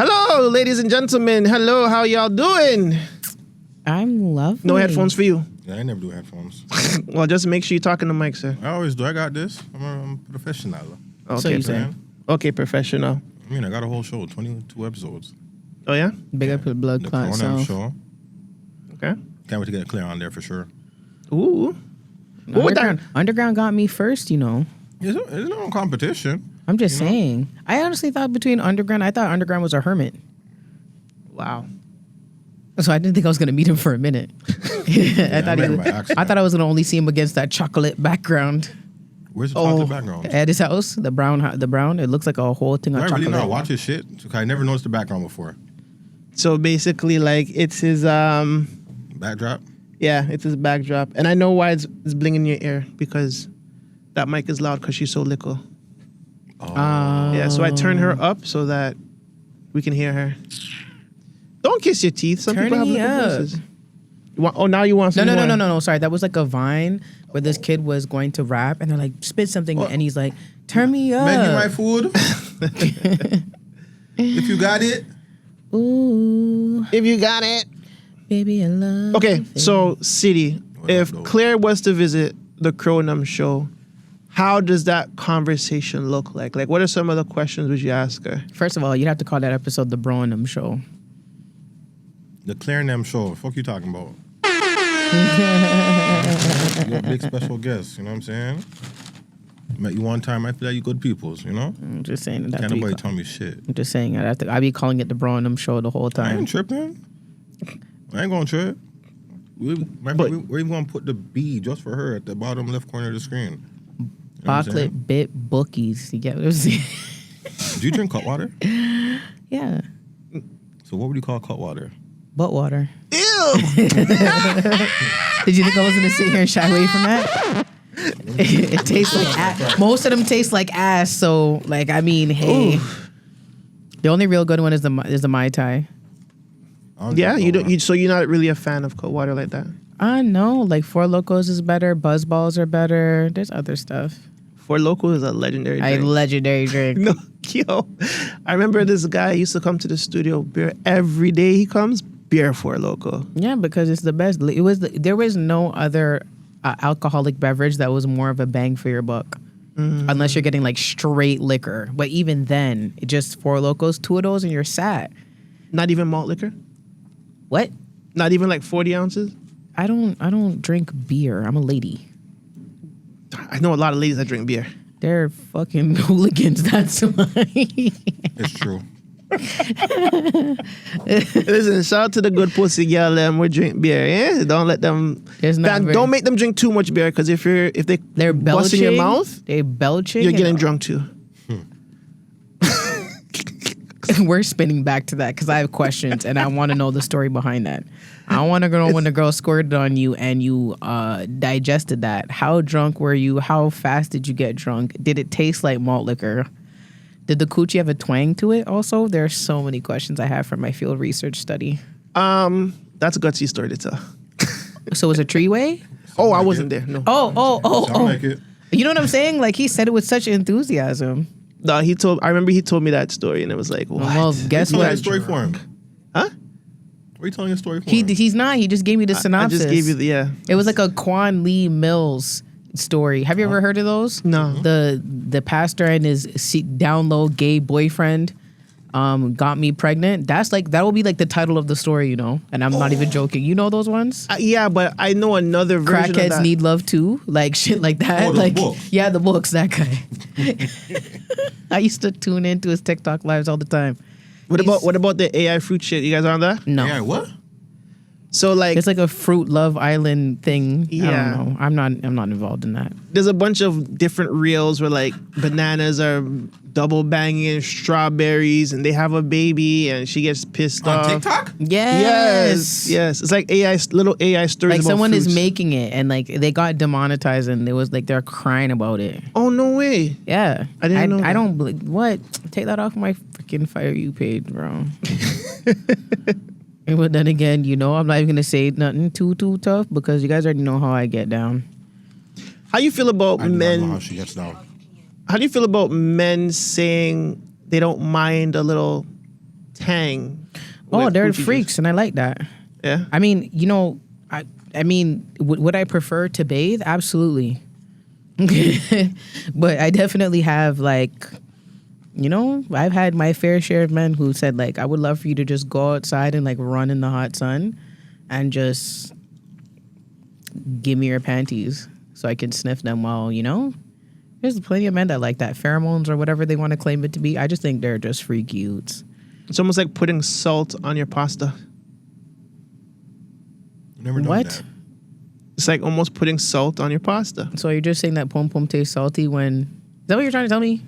Hello, ladies and gentlemen. Hello, how y'all doing? I'm lovely. No headphones for you. Yeah, I never do headphones. Well, just make sure you're talking to Mike, sir. I always do. I got this. I'm a professional. Okay, So you saying? Okay, professional. I mean, I got a whole show, 22 episodes. Oh, yeah? Big up the blood The clot Cronus self. show. Okay. Can't wait to get Claire on there for sure. Ooh. What would that... Underground got me first, you know. There's no competition. I'm just saying. I honestly thought between Underground, I thought Underground was a hermit. Wow. So I didn't think I was going to meet him for a minute. I thought I was going to only see him against that chocolate background. Where's the chocolate background? At his house, the brown. It looks like a whole thing of chocolate. I really not watch his shit. I never noticed the background before. So basically, like, it's his... Backdrop? Yeah, it's his backdrop. And I know why it's blinging in your ear, because that mic is loud because she's so little. Oh. Yeah, so I turn her up so that we can hear her. Don't kiss your teeth. Some people have little voices. Now you want some more? No. Sorry, that was like a Vine where this kid was going to rap and they're like, spit something, and he's like, turn me up. Make me my food. If you got it. Ooh. If you got it. Baby, I love Okay, so City, if Claire was to visit the Cronus show, how does that conversation look like? Like, what are some of the questions would you ask her? First of all, you'd have to call that episode the Burnham Show. The Claire Dem Show. Fuck you talking about? You're a big special guest, you know what I'm saying? Met you one time, I feel like you good peoples, you know? I'm just saying that. Can't nobody tell me shit. I'm just saying I'd be calling it the Burnham Show the whole I time. ain't tripping. I ain't gonna trip. We're even gonna put the B just for her at the bottom left corner of the screen. You know Chocolate bit bookies. You get what I'm saying? Do you drink cut water? Yeah. So what would you call cut water? Butt water. Ew! Did you think I was gonna sit here and shy away from that? It tastes like ass. Most of them taste like ass. So, like, I mean, hey, the only real good one is the Mai Tai. Yeah, you don't. So you're not really a fan of cold water like that? I know, like Four Locos is better. Buzz Balls are better. There's other stuff. Four Loko is a legendary drink. A legendary drink. No, yo, I remember this guy used to come to the studio. Beer every day he comes. Beer Four Loko. Yeah, because it's the best. There was no other alcoholic beverage that was more of a bang for your buck, unless you're getting like straight liquor. But even then, it just Four Locos, 2 of those, and you're sat. Not even malt liquor. What? Not even like 40 ounces. I don't drink beer. I'm a lady. I know a lot of ladies that drink beer. They're fucking hooligans. That's why. It's true. Listen, shout out to the good pussy girl. We drink beer. Yeah, don't let them. Don't make them drink too much beer, because if they're bust in your mouth, they belching. You're getting drunk too. We're spinning back to that because I have questions and I want to know the story behind that. I want to know when the girl squirted on you and you digested that. How drunk were you? How fast did you get drunk? Did it taste like malt liquor? Did the coochie have a twang to it also? There are so many questions I have from my field research study. That's a gutsy story to tell. So it was a three-way? Oh, I wasn't there. No. Sound like it. You know what I'm saying? Like, he said it with such enthusiasm. No, I remember he told me that story, and it was like, what? Well, guess what? Tell a story for him. Huh? What are you telling a story for him? He's not. He just gave me the synopsis. I just gave you the, It was like a Quan Lee Mills story. Have you ever heard of those? No. The pastor and his down low gay boyfriend got me pregnant. That will be like the title of the story, you know. And I'm not even joking. You know those ones? Yeah, but I know another version of Crackheads that. Need Love Too, like shit like that. Oh, like books. Yeah, the books. That guy. I used to tune into his TikTok lives all the time. What about the AI fruit shit? You guys on that? No. Yeah, what? So like, It's like a Fruit Love Island thing. Yeah. I don't know. I'm not involved in that. there's a bunch of different reels where like bananas are double banging strawberries, and they have a baby, and she gets pissed On off. TikTok? Yes. It's like little AI stories. Like about someone fruits. is making it, and like they got demonetized, and it was like they're crying about it. Oh no way! Yeah, I didn't know I that. don't what take that off my freaking Fire You page, bro. But then again, you know, I'm not even gonna say nothing too tough because you guys already know how I get down. How you feel about I do not know how men? she gets down. How do you feel about men saying they don't mind a little Tang. Oh, with they're coochie freaks, juice. and I like that. Yeah. I mean, I mean, would I prefer to bathe? Absolutely. But I definitely have like, I've had my fair share of men who said like, I would love for you to just go outside and like run in the hot sun and just give me your panties so I can sniff them while, There's plenty of men that like that. Pheromones or whatever they want to claim it to be. I just think they're just freak youths. It's almost like putting salt on your pasta. Never done What? that. It's like almost putting salt on your pasta. So you're just saying that pom pom tastes salty when... Is that what you're trying to tell me?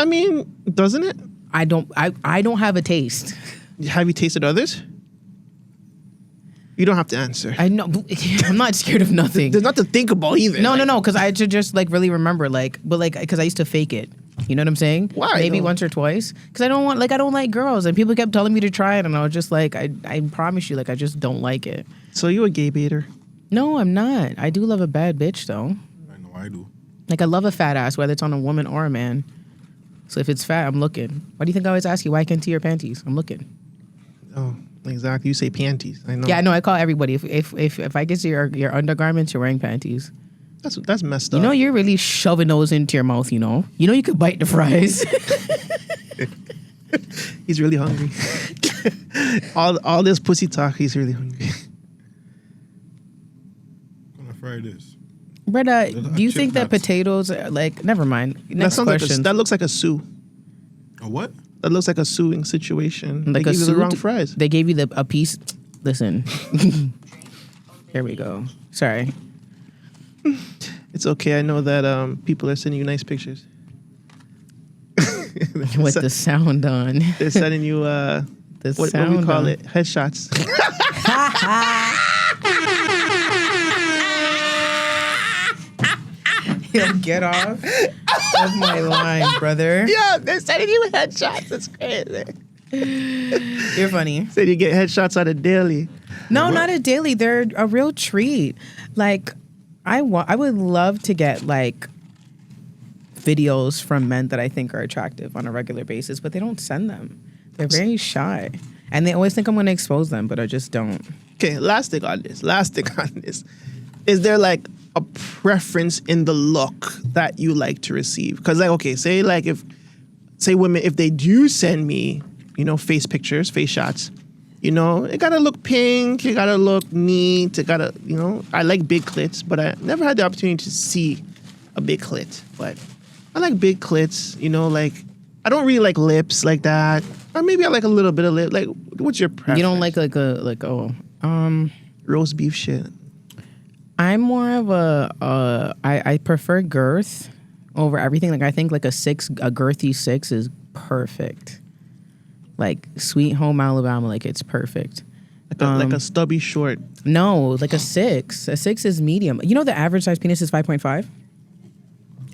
I mean, doesn't it? I don't have a taste. Have you tasted others? You don't have to answer. I know. I'm not scared of nothing. There's not to think about either. No, Like, no, because I should just like really remember because I used to fake it. You know what I'm saying? Why, Maybe though? once or twice. Because I don't like girls, and people kept telling me to try it, and I was just like, I promise you, like I just don't like it. So you a gay baiter? No, I'm not. I do love a bad bitch though. I know I do. Like I love a fat ass, whether it's on a woman or a man. So if it's fat, I'm looking. Why do you think I always ask you why I can't see your panties? I'm looking. Oh, exactly. You say panties. I know. Yeah, no, I call everybody. If I get to your undergarments, you're wearing panties. That's messed up. You're really shoving those into your mouth. You could bite the fries. He's really hungry. all this pussy talk. He's really hungry. I'm gonna fry this. Brother, do you chip think that nuts. potatoes are like? Never mind. That Next sounds question. that looks like a sue. A what? That looks like a suing situation. Like they a gave you the suit? wrong fries. They gave you a piece. Listen. Here we go. Sorry. It's okay. I know that people are sending you nice pictures. With the sound on. They're sending you The what do sound we call on. it? Headshots. Yo, get off of my line, brother. Yeah, they're sending you headshots. That's crazy. You're funny. Said you get headshots out of daily. No, not a daily. They're a real treat. Like, I would love to get like videos from men that I think are attractive on a regular basis, but they don't send them. They're very shy, and they always think I'm going to expose them, but I just don't. Okay, last thing on this. Is there like a preference in the look that you like to receive? Because like, okay, say women, if they do send me, face pictures, face shots, it gotta look pink, it gotta look neat, it gotta, I like big clits, but I never had the opportunity to see a big clit. But I like big clits, like, I don't really like lips like that. Or maybe I like a little bit of lip. Like, what's your preference? You don't like roast beef shit. I'm more of I prefer girth over everything. Like I think like a girthy 6 is perfect. Like Sweet Home Alabama, like it's perfect. Like a stubby short. No, like a 6. A 6 is medium. You know the average size penis is 5.5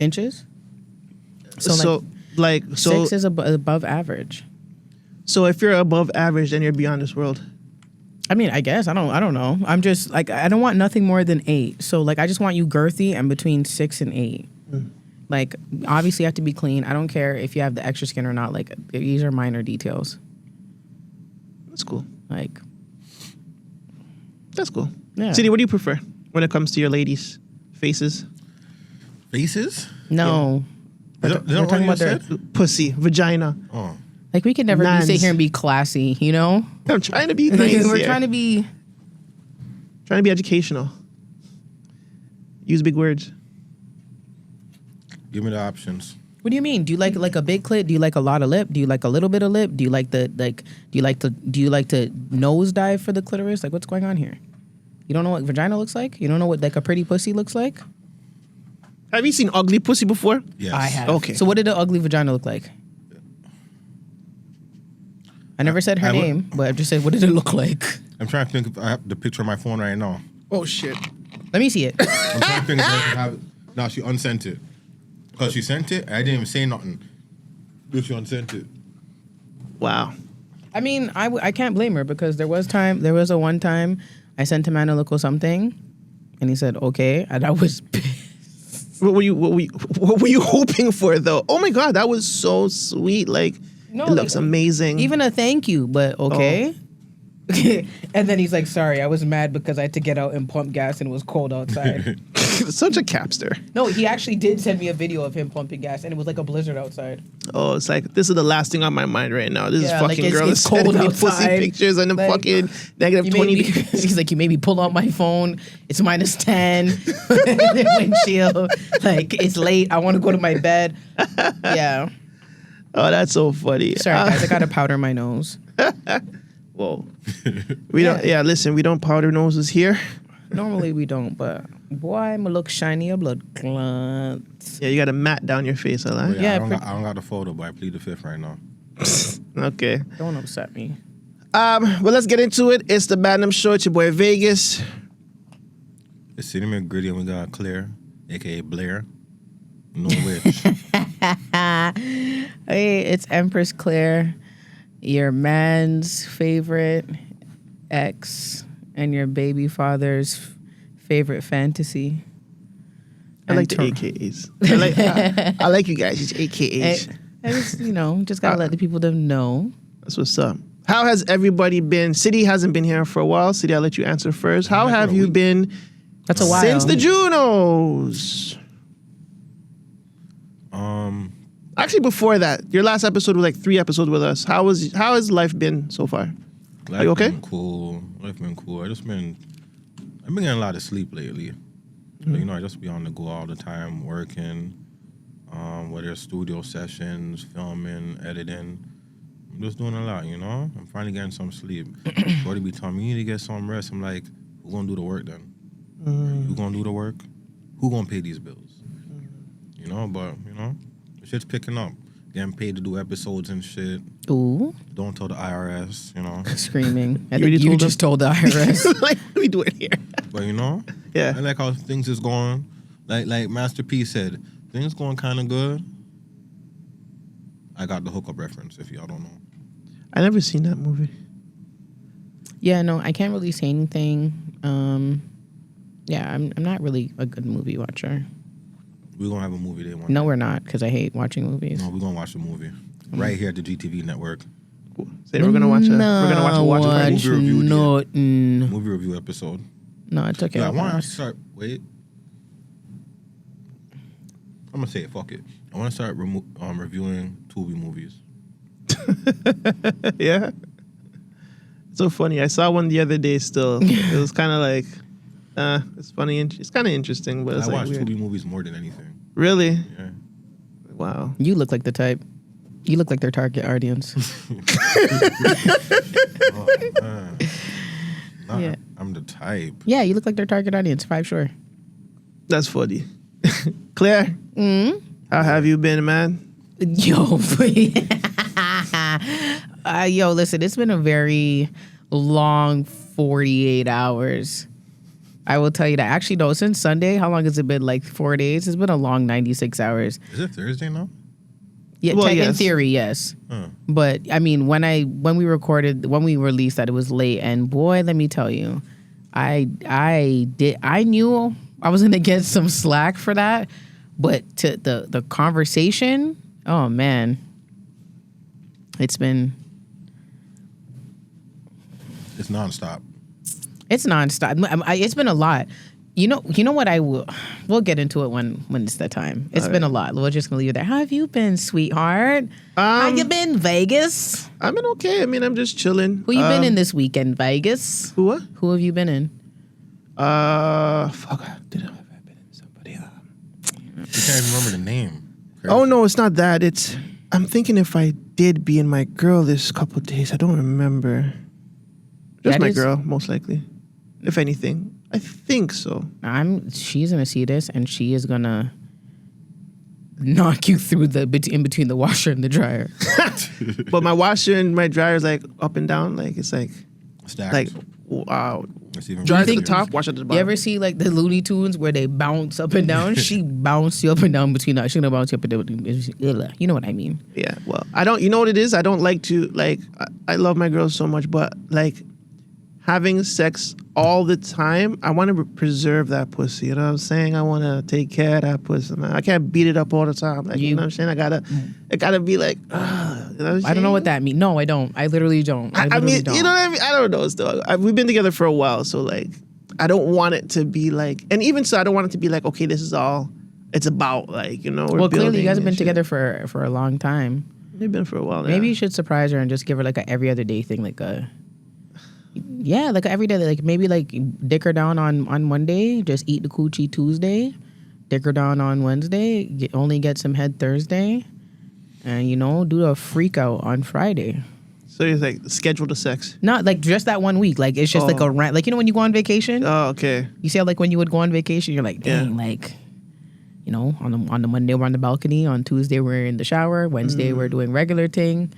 inches. So 6 is above average. So if you're above average, then you're beyond this world. I mean, I guess I don't know. I'm just like I don't want nothing more than 8. So like I just want you girthy and between 6 and 8. Like obviously you have to be clean. I don't care if you have the extra skin or not. Like these are minor details. That's cool. Like that's cool. Yeah. CD, what do you prefer when it comes to your ladies' faces? Faces? no. Is that what talking you about their- said? Pussy, vagina. Oh. Like we can never Nans. sit here and be classy, I'm trying to be nice. We're here. trying to be. Trying to be educational. Use big words. Give me the options. What do you mean? Do you like a big clit? Do you like a lot of lip? Do you like a little bit of lip? Do you like to nosedive for the clitoris? Like what's going on here? You don't know what vagina looks like? You don't know what like a pretty pussy looks like? Have you seen ugly pussy before? Yes. I have. Okay. So what did an ugly vagina look like? I never said her I would- name, but I just said what did it look like? I'm trying to think if I have the picture on my phone right now. Oh shit. Let me see it. I'm trying to think if I can have it. No, she unsent it. Because she sent it, I didn't even say nothing. But she unsent it. Wow. I mean, I can't blame her because there was a one time I sent a man a look or something, and he said okay, and I was pissed. What were you hoping for though? Oh my god, that was so sweet. Like No, it looks amazing. Even a thank you, but okay. And then he's like, sorry, I was mad because I had to get out and pump gas and it was cold outside. Such a capster. No, he actually did send me a video of him pumping gas and it was like a blizzard outside. Oh, it's like, this is the last thing on my mind right now. This is fucking like girl it's is sending cold me outside. pussy pictures and the Like, fucking negative 20 degrees. He's like, you made me pull out my phone. It's minus 10. Windshield. Like, it's late. I want to go to my bed. Yeah. Oh, that's so funny. Sorry, guys. I got to powder my nose. Whoa. Listen, we don't powder noses here. Normally we don't, but boy, I'ma look shiny a blood clot. Yeah, you got a mat down your face, huh? But Yeah, I don't got the photo, but I plead the fifth right now. Okay. Don't upset me. Well, let's get into it. It's the Man Dem Show. It's your boy Vegas. It's City McGritty and we got Claire, aka Blair. No witch. Hey, it's Empress Claire, your man's favorite ex and your baby father's favorite fantasy. I like the AKAs. I like you guys. It's AKAs. I just, just gotta let the people them know. That's what's up. How has everybody been? City hasn't been here for a while. City, I'll let you answer first. How have you been That's a while. since the Junos? Actually, before that, your last episode was like 3 episodes with us. How has life been so far? Are you okay? Life been cool. I've been getting a lot of sleep lately. Mm-hmm. I just be on the go all the time, working, whether it's studio sessions, filming, editing. I'm just doing a lot, I'm finally getting some sleep. Shorty be telling me, you need to get some rest. I'm like, who gonna do the work then? Who gonna do the work? Who gonna pay these bills? But the shit's picking up. Getting paid to do episodes and shit. Ooh. Don't tell the IRS, Screaming. I You think already you told just told the IRS. Like, what are we doing here? But Yeah. I like how things is going. Like Master P said, things going kind of good. I got the hookup reference, if y'all don't know. I never seen that movie. Yeah, no, I can't really say anything. I'm not really a good movie watcher. We're going to have a movie day one No, day. we're not, because I hate watching movies. No, we're going to watch the movie. Right here at the GTV network. Cool. So we're gonna watch a watch party. Movie review nothing. Movie review episode. No, it's okay. Yeah, I want to start... Wait. I'm going to say it. Fuck it. I want to start reviewing Tubi movies. Yeah. It's so funny. I saw one the other day still. It was kind of like, it's funny. It's kind of interesting, but it's I like watch weird. Tubi movies more than anything. Really? Yeah. Wow. You look like the type. You look like their target audience. Oh, man. Nah, Yeah. I'm the type. Yeah, you look like their target audience, 5 sure. That's funny. Claire, how have you been, man? Yo, listen, it's been a very long 48 hours. I will tell you that. Actually, no, since Sunday, how long has it been? Like 4 days? It's been a long 96 hours. Is it Thursday now? Yeah, Well, in yes. theory, yes. Huh. But I mean, when we released that, it was late, and boy, let me tell you, I knew I was gonna get some slack for that, but to the conversation, oh man, it's nonstop. It's nonstop. It's been a lot. You know what we'll get into it when it's the time. It's been a lot. We're just gonna leave it there. How have you been, sweetheart? How you been, Vegas? I've been okay. I mean, I'm just chilling. Who you been in this weekend, Vegas? Who what? Who have you been in? Fuck. Did I have been in somebody? You can't even remember the name. Crazy. Oh no, it's not that. I'm thinking if I did be in my girl this couple of days. I don't remember. Just my girl, most likely. If anything, I think so. She's gonna see this, and she is gonna knock you through in between the washer and the dryer. But my washer and my dryer is like up and down. Like it's like Stacked. like wow. It's even Dryer to the crazier. top, washer to the bottom. You ever see like the Looney Tunes where they bounce up and down? She bounced you up and down between that. She's gonna bounce you up and down. You know what I mean? Yeah. Well, I don't. You know what it is? I don't like to like. I love my girls so much, but like having sex all the time, I want to preserve that pussy. You know what I'm saying? I want to take care of that pussy, man. I can't beat it up all the time. Like, you know what I'm saying? It gotta be like, I don't know what that means. No, I don't. I literally don't. I mean, don't. you know what I mean? I don't know still. We've been together for a while, so like, I don't want it to be like, and even so, I don't want it to be like, okay, this is all it's about, like, you know. Well, clearly you guys have been together for a long time. We've been for a while. Maybe you should surprise her and just give her like a every other day thing, like a like a every day, like maybe like dick her down on Monday, just eat the coochie Tuesday, dick her down on Wednesday, only get some head Thursday, and you know, do a freak out on Friday. So you're like schedule the sex? Not like just that 1 week. Like it's just like a rant. Like, you know, when you go on vacation. Oh, okay. You see how like when you would go on vacation, you're like, dang, like, you know, on the Monday we're on the balcony, on Tuesday we're in the shower, Wednesday we're doing regular thing,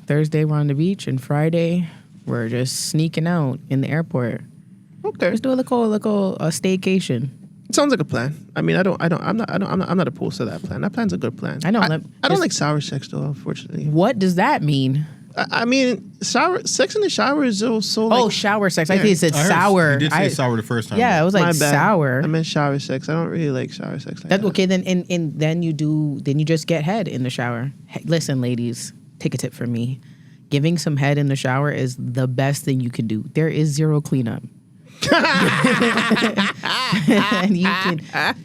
Thursday we're on the beach, and Friday we're just sneaking out in the airport. Okay. Just do a little staycation. It sounds like a plan. I mean, I'm not opposed to that plan. That plan's a good plan. I know. I don't like sour sex though, unfortunately. What does that mean? I mean, sex in the shower is so like, shower sex. I think it said sour. You did say sour the first time. Yeah, it was like my bad. sour. I meant shower sex. I don't really like shower sex like That's that. okay. Then you just get head in the shower. Listen, ladies, take a tip from me. Giving some head in the shower is the best thing you can do. There is zero cleanup. And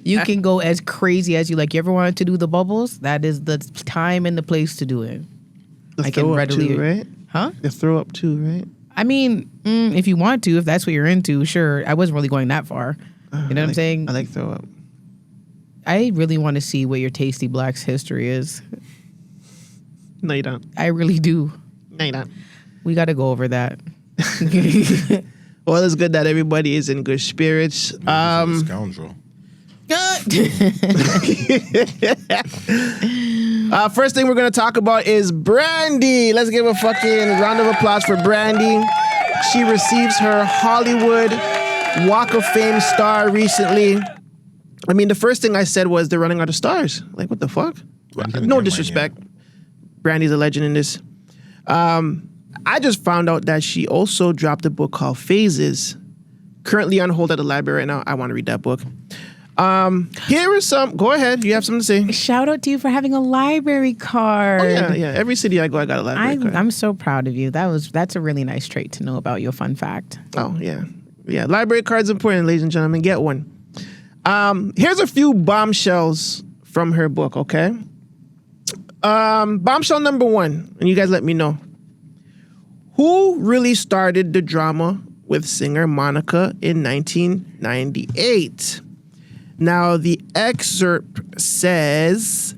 you can go as crazy as you like. You ever wanted to do the bubbles? That is the time and the place to do it. I can readily too, right? Huh? You throw up too, right? I mean, if you want to, if that's what you're into, sure. I wasn't really going that far. You know what I'm saying? I like throw up. I really want to see what your Tasty Black's history is. No, you don't. I really do. No, you don't. We got to go over that. Well, it's good that everybody is in good spirits. Scoundrel. First thing we're going to talk about is Brandy. Let's give a fucking round of applause for Brandy. She receives her Hollywood Walk of Fame star recently. I mean, the first thing I said was they're running out of stars. Like, what the fuck? No disrespect. Brandy's a legend in this. I just found out that she also dropped a book called Phases, currently on hold at the library right now. I want to read that book. Here is some. Go ahead. You have something to say? Shout out to you for having a library card. Oh, yeah. Every city I go, I got a library card. I'm so proud of you. That's a really nice trait to know about you. A fun fact. Oh, yeah. Yeah, library card's important, ladies and gentlemen. Get one. Here's a few bombshells from her book, okay? Bombshell number 1, and you guys let me know. Who really started the drama with singer Monica in 1998? Now, the excerpt says,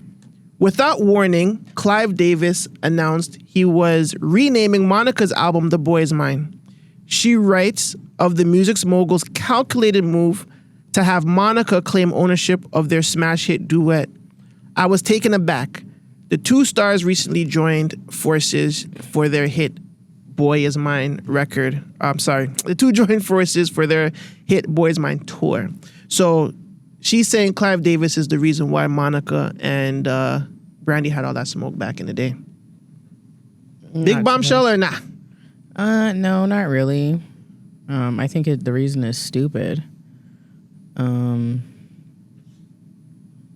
without warning, Clive Davis announced he was renaming Monica's album The Boy Is Mine. She writes of the music mogul's calculated move to have Monica claim ownership of their smash hit duet. I was taken aback. The two stars recently joined forces for their hit Boy Is Mine record. The two joined forces for their hit Boy Is Mine tour. So she's saying Clive Davis is the reason why Monica and Brandy had all that smoke back in the day. Big bombshell or nah? No, not really. I think the reason is stupid.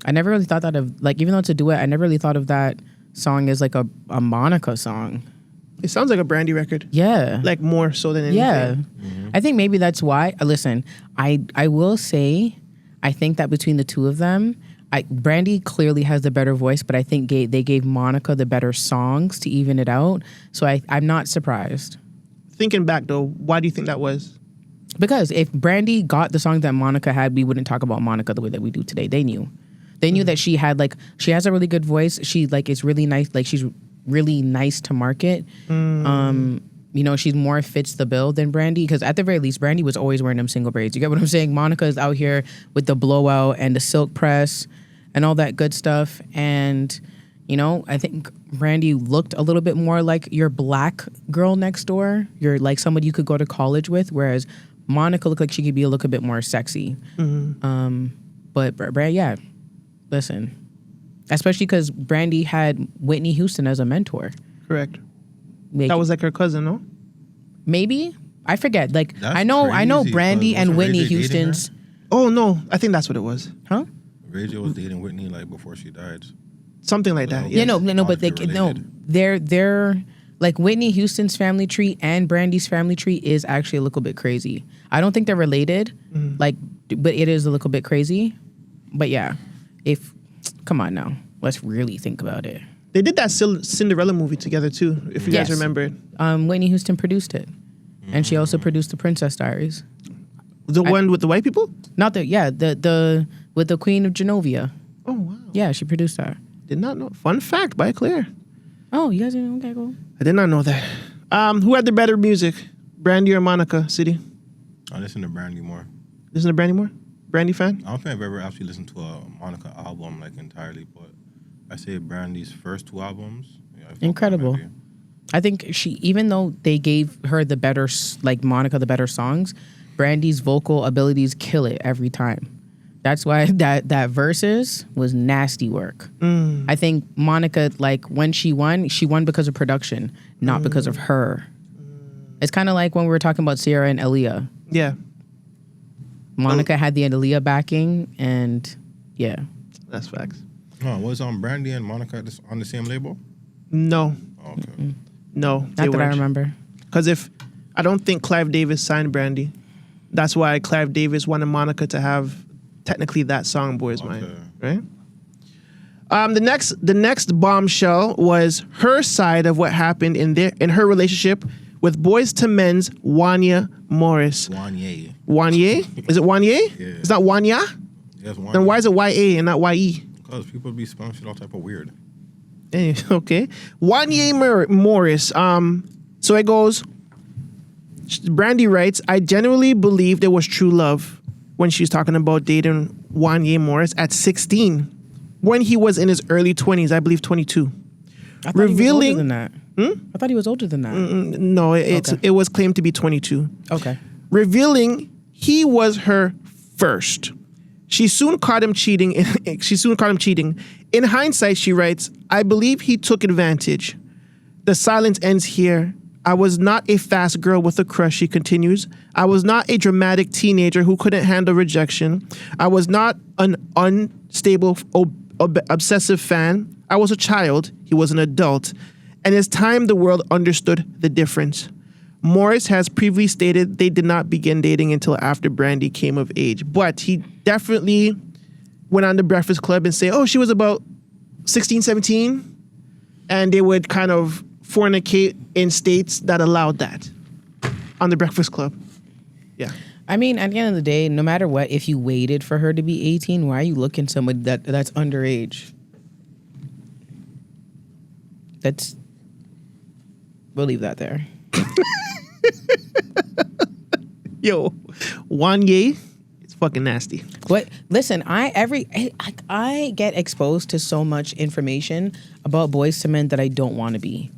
I never really thought that of, like, even though it's a duet, I never really thought of that song as like a Monica song. It sounds like a Brandy record. Yeah. Like more so than anything. Yeah. Mm-hmm. I think maybe that's why. Listen, I will say, I think that between the two of them, Brandy clearly has the better voice, but I think they gave Monica the better songs to even it out. So I'm not surprised. Thinking back though, why do you think that was? Because if Brandy got the song that Monica had, we wouldn't talk about Monica the way that we do today. They knew. They knew that she had she has a really good voice. She is really nice. Like she's really nice to market. You know, she's more fits the bill than Brandy, because at the very least, Brandy was always wearing them single braids. You get what I'm saying? Monica is out here with the blowout and the silk press and all that good stuff. And, you know, I think Brandy looked a little bit more like your black girl next door. You're like somebody you could go to college with, whereas Monica looked like she could be a little bit more sexy. But Brandy, yeah, listen. Especially because Brandy had Whitney Houston as a mentor. Correct. That was like her cousin, no? Maybe. I forget. Like That's I know crazy, Brandy and Whitney Houston's. Oh no, I think that's what it was. Huh? Ray J was dating Whitney like before she died. Something like that. Yeah, Yes. no, but they're like Whitney Houston's family tree and Brandy's family tree is actually a little bit crazy. I don't think they're related, but it is a little bit crazy. But yeah, come on now, let's really think about it. They did that Cinderella movie together too, if you guys remember. Whitney Houston produced it, and she also produced The Princess Diaries. The one with the white people? Not the with the Queen of Genovia. Oh wow! Yeah, she produced that. Did not know. Fun fact by Claire. Oh, you guys didn't know? Okay, cool. I did not know that. Who had the better music, Brandy or Monica? City. I listen to Brandy more. Listen to Brandy more. Brandy fan? I don't think I've ever actually listened to a Monica album like entirely, but I say Brandy's first 2 albums. Yeah, incredible. I think even though they gave her the better, like Monica, the better songs, Brandy's vocal abilities kill it every time. That's why that Versus was nasty work. I think Monica, like when she won because of production, not because of her. It's kind of like when we were talking about Sierra and Aaliyah. Yeah. Monica had the Aaliyah backing, and yeah. That's facts. Oh, was Brandy and Monica on the same label? No. Oh, okay. No. Not that I remember. Because I don't think Clive Davis signed Brandy. That's why Clive Davis wanted Monica to have technically that song, Boy's Mind. Right? The next bombshell was her side of what happened in her relationship with Boys to Men's Wanya Morris. Wanye. Wanye? Is it Wanye? Yeah. It's not Wanya? Yes, Wanye. Then why is it YA and not YE? Because people be spelling shit all type of weird. Okay. Wanye Morris. So it goes, Brandy writes, I genuinely believed it was true love when she's talking about dating Wanye Morris at 16, when he was in his early 20s, I believe 22. I thought he was older than that. I thought he was older than that. No, it was claimed to be 22. Okay. Revealing he was her first. She soon caught him cheating. In hindsight, she writes, I believe he took advantage. The silence ends here. I was not a fast girl with a crush, she continues. I was not a dramatic teenager who couldn't handle rejection. I was not an unstable, obsessive fan. I was a child. He was an adult. And it's time the world understood the difference. Morris has previously stated they did not begin dating until after Brandy came of age. But he definitely went on the Breakfast Club and say, oh, she was about 16, 17. And they would kind of fornicate in states that allowed that on the Breakfast Club. Yeah. I mean, at the end of the day, no matter what, if you waited for her to be 18, why are you looking somebody that's underage? We'll leave that there. Yo, Wanye, it's fucking nasty. What? Listen, I get exposed to so much information about Boys to Men that I don't want to be.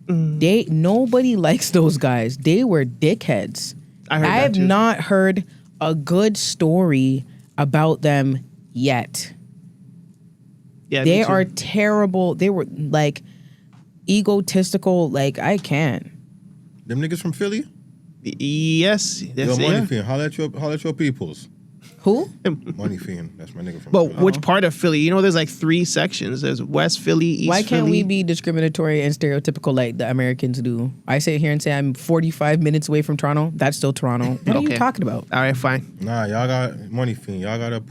Nobody likes those guys. They were dickheads. I have not heard a good story about them yet. Yeah, they are terrible. They were like egotistical. Like I can't. Them niggas from Philly? Yes. Yo, Money Fiend, holla at your peoples. Who? Money Fiend. That's my nigga from Philly. Philly. Which part of Philly? You know, there's like 3 sections. There's West Philly, East Philly. Why can't we be discriminatory and stereotypical like the Americans do? I sit here and say I'm 45 minutes away from Toronto. That's still Toronto. What are you talking about? All right, fine. Nah, y'all got Money Fiend. Y'all gotta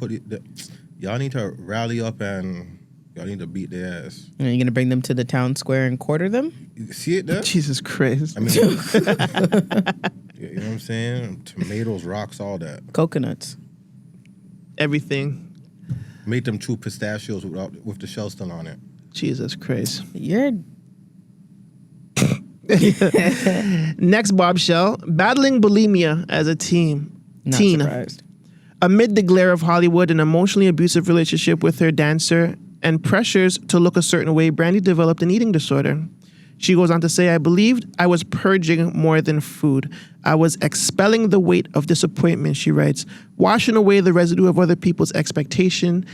y'all need to rally up and y'all need to beat their ass. Are you gonna bring them to the town square and quarter them? You see it there? Jesus Christ. I mean, you know what I'm saying? Tomatoes, rocks, all that. Coconuts. Everything. Make them chew pistachios with the shell still on it. Jesus Christ. You're... Next bombshell. Battling bulimia as a teen. Not surprised. Amid the glare of Hollywood, an emotionally abusive relationship with her dancer, and pressures to look a certain way, Brandy developed an eating disorder. She goes on to say, I believed I was purging more than food. I was expelling the weight of disappointment, she writes, washing away the residue of other people's expectation,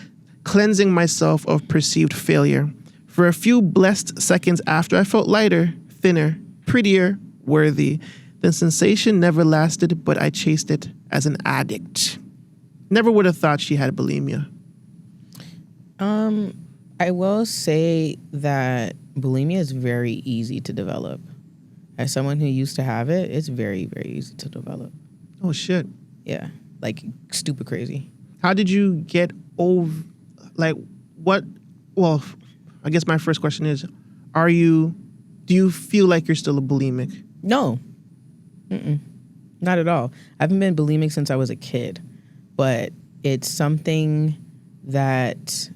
cleansing myself of perceived failure. For a few blessed seconds after, I felt lighter, thinner, prettier, worthy. The sensation never lasted, but I chased it as an addict. Never would have thought she had bulimia. I will say that bulimia is very easy to develop. As someone who used to have it, it's very, very easy to develop. Oh shit! Yeah, like stupid crazy. How did you get over? Like what? Well, I guess my first question is, do you feel like you're still a bulimic? No. Not at all. I haven't been bulimic since I was a kid, but it's something that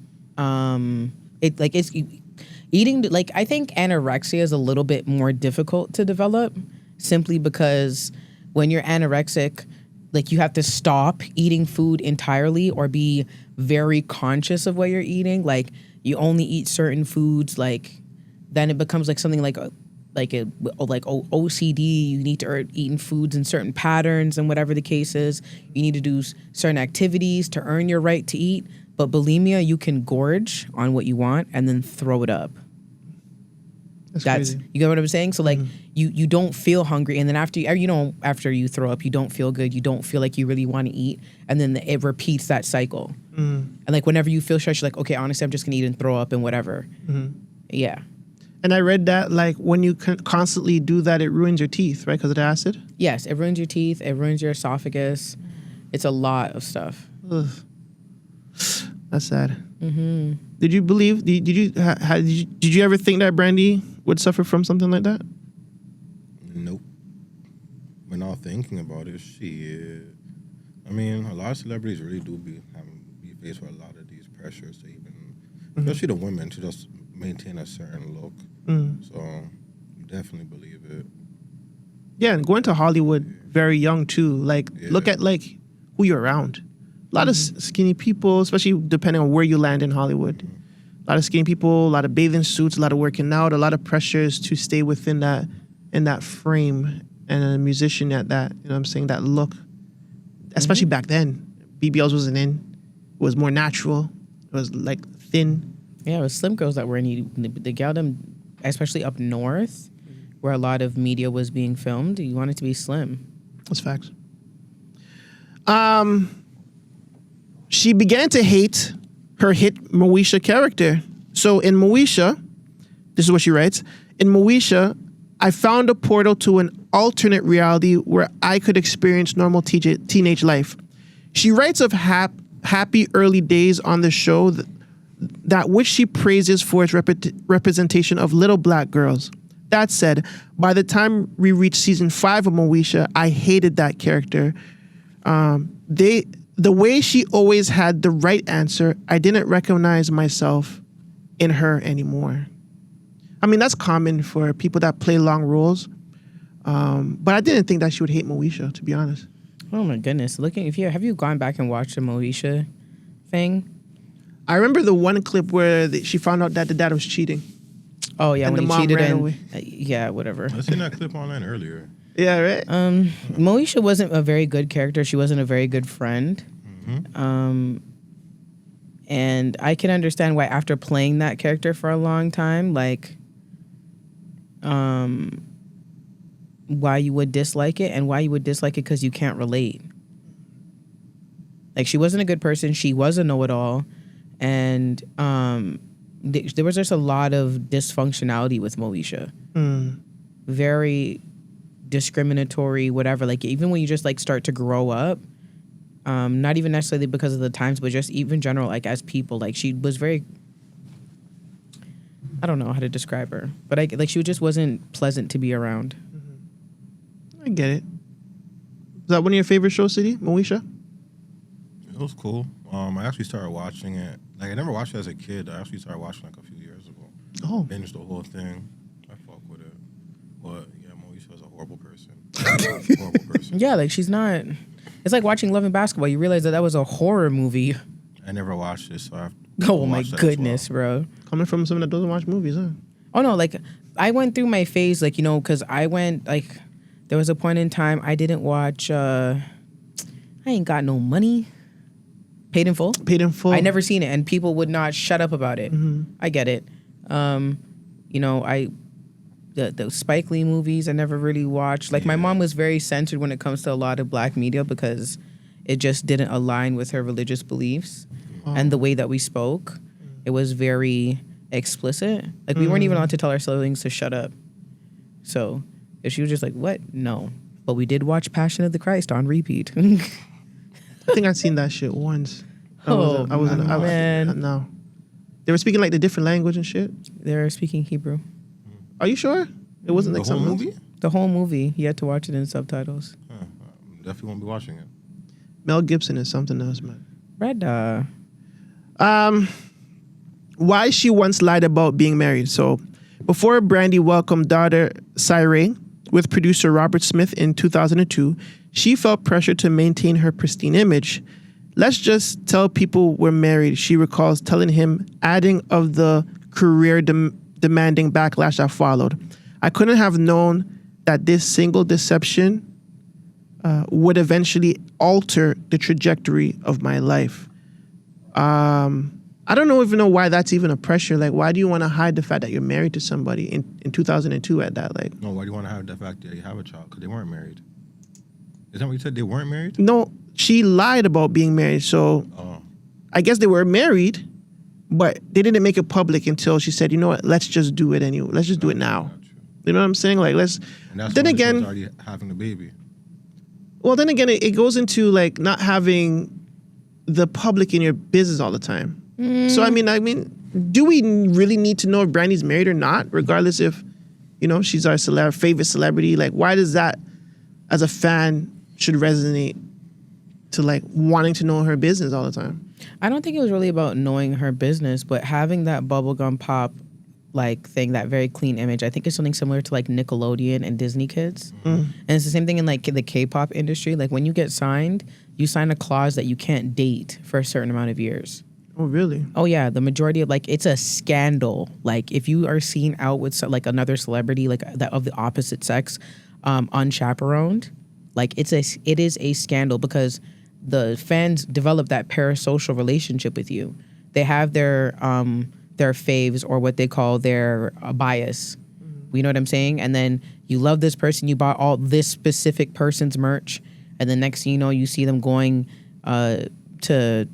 it's eating. Like I think anorexia is a little bit more difficult to develop, simply because when you're anorexic, like you have to stop eating food entirely or be very conscious of what you're eating. Like you only eat certain foods. Like then it becomes like something like OCD. You need to eat foods in certain patterns and whatever the case is. You need to do certain activities to earn your right to eat. But bulimia, you can gorge on what you want and then throw it up. That's crazy. You get what I'm saying? So like you don't feel hungry, and then after you throw up, you don't feel good. You don't feel like you really want to eat, and then it repeats that cycle. And like whenever you feel stressed, you're like, okay, honestly, I'm just gonna eat and throw up and whatever. Yeah. And I read that like when you constantly do that, it ruins your teeth, right? Because of the acid. Yes, it ruins your teeth. It ruins your esophagus. It's a lot of stuff. Ugh. That's sad. Did you believe? Did you ever think that Brandy would suffer from something like that? Nope. But now thinking about it, I mean, a lot of celebrities really do be faced with a lot of these pressures to even, especially the women, to just maintain a certain look. So definitely believe it. Yeah, and going to Hollywood very young too. Like, look at like who you're around. A lot of skinny people, especially depending on where you land in Hollywood. A lot of skinny people, a lot of bathing suits, a lot of working out, a lot of pressures to stay within that frame. And a musician at that, you know what I'm saying, that look. Especially back then. BBLs wasn't in. It was more natural. It was like thin. Yeah, it was slim girls that were in the gal them, especially up north, where a lot of media was being filmed. You wanted to be slim. That's facts. She began to hate her hit Moesha character. So in Moesha, this is what she writes. In Moesha, I found a portal to an alternate reality where I could experience normal teenage life. She writes of happy early days on the show that which she praises for its representation of little black girls. That said, by the time we reached season 5 of Moesha, I hated that character. The way she always had the right answer, I didn't recognize myself in her anymore. I mean, that's common for people that play long roles. But I didn't think that she would hate Moesha, to be honest. Oh my goodness! Have you gone back and watched the Moesha thing? I remember the one clip where she found out that the dad was cheating. Oh yeah, and when the he mom cheated ran and away. Yeah, whatever. I seen that clip online earlier. Yeah, right. Moesha wasn't a very good character. She wasn't a very good friend. And I can understand why after playing that character for a long time, like, why you would dislike it, and why you would dislike it because you can't relate. Like, she wasn't a good person. She was a know-it-all. And there was just a lot of dysfunctionality with Moesha. Very discriminatory, whatever. Like, even when you just, like, start to grow up, not even necessarily because of the times, but just even general, like, as people, like, she was very... I don't know how to describe her. But, she just wasn't pleasant to be around. I get it. Is that one of your favorite shows, City? Moesha? It was cool. I actually started watching it. Like, I never watched it as a kid. I actually started watching like a few years ago. Oh. Binged the whole thing. I fuck with it. But yeah, Moesha is a horrible person. Horrible person. Yeah, like, she's not... It's like watching Love and Basketball. You realize that was a horror movie. I never watched it, so I have to Oh my watch that goodness, as well. bro. Coming from someone that doesn't watch movies, huh? Oh no, like, I went through my phase, like, you know, because I went, like, there was a point in time I didn't watch, I Ain't Got No Money. Paid in Full. Paid in Full. I never seen it, and people would not shut up about it. I get it. You know, the Spike Lee movies I never really watched. Like, my mom was very censored when it comes to a lot of black media because it just didn't align with her religious beliefs and the way that we spoke. it was very explicit. Like we weren't even allowed to tell our siblings to shut up. So if she was just like, what? No. But we did watch Passion of the Christ on repeat. I think I'd seen that shit once. Man. No. They were speaking like the different language and shit. They were speaking Hebrew. Are you sure? It wasn't like the whole something movie? else? The whole movie. You had to watch it in subtitles. Definitely won't be watching it. Mel Gibson is something else, man. Red Why she once lied about being married. So before Brandy welcomed daughter Cyree with producer Robert Smith in 2002, she felt pressure to maintain her pristine image. Let's just tell people we're married, she recalls telling him, adding of the career demanding backlash that followed. I couldn't have known that this single deception would eventually alter the trajectory of my life. I don't even know why that's even a pressure. Like, why do you want to hide the fact that you're married to somebody in 2002 at that? Like, No, why do you want to hide the fact that you have a child? Because they weren't married. Is that what you said? They weren't married? no, she lied about being married. So I guess they were married, but they didn't make it public until she said, you know what, let's just do it anyway. Let's just do it now. You know what I'm saying? Like, let's. And that's Then when again, she was already having the baby. well, then again, it goes into like not having the public in your business all the time. So I mean, do we really need to know if Brandy's married or not, regardless if, she's our favorite celebrity? Like, why does that, as a fan, should resonate to like wanting to know her business all the time? I don't think it was really about knowing her business, but having that bubblegum pop like thing, that very clean image. I think it's something similar to like Nickelodeon and Disney Kids. And it's the same thing in like the K-pop industry. Like when you get signed, you sign a clause that you can't date for a certain amount of years. Oh, really? Oh yeah, the majority of like it's a scandal. Like if you are seen out with like another celebrity like that of the opposite sex, unchaperoned, like it is a scandal because the fans develop that parasocial relationship with you. They have their faves or what they call their bias. You know what I'm saying? And then you love this person, you bought all this specific person's merch, and then next thing you know, you see them going to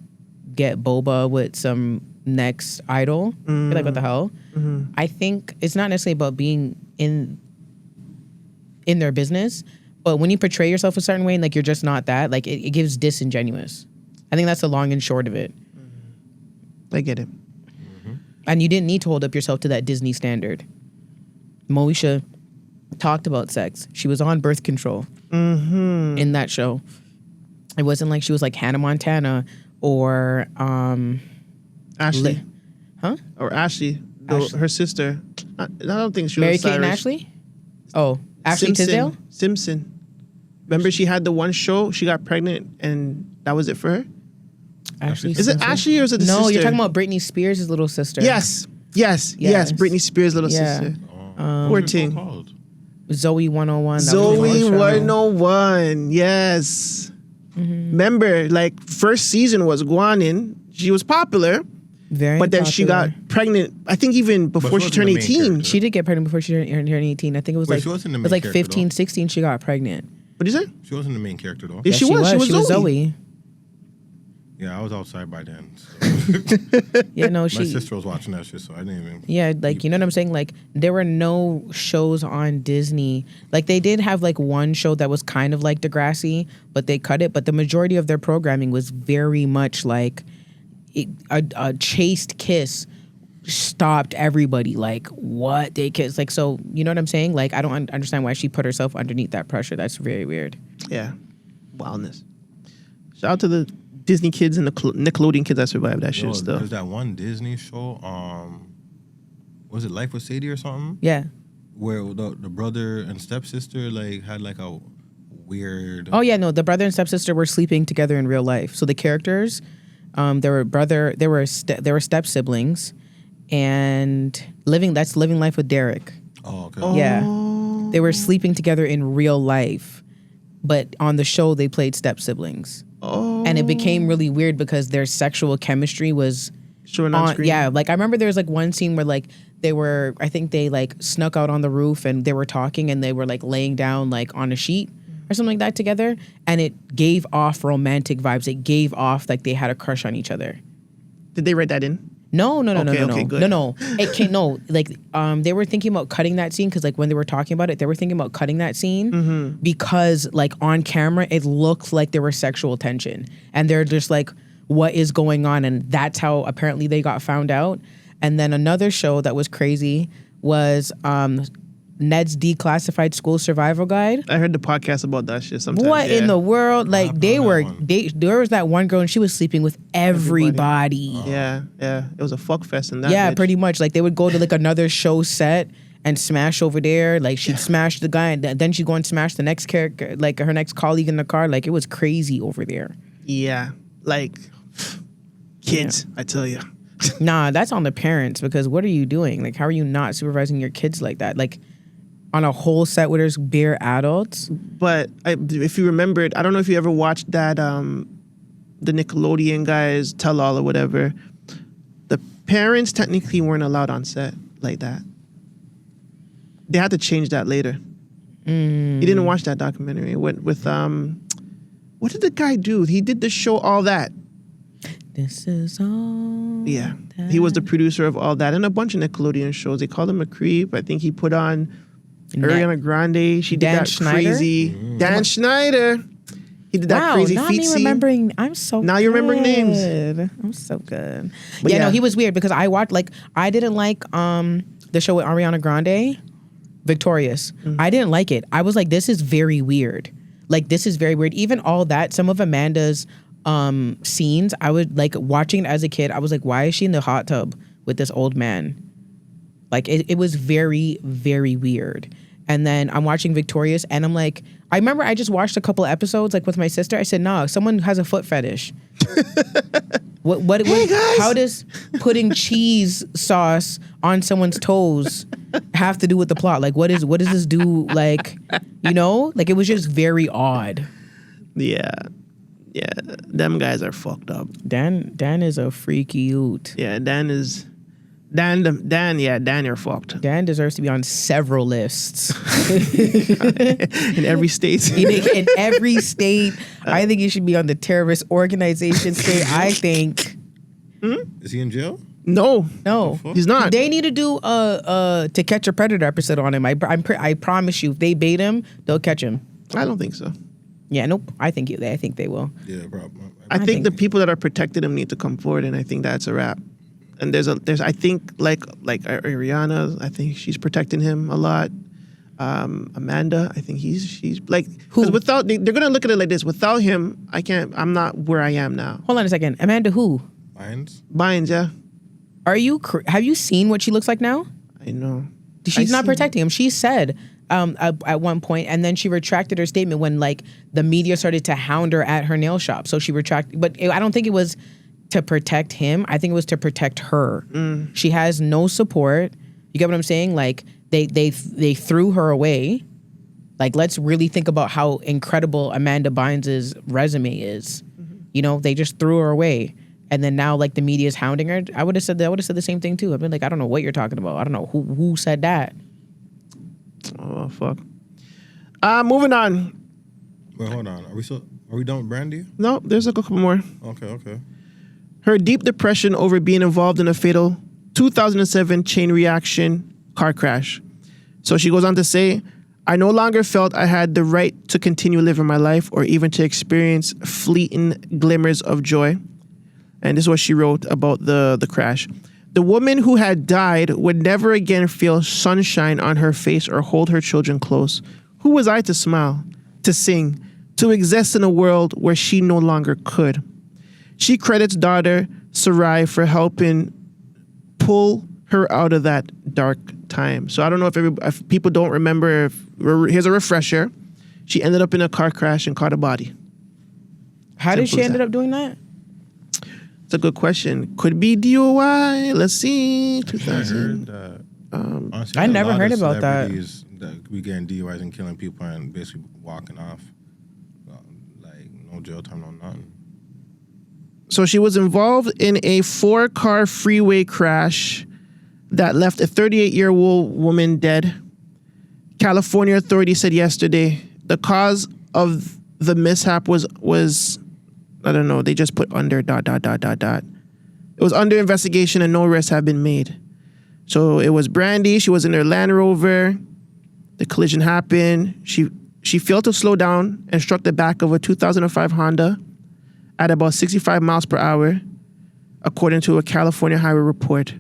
get boba with some next idol. You're like, what the hell? I think it's not necessarily about being in their business, but when you portray yourself a certain way and like you're just not that, like it gives disingenuous. I think that's the long and short of it. I get it. And you didn't need to hold up yourself to that Disney standard. Moesha talked about sex. She was on birth control in that show. It wasn't like she was like Hannah Montana or Ashley. Huh? Or Ashley, her sister. I don't think she Mary was Kate and Cyrus. Ashley? Oh, Ashley Tisdale? Simpson. Remember she had the one show, she got pregnant, and that was it for her? Ashley Is it Simpson? Ashley or is it the sister? No, you're talking about Britney Spears' little sister. Yes. Yes. Britney Spears' little Yeah. sister. What Poor is it ting. called? Zoe 101. That was Zoe the show. 101. Yes. Remember, like, first season was Guanin. She was popular, Very but then she got popular. pregnant, I think even before she she turned wasn't the main 18. character. She did get pregnant before she turned 18. I think it was Wait, like she wasn't the it was main like character, 15, though. 16 she got pregnant. What did you say? She wasn't the main character, though. Yeah, she was. She was Zoe. Yeah, I was outside by then. So. Yeah, no, My she. sister was watching that shit, so I didn't even. Yeah, like you know what I'm saying? Like there were no shows on Disney. Like they did have like one show that was kind of like Degrassi, but they cut it. But the majority of their programming was very much like a chaste kiss stopped everybody. Like what they kiss? Like so, you know what I'm saying? Like I don't understand why she put herself underneath that pressure. That's very weird. Yeah. Wildness. Shout out to the Disney kids and the Nickelodeon kids that survived that shit still. There's that one Disney show, was it Life with Sadie or something? Yeah. Where the brother and stepsister like had like a weird. Oh yeah, no, the brother and stepsister were sleeping together in real life. So the characters, they were step siblings, and living life with Derek. Oh, okay. Yeah, they were sleeping together in real life, but on the show they played step siblings. Oh. And it became really weird because their sexual chemistry was Showing on screen. Yeah, like I remember there was like one scene where like I think they like snuck out on the roof and they were talking and they were like laying down like on a sheet or something like that together, and it gave off romantic vibes. It gave off like they had a crush on each other. Did they write that in? Okay, good. No. It can't. No, like they were thinking about cutting that scene because like when they were talking about it, they were thinking about cutting that scene because like on camera it looked like there was sexual tension, and they're just like, what is going on? And that's how apparently they got found out. And then another show that was crazy was Ned's Declassified School Survival Guide. I heard the podcast about that shit sometimes. What in the world? Like there was that one girl and she was sleeping with everybody. Yeah. It was a fuck fest in that. Yeah, bitch. pretty much. Like they would go to like another show set and smash over there. Like she'd smash the guy and then she'd go and smash the next character, like her next colleague in the car. Like it was crazy over there. Yeah, like kids, I tell you. Nah, that's on the parents because what are you doing? Like how are you not supervising your kids like that? Like on a whole set where there's bare adults. But if you remembered, I don't know if you ever watched that, the Nickelodeon guys tell all or whatever. The parents technically weren't allowed on set like that. They had to change that later. You didn't watch that documentary with what did the guy do? He did the show All That. This is all. Yeah, he was the producer of All That and a bunch of Nickelodeon shows. They called him a creep. I think he put on Ariana Grande. She did Dan that Schneider? crazy. Dan Schneider. He did that crazy now feet me scene. remembering. I'm so Now you're remembering names. I'm so good. But Yeah, yeah. no, he was weird because I watched like I didn't like the show with Ariana Grande, Victorious. I didn't like it. I was like, this is very weird. Like this is very weird. Even All That, some of Amanda's scenes, I would like watching it as a kid. I was like, why is she in the hot tub with this old man? Like it was very, very weird. And then I'm watching Victorious and I'm like, I remember I just watched a couple episodes like with my sister. I said, nah, someone has a foot fetish. What Hey, guys. how does putting cheese sauce on someone's toes have to do with the plot? Like what does this do? Like, you know, like it was just very odd. Yeah, them guys are fucked up. Dan is a freaky oot. Yeah, Dan, you're fucked. Dan deserves to be on several lists. In every state. In every state. I think he should be on the terrorist organization state. I think. Is he in jail? No, fuck? he's not. They need to do To Catch a Predator episode on him. I promise you, if they bait him, they'll catch him. I don't think so. Yeah, nope. I think they will. Yeah, probably. I think the people that are protecting him need to come forward, and I think that's a wrap. And there's I think like Ariana, I think she's protecting him a lot. Amanda, I think she's like, because without they're gonna look at it like this. Without him, I'm not where I am now. Hold on a second. Amanda who? Bynes? Yeah. Have you seen what she looks like now? I know. She's not protecting him. She said at one point, and then she retracted her statement when like the media started to hound her at her nail shop. So she retracted, but I don't think it was to protect him. I think it was to protect her. She has no support. You get what I'm saying? Like they threw her away. Like let's really think about how incredible Amanda Bynes' resume is. You know, they just threw her away. And then now, like the media is hounding her. I would have said the same thing too. I've been like, I don't know what you're talking about. I don't know who said that. Oh fuck. Moving on. Wait, hold on. Are we done with Brandy? No, there's a couple more. Okay. Her deep depression over being involved in a fatal 2007 chain reaction car crash. So she goes on to say, I no longer felt I had the right to continue living my life or even to experience fleeting glimmers of joy. And this is what she wrote about the crash. The woman who had died would never again feel sunshine on her face or hold her children close. Who was I to smile, to sing, to exist in a world where she no longer could? She credits daughter Sarai for helping pull her out of that dark time. So I don't know if people don't remember. Here's a refresher. She ended up in a car crash and caught a body. How did she ended up doing that? It's a good question. Could be DOI. Let's see. 2000. I heard that. Honestly, I never heard about that. Celebrities that we getting DUIs and killing people and basically walking off. Like no jail time, no nothing. So she was involved in a 4-car freeway crash that left a 38-year-old woman dead. California authorities said yesterday the cause of the mishap was I don't know, they just put under ... It It was under investigation and no arrests have been made. So it was Brandy. She was in her Land Rover. The collision happened. She failed to slow down and struck the back of a 2005 Honda at about 65 miles per hour, according to a California highway report.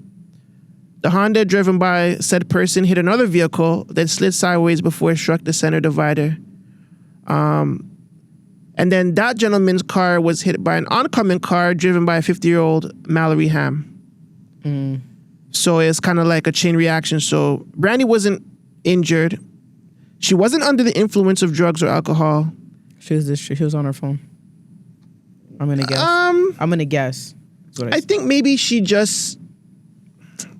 The Honda driven by said person hit another vehicle that slid sideways before it struck the center divider. And then that gentleman's car was hit by an oncoming car driven by a 50-year-old Mallory Ham. So it's kind of like a chain reaction. So Brandy wasn't injured. She wasn't under the influence of drugs or alcohol. She was on her phone. I'm gonna guess. I'm gonna guess. I think maybe she just.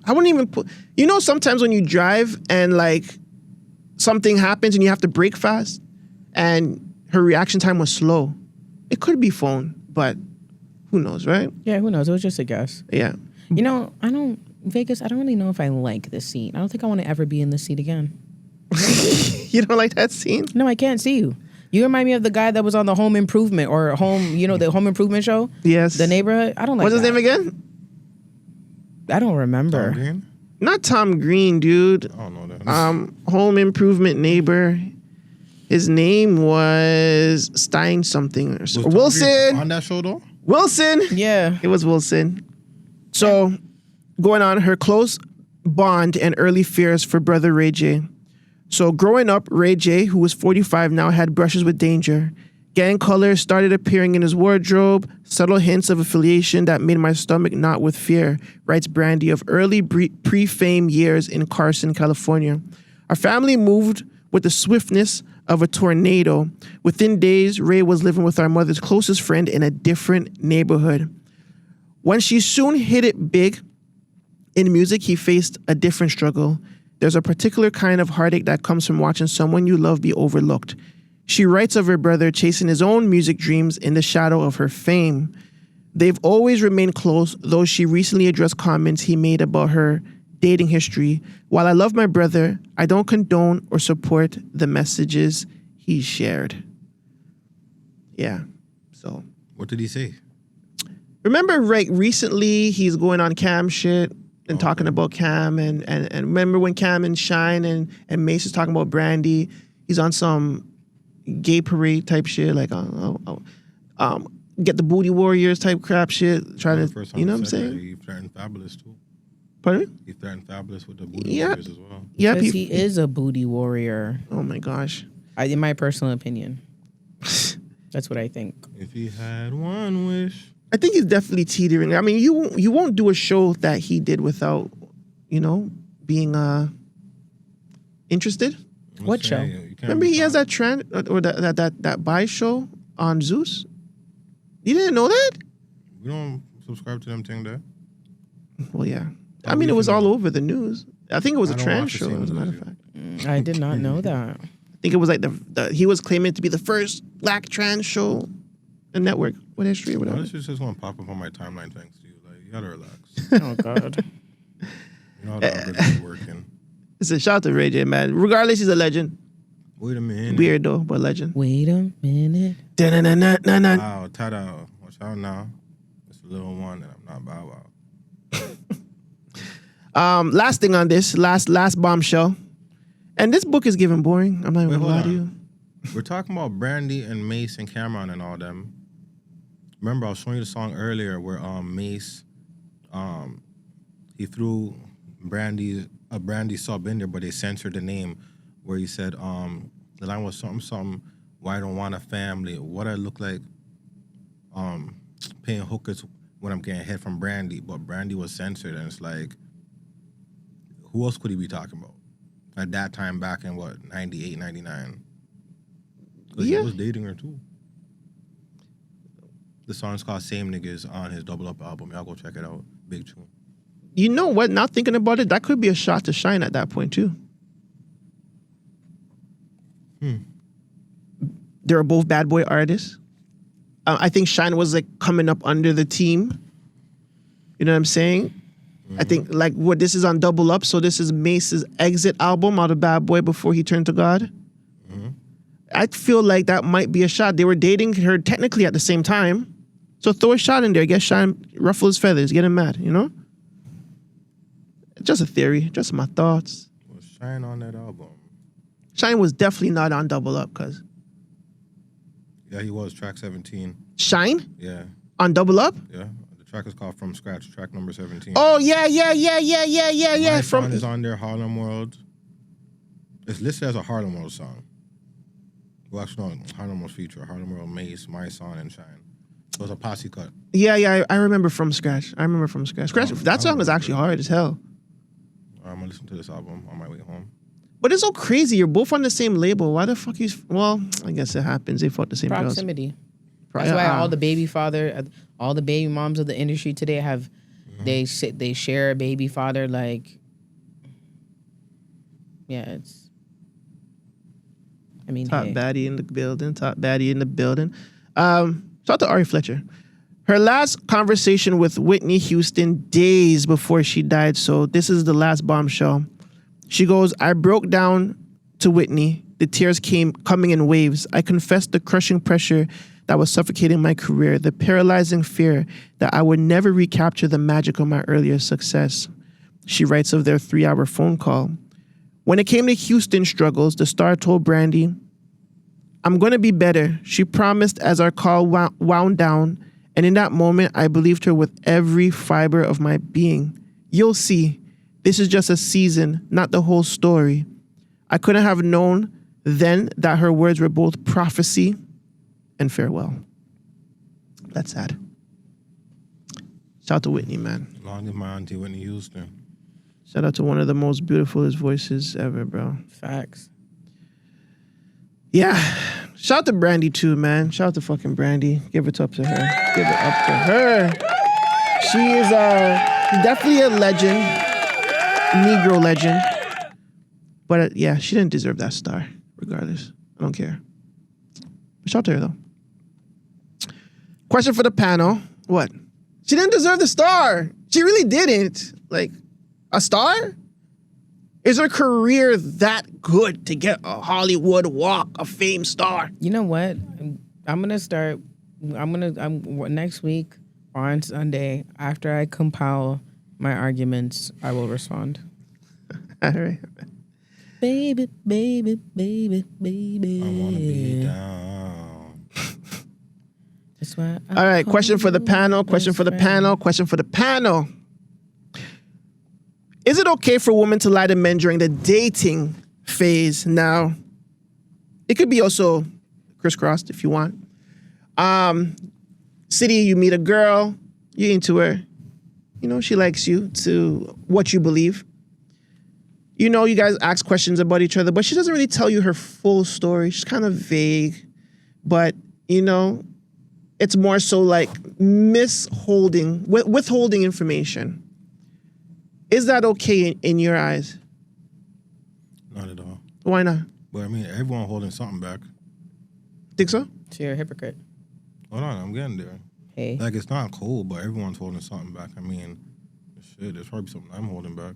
I wouldn't even put. You know, sometimes when you drive and like something happens and you have to brake fast, and her reaction time was slow. It could be phone, but who knows, right? Yeah, who knows? It was just a guess. Yeah. You know, Vegas, I don't really know if I like this scene. I don't think I want to ever be in this seat again. You don't like that scene? No, I can't see you. You remind me of the guy that was on the Home Improvement or the Home Improvement show. Yes. The neighborhood. I don't like What's that. his name again? I don't remember. Tom Green? Not Tom Green, dude. I don't know that. Home Improvement neighbor. His name was Stein something. Was Tom Wilson. Green on that show though? Wilson. Yeah. It was Wilson. So, going on, her close bond and early fears for brother Ray J. So, growing up, Ray J, who was 45 now, had brushes with danger. Gang colors started appearing in his wardrobe, subtle hints of affiliation that made my stomach knot with fear, writes Brandy of early pre-fame years in Carson, California. Our family moved with the swiftness of a tornado. Within days, Ray was living with our mother's closest friend in a different neighborhood. When she soon hit it big in music, he faced a different struggle. There's a particular kind of heartache that comes from watching someone you love be overlooked. She writes of her brother chasing his own music dreams in the shadow of her fame. They've always remained close, though she recently addressed comments he made about her dating history. While I love my brother, I don't condone or support the messages he shared. Yeah, so. What did he say? Remember, right, recently he's going on Cam shit and talking about Cam and remember when Cam and Shine and Mace is talking about Brandy, he's on some gay parade type shit, like get the booty warriors type crap shit, trying to, you know what I'm saying? He threatened Fabulous too. Pardon? He threatened Fabulous with the booty warriors as well. Yeah, Because he is a booty warrior. Oh my gosh. In my personal opinion. That's what I think. If he had one wish. I think he's definitely teetering. I mean, you won't do a show that he did without, being interested. What show? Remember he has that trend or that buy show on Zeus? You didn't know that? We don't subscribe to them thing there. Well, yeah. I mean, it was all over the news. I think it was a trans show, as a matter of fact. I did not know that. I think it was like he was claiming to be the first black trans show in network with history or whatever. This is just gonna pop up on my timeline thanks to you. Like, you gotta relax. Oh God. You know how the algorithm's working. It's a shout to Ray J, man. Regardless, he's a legend. Wait a minute. Weird though, but legend. Wait a minute. Wow, tada. Watch out now. It's a little one and I'm not Bow Wow. Last thing on this, last bombshell. And this book is getting boring. I'm not even gonna lie to you. We're talking about Brandy and Mace and Cameron and all them. Remember, I was showing you the song earlier where Mace, he threw a Brandy sub in there, but they censored the name where he said, the line was something, why I don't want a family, what I look like paying hookers when I'm getting head from Brandy, but Brandy was censored, and it's like, who else could he be talking about? At that time back in, 98, 99? Because he was dating her too. The song's called Same Niggas on his Double Up album. Y'all go check it out. Big tune. You know what? Now thinking about it, that could be a shot to Shine at that point too. They were both bad boy artists. I think Shine was like coming up under the team. You know what I'm saying? Mm-hmm. I think like this is on Double Up, so this is Mace's exit album out of Bad Boy before he turned to God. Mm-hmm. I feel like that might be a shot. They were dating her technically at the same time. So throw a shot in there. Get Shine, ruffle his feathers, get him mad, you know? Just a theory, just my thoughts. Was Shine on that album? Shine was definitely not on Double Up, cuz. Yeah, he was. Track 17. Shine? Yeah. On Double Up? Yeah. The track is called From Scratch, track number 17. Oh, yeah. My From song is on there, Harlem World. It's listed as a Harlem World song. Well, actually, no, Harlem World feature. Harlem World, Mace, My Song, and Shine. So it was a posse cut. Yeah, I remember From Scratch. That song is actually hard as hell. I'm going to listen to this album on my way home. But it's so crazy. You're both on the same label. Why the fuck you... Well, I guess it happens. They fought the same girls. Proximity. That's why all the baby moms of the industry today have... They share a baby father, like... Yeah, it's... I mean, Top baddie in the building. Shout out to Ari Fletcher. Her last conversation with Whitney Houston days before she died. So this is the last bombshell. She goes, I broke down to Whitney. The tears coming in waves. I confessed the crushing pressure that was suffocating my career, the paralyzing fear that I would never recapture the magic of my earlier success. She writes of their 3-hour phone call. When it came to Houston struggles, the star told Brandy, I'm going to be better. She promised as our call wound down. And in that moment, I believed her with every fiber of my being. You'll see. This is just a season, not the whole story. I couldn't have known then that her words were both prophecy and farewell. That's sad. Shout out to Whitney, man. Long as my auntie Whitney Houston. Shout out to one of the most beautifulest voices ever, bro. Facts. Yeah. Shout out to Brandy, too, man. Shout out to fucking Brandy. Give it up to her. Give it up to her. She is definitely a legend. Negro legend. But yeah, she didn't deserve that star, regardless. I don't care. Shout out to her, though. Question for the panel. What? She didn't deserve the star. She really didn't. Like, a star? Is her career that good to get a Hollywood Walk of Fame star? You know what? Next week or on Sunday, after I compile my arguments, I will respond. All right. Baby, baby, baby, baby. I want to be down. That's why. All right. Question for the panel. Is it okay for women to lie to men during the dating phase? Now, it could be also crisscrossed if you want. City, you meet a girl, you're into her. You know, she likes you to what you believe. You know, you guys ask questions about each other, but she doesn't really tell you her full story. She's kind of vague. But, you know, it's more so like withholding information. Is that okay in your eyes? Not at all. Why not? But I mean, everyone holding something back. Think so? So you're a hypocrite. Hold on, I'm getting there. Hey. Like, it's not cool, but everyone's holding something back. I mean, shit, there's probably something I'm holding back.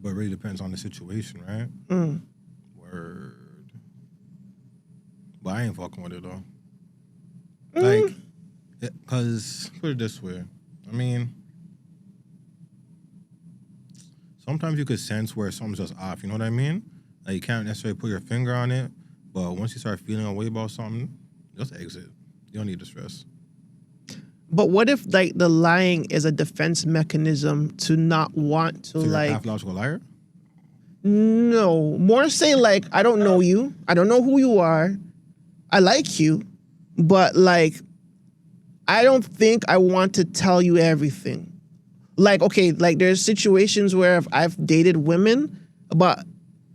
But it really depends on the situation, right? Mm. Word. But I ain't fucking with it, though. Like, because, put it this way. I mean, sometimes you could sense where something's just off, you know what I mean? Like, you can't necessarily put your finger on it, but once you start feeling a way about something, just exit. You don't need to stress. But what if, like, the lying is a defense mechanism to not want to, So you're like... a pathological liar? No. More say, like, I don't know you. I don't know who you are. I like you. But, like, I don't think I want to tell you everything. Like, okay, like, there's situations where I've dated women, but,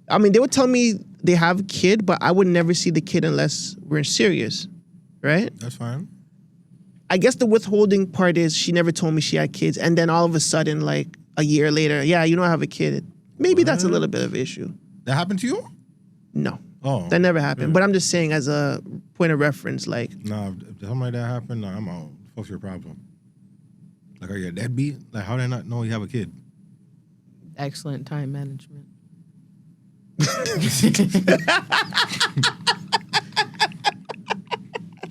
I mean, they would tell me they have a kid, but I would never see the kid unless we're serious, right? That's fine. I guess the withholding part is she never told me she had kids, and then all of a sudden, like, a year later, yeah, you know I have a kid. Maybe that's a little bit of an issue. That happened to you? No. Oh. That never happened. But I'm just saying as a point of reference, like... Nah, if something like that happened, nah, I'm out. What's your problem? Like, are you a deadbeat? Like, how did I not know you have a kid? Excellent time management. She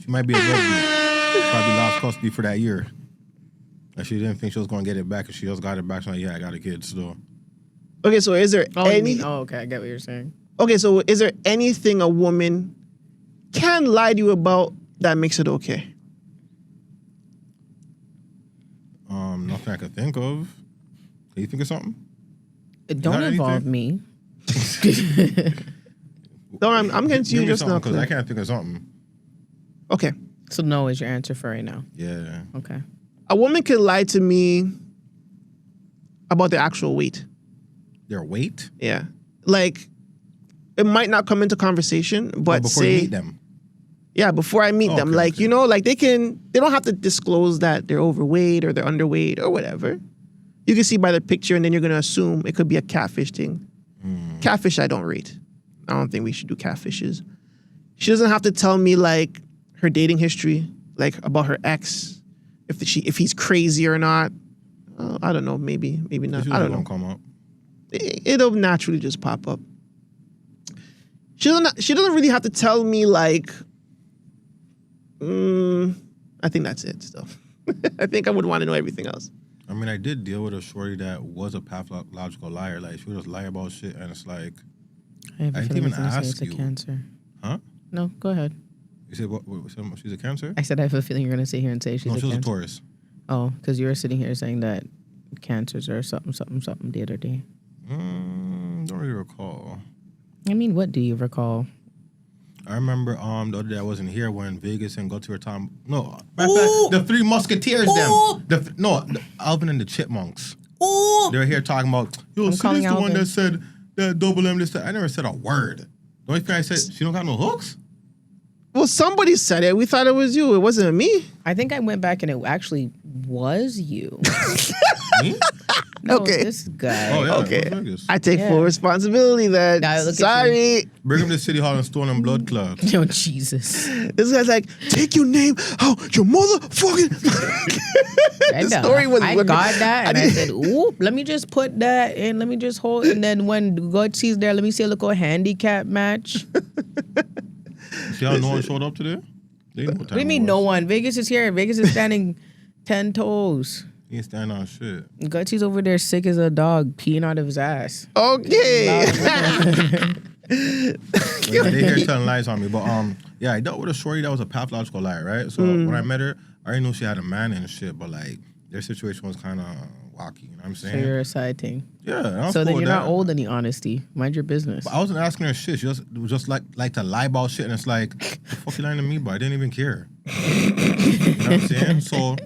might be a deadbeat. Probably lost custody for that year. Like she didn't think she was going to get it back, and she just got it back. She's like, yeah, I got a kid still. Okay, so is there any... okay, I get what you're saying. Okay, so is there anything a woman can lie to you about that makes it okay? Nothing I could think of. Can you think of something? Don't involve me. No, I'm getting to you just now. Because I can't think of something. Okay. So no is your answer for right now. Yeah. Okay. A woman can lie to me about their actual weight. Their weight? Yeah. Like, it might not come into conversation, but before you meet them. Yeah, before I meet them. Like, you know, like they don't have to disclose that they're overweight or they're underweight or whatever. You can see by the picture and then you're going to assume it could be a catfish thing. Catfish I don't rate. I don't think we should do catfishes. She doesn't have to tell me like her dating history, like about her ex, if he's crazy or not. I don't know, maybe not. I don't know. Come up. It'll naturally just pop up. She doesn't really have to tell me like, I think that's it still. I think I would want to know everything else. I mean, I did deal with a shorty that was a pathological liar. Like, she would just lie about shit, and it's like, I didn't even ask it's a you. cancer. Huh? No, go ahead. You said what? She's a Cancer? I said I have a feeling you're going to sit here and say she's a she was cancer. a Taurus. Oh, because you were sitting here saying that cancers are something the other day. Don't really recall. I mean, what do you recall? I remember the other day I wasn't here when Vegas and Guthrie were talking. No, the Three Musketeers. The Alvin and the Chipmunks. Ooh. They were here talking about. Yo, so this the one that said that double M. This. I never said a word. The only thing I said, she don't got no hooks. Well, somebody said it. We thought it was you. It wasn't me. I think I went back and it actually was you. Me? No, Okay. this guy. Oh yeah. Okay. I take full responsibility then. Look Sorry. Bring him to City Hall and stone and blood clots. Oh, Jesus. This guy's like, take your name out your motherfucking... The story was... I got that and I said, ooh, let me just put that in. Let me just hold. And then when God sees there, let me see a little handicap match. See how no one showed up today? They know what What do you mean no one? Vegas is here. Vegas is standing 10 toes. He ain't standing on shit. Gutsy's over there sick as a dog, peeing out of his ass. Okay. They here telling lies on me. But I dealt with a shorty that was a pathological liar, right? So when I met her, I already knew she had a man and shit, but like their situation was kind of wacky. You know what I'm saying? So you're a side thing. Yeah. So then you're not old any honesty. Mind your business. But I wasn't asking her shit. She just like to lie about shit, and it's like, the fuck you lying to me? But I didn't even care. You know what I'm saying? So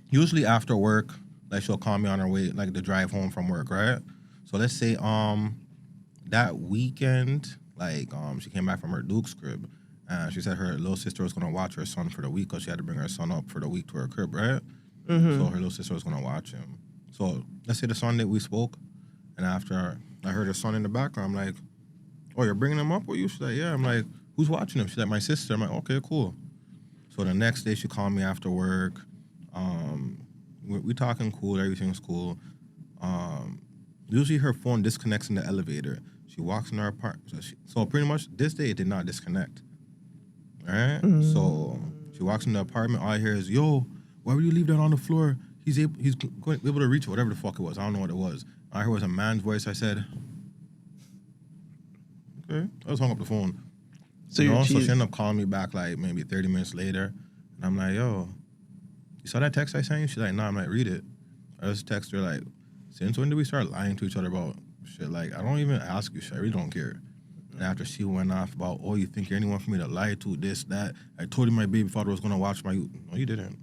usually after work, like she'll call me on her way, like the drive home from work, right? So let's say that weekend, like she came back from her Duke's crib, and she said her little sister was gonna watch her son for the week because she had to bring her son up for the week to her crib, right? Mm-hmm. So her little sister was gonna watch him. So let's say the Sunday we spoke, and after I heard her son in the background, I'm like, "Oh, you're bringing him up with you?" She's like, "Yeah." I'm like, "Who's watching him?" She's like, "My sister." I'm like, "Okay, cool." So the next day she called me after work. We talking cool, everything's cool. Usually her phone disconnects in the elevator. She walks in her apartment. So pretty much this day it did not disconnect. All right? Mm. So she walks in the apartment. All I hear is, "Yo, why would you leave that on the floor? He's able to reach it," whatever the fuck it was. I don't know what it was. I heard it was a man's voice. I said, okay. I just hung up the phone. So so she ended up calling me back like maybe 30 minutes later. And I'm like, "Yo, you saw that text I sent you?" She's like, "Nah." I'm like, "Read it." I just text her like, "Since when did we start lying to each other about shit? Like, I don't even ask you shit. I really don't care." And after she went off about, "Oh, you think you're anyone for me to lie to, this, that. I told you my baby father was going to watch my..." No, you didn't.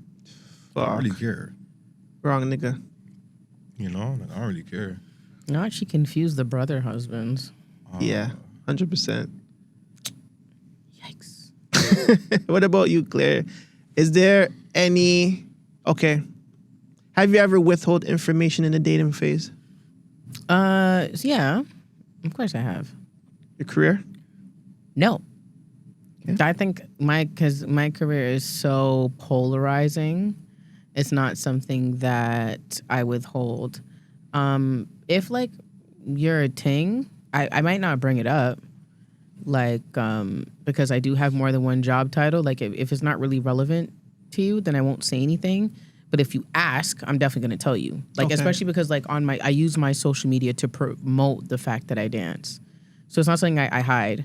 Fuck. I don't really care. Wrong nigga. You know? Like, I don't really care. Not she confused the brother husbands. Yeah, 100%. Yikes. What about you, Claire? Is there any... Okay. Have you ever withhold information in the dating phase? Yeah. Of course I have. Your career? No. Yeah. I think my career is so polarizing. It's not something that I withhold. If like you're a ting, I might not bring it up. Like, because I do have more than one job title. Like if it's not really relevant to you, then I won't say anything. But if you ask, I'm definitely going to tell you. Like, especially because like I use my social media to promote the fact that I dance. So it's not something I hide.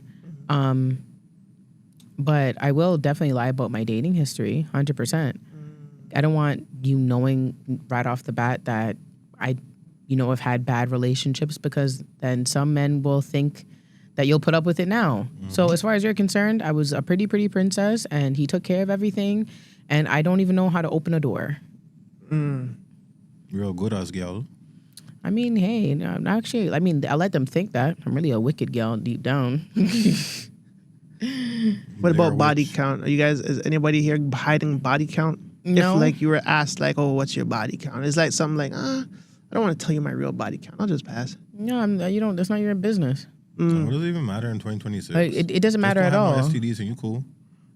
But I will definitely lie about my dating history, 100%. I don't want you knowing right off the bat that I, have had bad relationships, because then some men will think that you'll put up with it now. So as far as you're concerned, I was a pretty princess, and he took care of everything, and I don't even know how to open a door. Real good as girl. I mean, hey, actually, I let them think that. I'm really a wicked gal deep down. What about body count? Are you guys, is anybody here hiding body count? No. If like you were asked like, oh, what's your body count? It's like something like, I don't want to tell you my real body count. I'll just pass. No, that's not your business. So what does it even matter in 2026? It doesn't matter at all. No STDs and you cool.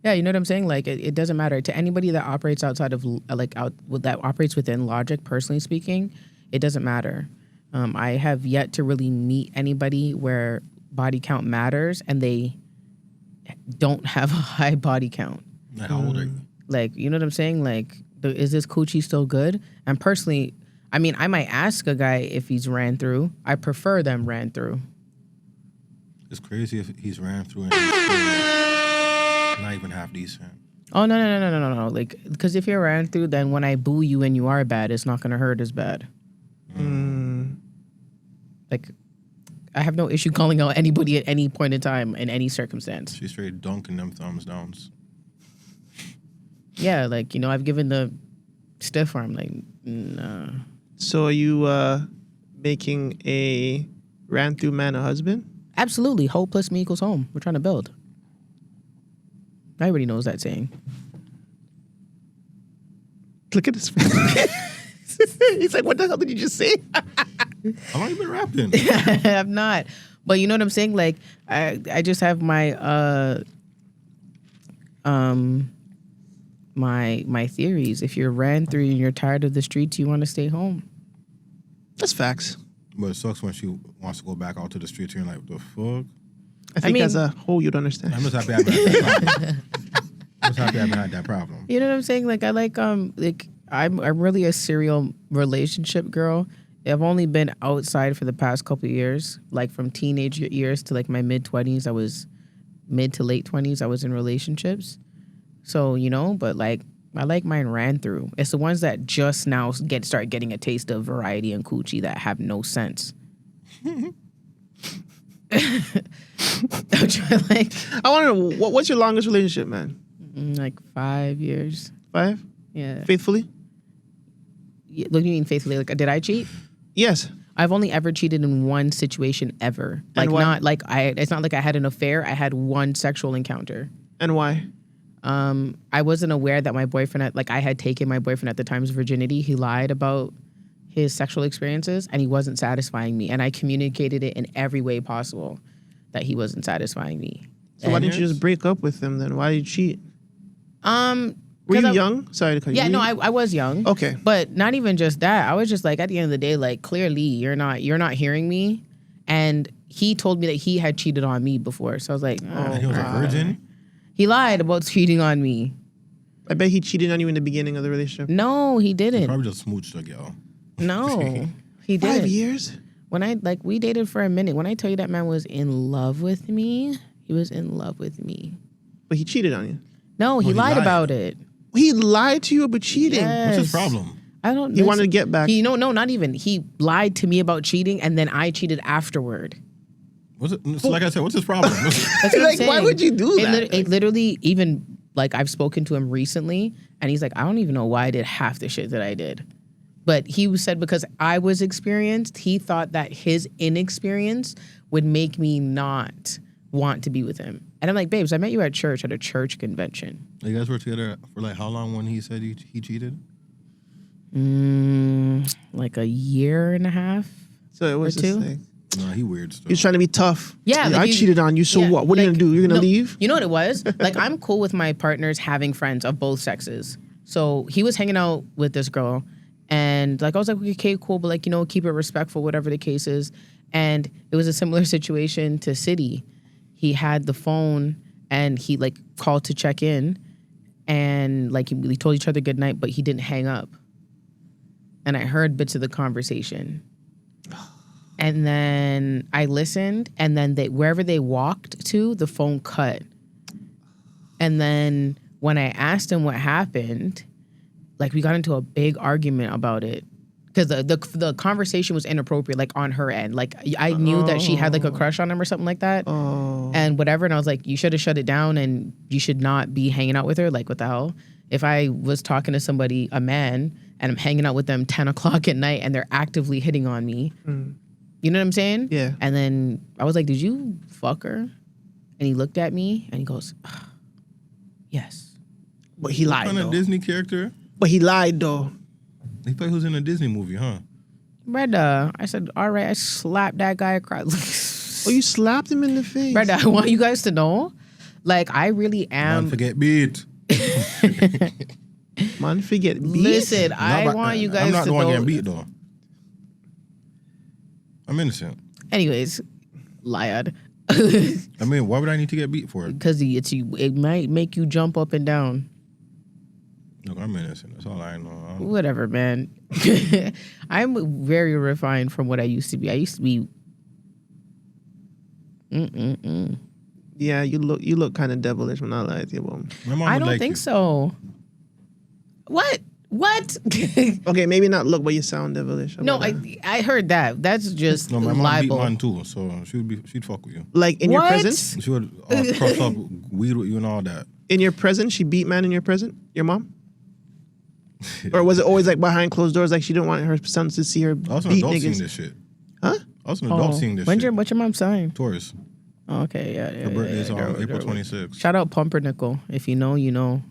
Yeah, you know what I'm saying? Like, it doesn't matter to anybody that operates outside of that operates within logic. Personally speaking, it doesn't matter. I have yet to really meet anybody where body count matters and they don't have a high body count. Like, how old are you? Like, you know what I'm saying? Like, is this coochie still good? And personally, I mean, I might ask a guy if he's ran through. I prefer them ran through. It's crazy if he's ran through and he's still not even half decent. Oh, no. Like, because if you're ran through, then when I boo you and you are bad, it's not going to hurt as bad. Like, I have no issue calling out anybody at any point in time in any circumstance. She's straight dunking them thumbs downs. Yeah, like, I've given the stiff arm, like, nah. So are you making a ran through man a husband? Absolutely. Hoe plus me equals home. We're trying to build. Everybody knows that saying. Look at this. He's like, what the hell did you just say? How long you been rapping? I'm not. But you know what I'm saying? Like, I just have my my theories. If you're ran through and you're tired of the streets, you want to stay home. That's facts. But it sucks when she wants to go back out to the streets and you're like, what the fuck? I think as a whole, you'd understand. I'm just happy I haven't had that problem. You know what I'm saying? Like, I like I'm really a serial relationship girl. I've only been outside for the past couple of years, like from teenage years to like my mid-20s. I was mid to late 20s. I was in relationships. So, but like, I like mine ran through. It's the ones that just now start getting a taste of variety and coochie that have no sense. I'm trying, like, I want to know, what's your longest relationship, man? Like 5 years. 5? Yeah. Faithfully? Yeah, look, you mean faithfully? Like, did I cheat? Yes. I've only ever cheated in one situation ever. Like, not like it's not like I had an affair. I had one sexual encounter. And why? I wasn't aware that my boyfriend I had taken my boyfriend at the time's virginity. He lied about his sexual experiences and he wasn't satisfying me. And I communicated it in every way possible that he wasn't satisfying me. So why didn't you just break up with him then? Why did you cheat? Were you young? Sorry to cut you. Yeah, no, I was young. Okay. But not even just that. I was just like, at the end of the day, like, clearly you're not hearing me. And he told me that he had cheated on me before. So I was like, And he was a virgin? He lied about cheating on me. I bet he cheated on you in the beginning of the relationship. No, he didn't. He probably just smooched a girl. No, he didn't. 5 years? When we dated for a minute. When I tell you that man was in love with me, he was in love with me. But he cheated on you? No, he lied about it. He lied to you about cheating? Yes. What's his problem? I don't know. He wanted to get back. No, not even. He lied to me about cheating, and then I cheated afterward. What's it? So like I said, what's his problem? That's what like, why would you do that? It literally, even, like, I've spoken to him recently, and he's like, I don't even know why I did half the shit that I did. But he said because I was experienced, he thought that his inexperience would make me not want to be with him. And I'm like, babes, I met you at church, at a church convention. You guys were together for like how long when he said he cheated? Like a year and a half. So it was or just two. like, Nah, he weird still. he's trying to be tough. Yeah, like I cheated on you, so yeah, what? What are you going to do? You're going to leave? You know what it was? Like, I'm cool with my partners having friends of both sexes. So he was hanging out with this girl, and like I was like, okay, cool, but like, keep it respectful, whatever the case is. And it was a similar situation to City. He had the phone, and he like called to check in, and like we told each other good night, but he didn't hang up. And I heard bits of the conversation. And then I listened, and then wherever they walked to, the phone cut. And then when I asked him what happened, like we got into a big argument about it. Because the conversation was inappropriate, like on her end. Like I knew that she had like a crush on him or something like that. And whatever. And I was like, you should have shut it down, and you should not be hanging out with her. Like, what the hell? If I was talking to somebody, a man, and I'm hanging out with them 10 o'clock at night and they're actively hitting on me, you know what I'm saying? Yeah. And then I was like, did you fuck her? And he looked at me and he goes, yes. But he lied, Kind though. of Disney character? But he lied, though. He thought he was in a Disney movie, huh? Brother, I said, all right, I slapped that guy across. Oh, you slapped him in the face. Brother, I want you guys to know, like, I really am. Man, forget beat. Man, forget beat. Listen, I want you guys I'm not to the one know. getting beat, though. I'm innocent. Anyways, lied. I mean, why would I need to get beat for it? Because it might make you jump up and down. Look, I'm innocent. That's all I know. Whatever, man. I'm very refined from what I used to be. I used to be. Yeah, you look kind of devilish when I lie to you, bro. My mom I would don't like think you. so. What? Okay, maybe not look, but you sound devilish. How No, about that? I heard that. That's just No, my mom beat libel. man too, so she'd fuck with you. Like in your What? presence? She would cross up weed with you and all that. In your presence, she beat man in your present? Your mom? Or was it always like behind closed doors, like she didn't want her sons to see her I was an beat adult seeing niggas? this shit. Huh? I was an adult seeing this shit. What's your mom's sign? Taurus. Oh, okay, yeah. Her birthday is on April 26th. Shout out Pumpernickel. If you know, you know.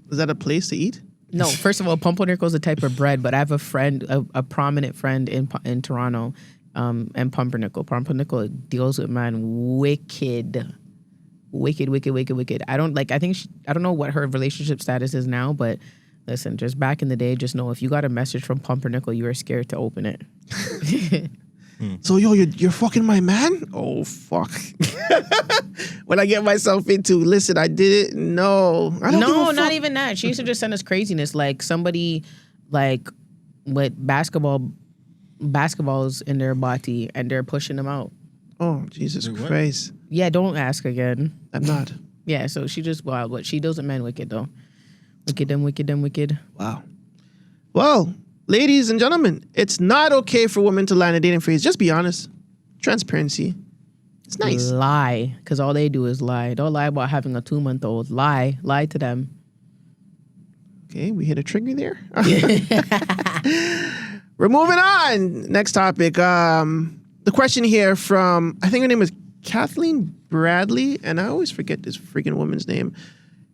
Is that a place to eat? No, first of all, pumpernickel is a type of bread, but I have a friend, a prominent friend in Toronto, and pumpernickel. Pumpernickel deals with wicked. I don't like. I don't know what her relationship status is now, but listen, just back in the day, just know if you got a message from pumpernickel, you were scared to open it. So you're fucking my man? Oh fuck! What I get myself into? Listen, I didn't know. I don't give a No, fuck. not even that. She used to just send us craziness, like somebody, like with basketballs in their body, and they're pushing them out. Oh Jesus Wait, what? Christ! Yeah, don't ask again. I'm not. Yeah, so she just wild, but she doesn't man wicked though. Wicked. Wow. Well, ladies and gentlemen, it's not okay for women to lie in a dating phase. Just be honest. Transparency. It's nice. Lie, because all they do is lie. Don't lie about having a 2-month-old. Lie to them. Okay, we hit a trigger there. We're moving on. Next topic. The question here from, I think her name is Kathleen Bradley, and I always forget this freaking woman's name.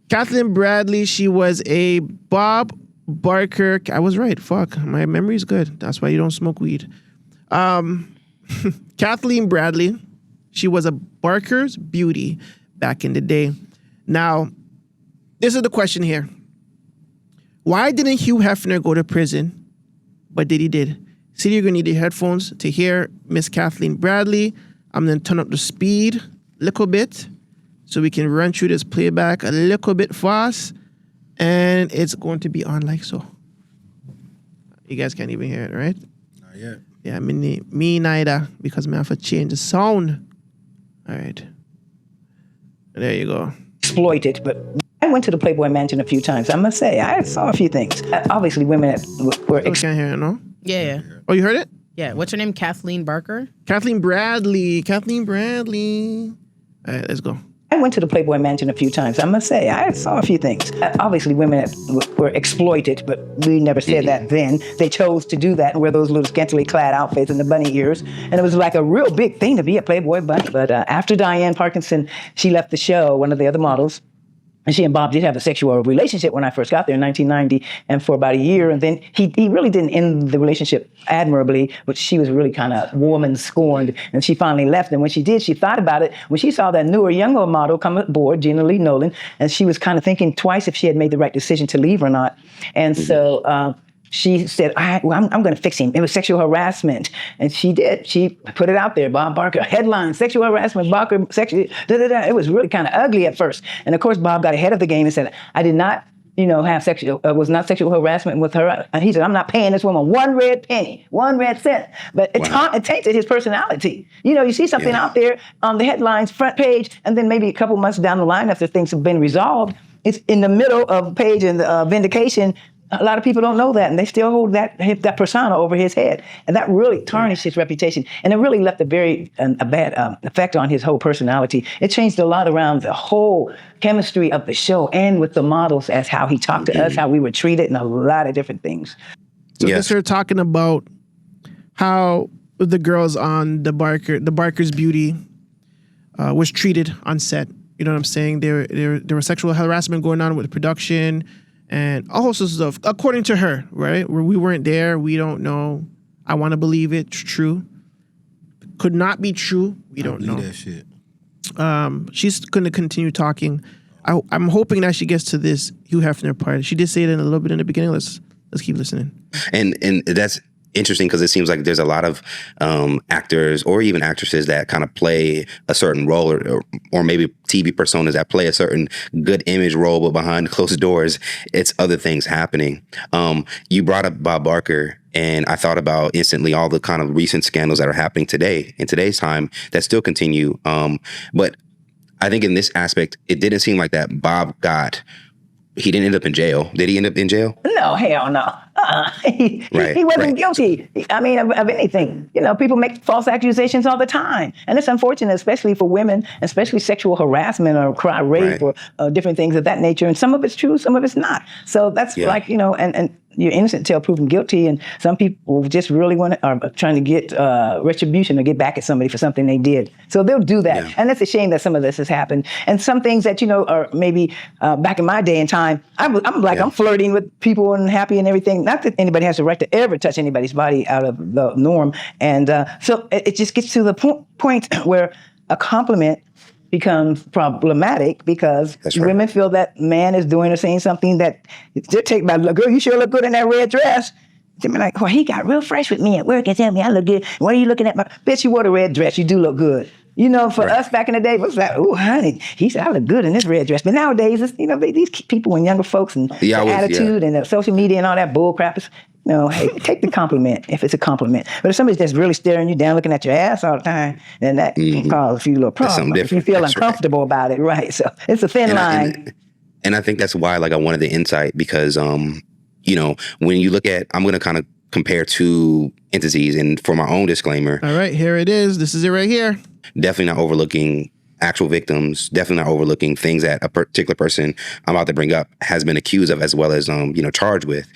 Kathleen Bradley, she was a Bob Barker. I was right. Fuck. My memory's good. That's why you don't smoke weed. Kathleen Bradley, she was a Barker's beauty back in the day. Now, this is the question here. Why didn't Hugh Hefner go to prison, but Diddy did? See, you're going to need your headphones to hear Miss Kathleen Bradley. I'm going to turn up the speed a little bit so we can run through this playback a little bit fast. And it's going to be on like so. You guys can't even hear it, right? Not yet. Yeah, me neither, because I have to change the sound. All right. There you go. Exploited, but I went to the Playboy Mansion a few times. I must say, I saw a few things. Obviously, women were I can't hear it, no? Yeah. Oh, you heard it? Yeah. What's her name? Kathleen Barker? Kathleen Bradley. All right, let's go. I went to the Playboy Mansion a few times. I must say, I saw a few things. Obviously, women were exploited, but we never said that then. They chose to do that and wear those little scantily clad outfits and the bunny ears. And it was like a real big thing to be a Playboy bunny. But after Diane Parkinson, she left the show, one of the other models, and she and Bob did have a sexual relationship when I first got there in 1990, and for about a year. And then he really didn't end the relationship admirably, but she was really kind of woman scorned, and she finally left. And when she did, she thought about it. When she saw that newer, younger model come aboard, Gina Lee Nolan, and she was kind of thinking twice if she had made the right decision to leave or not. And so she said, I'm going to fix him. It was sexual harassment. And she did. She put it out there. Bob Barker, headline, sexual harassment, Barker, sexual, It was really kind of ugly at first. And of course, Bob got ahead of the game and said, I did not have was not sexual harassment with her. And he said, I'm not paying this woman one red penny, 1 red cent. But it tainted his personality. You see something out there on the headlines, front page, and then maybe a couple months down the line after things have been resolved, it's in the middle of a page in the vindication. A lot of people don't know that, and they still hold that persona over his head, and that really tarnished his reputation, and it really left a bad effect on his whole personality. It changed a lot around the whole chemistry of the show, and with the models as how he talked to us, how we were treated, and a lot of different things. So this we're talking about how the girls on the Barker's Beauty was treated on set. You know what I'm saying? There was sexual harassment going on with the production. And all sorts of stuff, according to her, right? We weren't there. We don't know. I want to believe it's true. Could not be true. We don't know. That shit. She's going to continue talking. I'm hoping that she gets to this Hugh Hefner part. She did say it in a little bit in the beginning. Let's keep listening. And that's interesting because it seems like there's a lot of actors or even actresses that kind of play a certain role or maybe TV personas that play a certain good image role, but behind closed doors, it's other things happening. You brought up Bob Barker, and I thought about instantly all the kind of recent scandals that are happening today, in today's time, that still continue. But I think in this aspect, it didn't seem like that Bob he didn't end up in jail. Did he end up in jail? No, hell no. He wasn't guilty. I mean, of anything. People make false accusations all the time. And it's unfortunate, especially for women, especially sexual harassment or rape or different things of that nature. And some of it's true, some of it's not. So that's and you're innocent until proven guilty. And some people just really are trying to get retribution or get back at somebody for something they did. So they'll do that. Yeah. And it's a shame that some of this has happened. And some things that, are maybe back in my day and time, I'm flirting with people and happy and everything. Not that anybody has the right to ever touch anybody's body out of the norm. And so it just gets to the point where a compliment becomes problematic because women feel that man is doing or saying something that they're taken by, girl, you sure look good in that red dress. They're like, well, he got real fresh with me at work and tell me I look good. Why are you looking at my, bitch, you wore the red dress, you do look good. For us back in the day, it was like, oh, honey, he said, I look good in this red dress. But nowadays, it's, these people and younger folks and the attitude and the social media and all that bull crap is, hey, take the compliment if it's a compliment. But if somebody's just really staring you down, looking at your ass all the time, then that can cause a few little problems. If you feel uncomfortable about it, right? So it's a thin line. And I think that's why, I wanted the insight because, when you look at, I'm going to kind of compare two entities, and for my own disclaimer. All right, here it is. This is it right here. Definitely not overlooking actual victims, definitely not overlooking things that a particular person I'm about to bring up has been accused of as well as, charged with.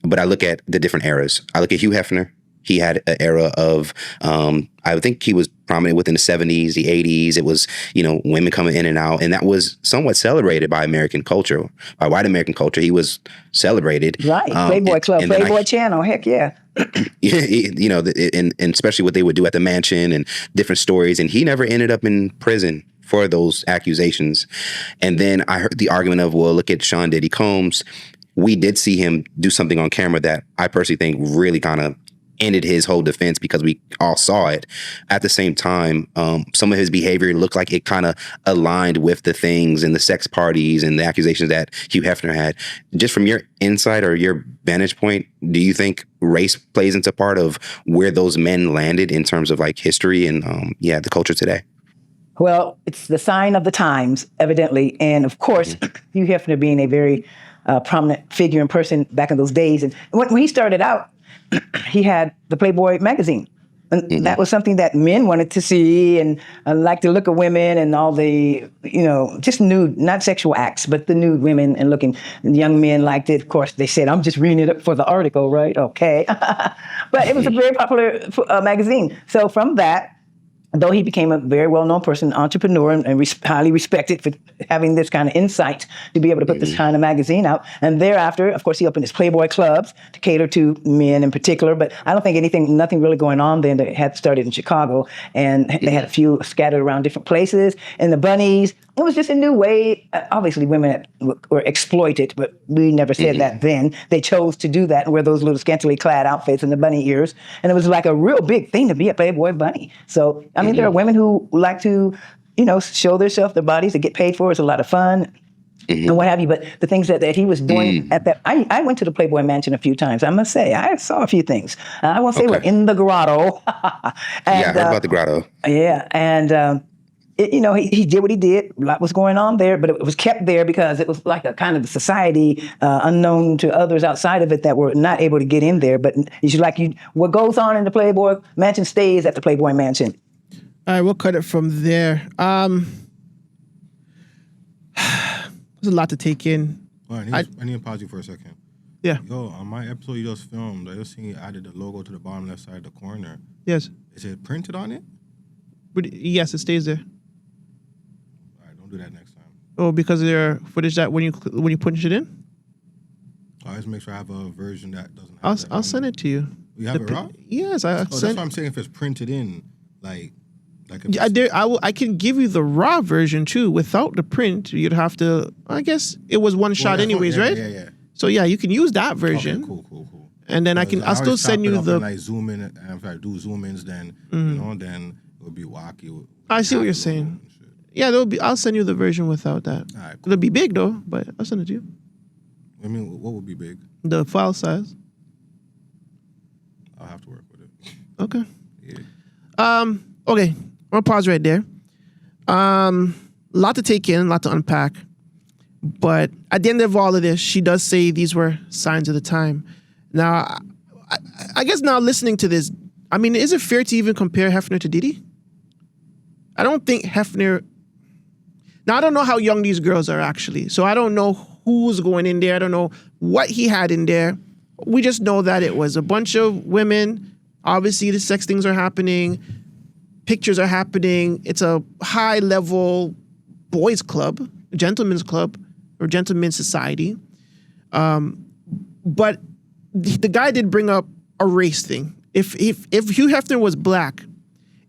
But I look at the different eras. I look at Hugh Hefner. He had an era of, I think he was prominent within the 70s, the 80s. It was, women coming in and out. And that was somewhat celebrated by American culture, by white American culture. He was celebrated. Right. Playboy Club, Playboy Channel. Heck yeah. And especially what they would do at the mansion and different stories. And he never ended up in prison for those accusations. And then I heard the argument of, well, look at Sean Diddy Combs. We did see him do something on camera that I personally think really kind of ended his whole defense because we all saw it. At the same time, some of his behavior looked like it kind of aligned with the things and the sex parties and the accusations that Hugh Hefner had. Just from your insight or your vantage point, do you think race plays into part of where those men landed in terms of history and the culture today? Well, it's the sign of the times, evidently. And of course, Hugh Hefner being a very prominent figure and person back in those days. And when he started out, he had the Playboy magazine. And that was something that men wanted to see and like to look at women and all the, just nude, not sexual acts, but the nude women and looking. And young men liked it. Of course, they said, I'm just reading it up for the article, right? Okay. But it was a very popular magazine. So from that, though he became a very well-known person, entrepreneur, and highly respected for having this kind of insight to be able to put this kind of magazine out. And thereafter, of course, he opened his Playboy clubs to cater to men in particular. But I don't think nothing really going on then. They had started in Chicago, and they had a few scattered around different places. And the bunnies, it was just a new way. Obviously, women were exploited, but we never said that then. They chose to do that and wear those little scantily clad outfits and the bunny ears. And it was like a real big thing to be a Playboy bunny. So, there are women who like to, show themselves, their bodies, to get paid for. It's a lot of fun. and what have you. But the things that he was doing at that, I went to the Playboy Mansion a few times. I must say, I saw a few things. I won't say we're in the grotto. I heard about the grotto. Yeah, and he did what he did. A lot was going on there, but it was kept there because it was like a kind of society unknown to others outside of it that were not able to get in there. But what goes on in the Playboy Mansion stays at the Playboy Mansion. All right, we'll cut it from there. There's a lot to take in. Well, I need to pause you for a second. Yeah. Yo, on my episode you just filmed, I just seen you added the logo to the bottom left side of the corner. Yes. Is it printed on it? But yes, it stays there. All right, don't do that next time. Oh, because there are footage that when you punch it in? I'll just make sure I have a version that doesn't have I'll send it to you. You have it raw? Yes, That's what I'm saying. If it's printed in, like I can give you the raw version too. Without the print, you'd have to. I guess it was one shot anyways, right? Yeah. So yeah, you can use that version. Okay, cool. And then I'll still send you the. And like zoom in, and if I do zoom ins, then then it would be wacky. I see what you're saying. Yeah, I'll send you the version without that. All right, cool. It'll be big though, but I'll send it to you. I mean, what would be big? The file size. I'll have to work with it. Okay. Yeah. Okay. I'll pause right there. Lot to take in, a lot to unpack. But at the end of all of this, she does say these were signs of the time. Now, I guess now listening to this, I mean, is it fair to even compare Hefner to Diddy? I don't think Hefner... Now, I don't know how young these girls are actually. So I don't know who's going in there. I don't know what he had in there. We just know that it was a bunch of women. Obviously, the sex things are happening. Pictures are happening. It's a high-level boys' club, gentlemen's club, or gentlemen's society. But the guy did bring up a race thing. If Hugh Hefner was black,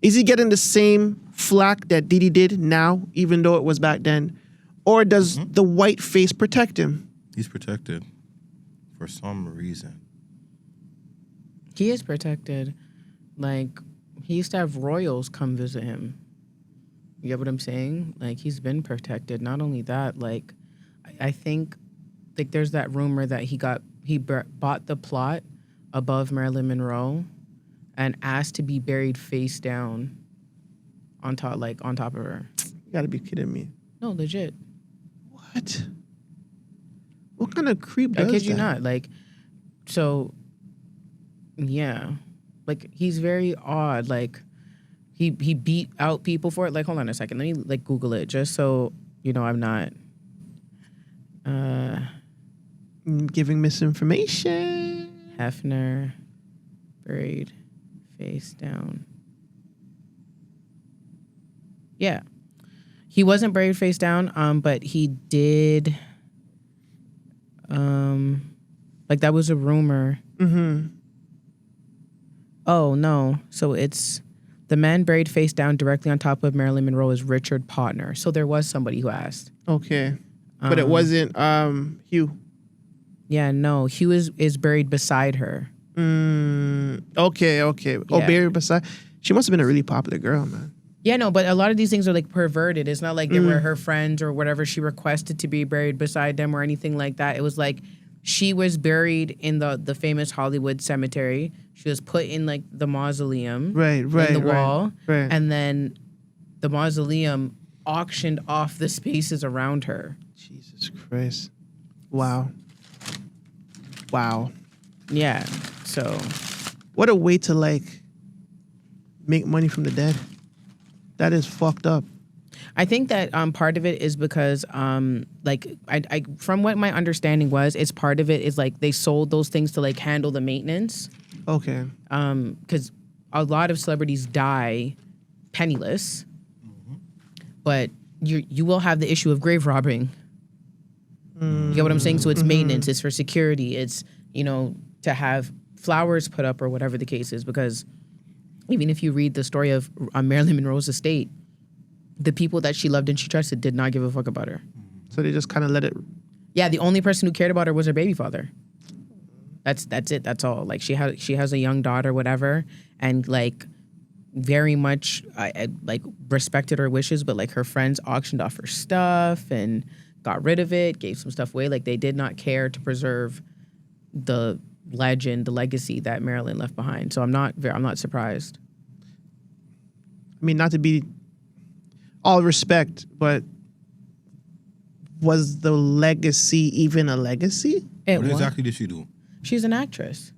is he getting the same flack that Diddy did now, even though it was back then? Or does the white face protect him? He's protected for some reason. He is protected. Like, he used to have royals come visit him. You get what I'm saying? Like, he's been protected. Not only that, like, I think, like, there's that rumor that he bought the plot above Marilyn Monroe and asked to be buried face down on top of her. You gotta be kidding me. No, legit. What? What kind of creep does that? I kid you not. Like, so, yeah. Like, he's very odd. Like, he beat out people for it. Like, hold on a second. Let me, like, Google it just so, I'm not... giving misinformation. Hefner buried face down. Yeah. He wasn't buried face down, but he did... like, that was a rumor. Mm-hmm. Oh, no. So it's the man buried face down directly on top of Marilyn Monroe is Richard Potner. So there was somebody who asked. Okay. But it wasn't Hugh. Yeah, no. Hugh is buried beside her. Okay. Oh, Yeah. buried beside. She must have been a really popular girl, man. Yeah, no, but a lot of these things are like perverted. It's not like they were her friends or whatever. She requested to be buried beside them or anything like that. It was like she was buried in the famous Hollywood cemetery. She was put in like the mausoleum, Right, in the wall, right. and then the mausoleum auctioned off the spaces around her. Jesus Christ! Wow. Yeah. So, what a way to like make money from the dead. That is fucked up. I think that part of it is because, like, I from what my understanding was, it's part of it is like they sold those things to like handle the maintenance. Okay. Because a lot of celebrities die penniless, but you will have the issue of grave robbing. You get what I'm saying? So it's maintenance, it's for security, it's to have flowers put up or whatever the case is. Because even if you read the story of Marilyn Monroe's estate, the people that she loved and she trusted did not give a fuck about her. So they just kind of let it. Yeah, the only person who cared about her was her baby father. That's it. That's all. Like she has a young daughter, whatever, and like very much I like respected her wishes, but like her friends auctioned off her stuff and got rid of it, gave some stuff away. Like they did not care to preserve the legend, the legacy that Marilyn left behind. So I'm not surprised. I mean, not to be all respect, but was the legacy even a legacy? What exactly did she do? She's an actress.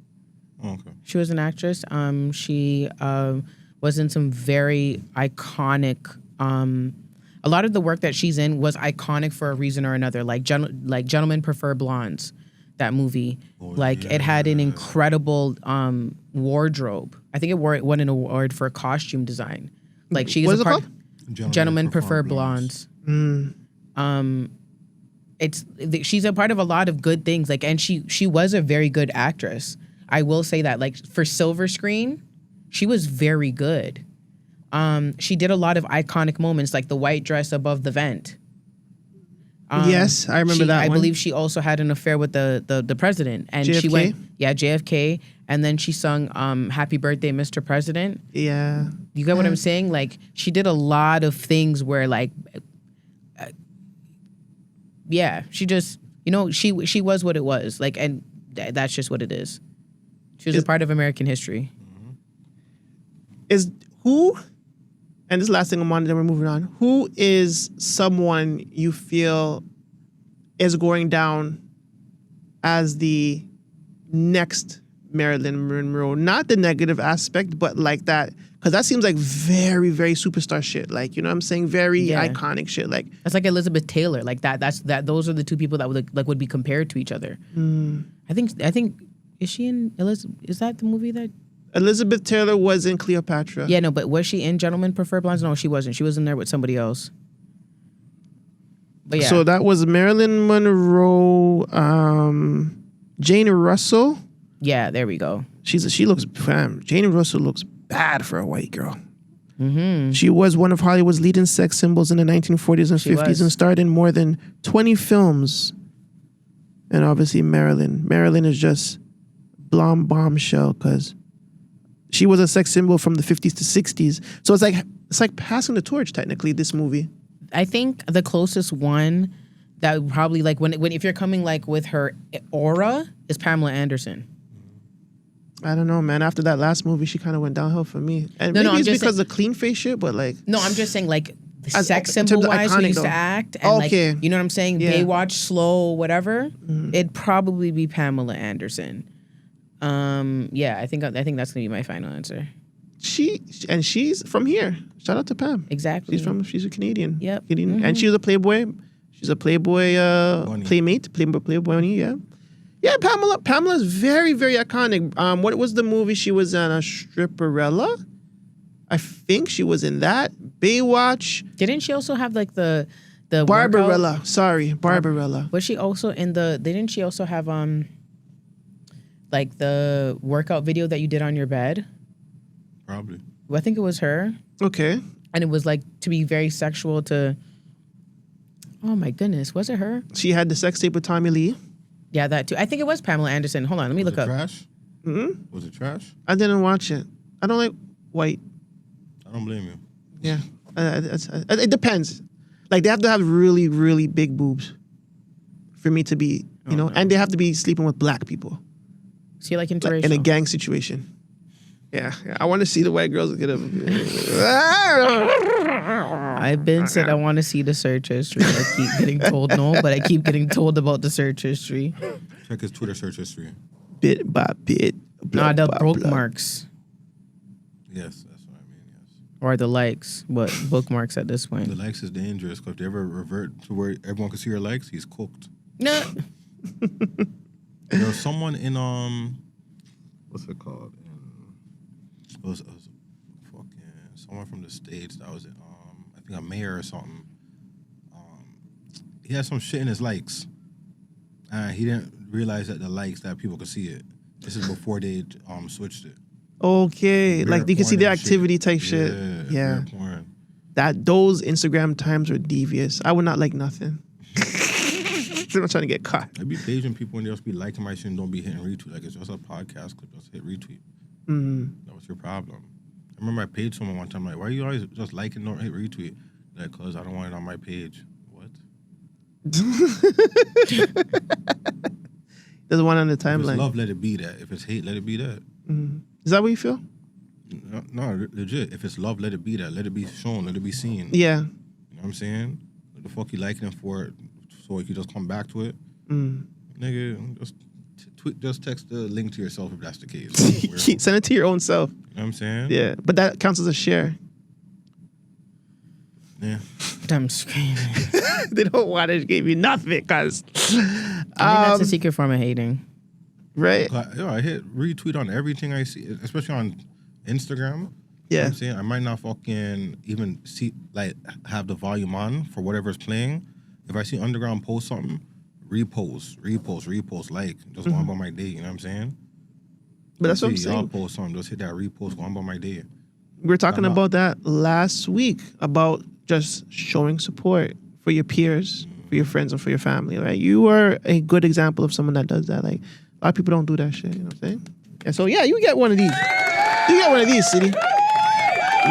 Oh, okay. She was an actress. She was in some very iconic. A lot of the work that she's in was iconic for a reason or another. Like Gentlemen Prefer Blondes, that movie. It had an incredible wardrobe. I think it won an award for costume design. Like she's what is a it part. called? Gentlemen Prefer Blondes. She's a part of a lot of good things. Like, and she was a very good actress. I will say that. Like for silver screen, she was very good. She did a lot of iconic moments, like the white dress above the vent. Yes, I remember that one. I believe she also had an affair with the president, and JFK? she went, JFK, and then she sung "Happy Birthday, Mr. President." Yeah. You get what I'm saying? Like she did a lot of things where, like, she just, she was what it was. Like, and that's just what it is. She was a part of American history. Is who? And this last thing I'm on, then we're moving on. Who is someone you feel is going down as the next Marilyn Monroe? Not the negative aspect, but like that, because that seems like very, very superstar shit. Like, you know what I'm saying? Very iconic shit. Like that's like Elizabeth Taylor. Like that. Those are the two people that would be compared to each other. I think is she in Elizabeth? Is that the movie that? Elizabeth Taylor was in Cleopatra. Yeah, no, but was she in Gentlemen Prefer Blondes? No, she wasn't. She was in there with somebody else. But yeah. So that was Marilyn Monroe, Jane Russell. Yeah, there we go. She looks, Jane Russell looks bad for a white girl. She was one of Hollywood's leading sex symbols in the 1940s and 50s and starred in more than 20 films. And obviously Marilyn. Marilyn is just blonde bombshell because she was a sex symbol from the 50s to 60s. So it's like passing the torch, technically, this movie. I think the closest one that would probably, like, when if you're coming, like, with her aura is Pamela Anderson. I don't know, man. After that last movie, she kind of went downhill for me. And maybe it's because of clean face shit, but like... No, I'm just saying, like, sex symbol-wise, who used to act. And, like, you know what I'm saying? Yeah. Baywatch, Slow, whatever. It'd probably be Pamela Anderson. I think that's gonna be my final answer. She's from here. Shout out to Pam. Exactly. She's a Canadian. Yep. Canadian. And she's a Playboy. She's a Playboy playmate. Playboy bunny. Yeah. Yeah. Pamela's very, very iconic. What was the movie she was in? A Stripperella. I think she was in that. Baywatch. Didn't she also have like the Barbarella? workout? Sorry, Barbarella. Was she also in the? Didn't she also have like the workout video that you did on your bed? Probably. I think it was her. Okay. And it was like to be very sexual to. Oh my goodness, was it her? She had the sex tape with Tommy Lee. Yeah, that too. I think it was Pamela Anderson. Hold on, let me look up. Trash? Mm-hmm. Was it trash? I didn't watch it. I don't like white. I don't blame you. Yeah. It depends. Like, they have to have really, really big boobs for me to be, you know, and they have to be sleeping with black people. See, like interracial. In a gang situation. Yeah. I want to see the white girls get up. I've been said I want to see the search history. I keep getting told no, but I keep getting told about the search history. Check his Twitter search history. Bit by bit. Nah, the bookmarks. Yes, that's what I mean, yes. Or the likes, but bookmarks at this point. The likes is dangerous because if they ever revert to where everyone can see your likes, he's cooked. No. There was someone in what's it called? It was fucking someone from the States that was in I think a mayor or something. He had some shit in his likes. He didn't realize that the likes that people could see it. This is before they switched it. Okay, like you can see the activity type shit. Yeah. Those Instagram times are devious. I would not like nothing. I'm not trying to get caught. I be paging people and they'll just be liking my shit and don't be hitting retweet. Like, it's just a podcast clip. Just hit retweet. That was your problem. I remember I paged someone one time. Like, why are you always just liking, don't hit retweet? Like, cause I don't want it on my page. What? There's one on the If it's timeline. love, let it be that. If it's hate, let it be that. Is that what you feel? No, legit. If it's love, let it be that. Let it be shown. Let it be seen. Yeah. You know what I'm saying? What the fuck you liking it for? So you can just come back to it? Nigga, just text the link to yourself if that's the case. Send it to your own self. You know what I'm saying? Yeah, but that counts as a share. Yeah. I'm screaming. They don't want to give you nothing, cause I think that's a secret form of hating. right? Yo, I hit retweet on everything I see, especially on Instagram. You know Yeah. what I'm saying? I might not fucking even see, like, have the volume on for whatever's playing. If I see Underground post something, repost, like, just go on about my day, you know what I'm saying? But that's what I'm See y'all saying. post something, just hit that repost, go on about my day. We were talking about that last week about just showing support for your peers, for your friends, and for your family. Right? You are a good example of someone that does that. Like a lot of people don't do that shit. You know what I'm saying? And so yeah, you get one of these. You get one of these, city.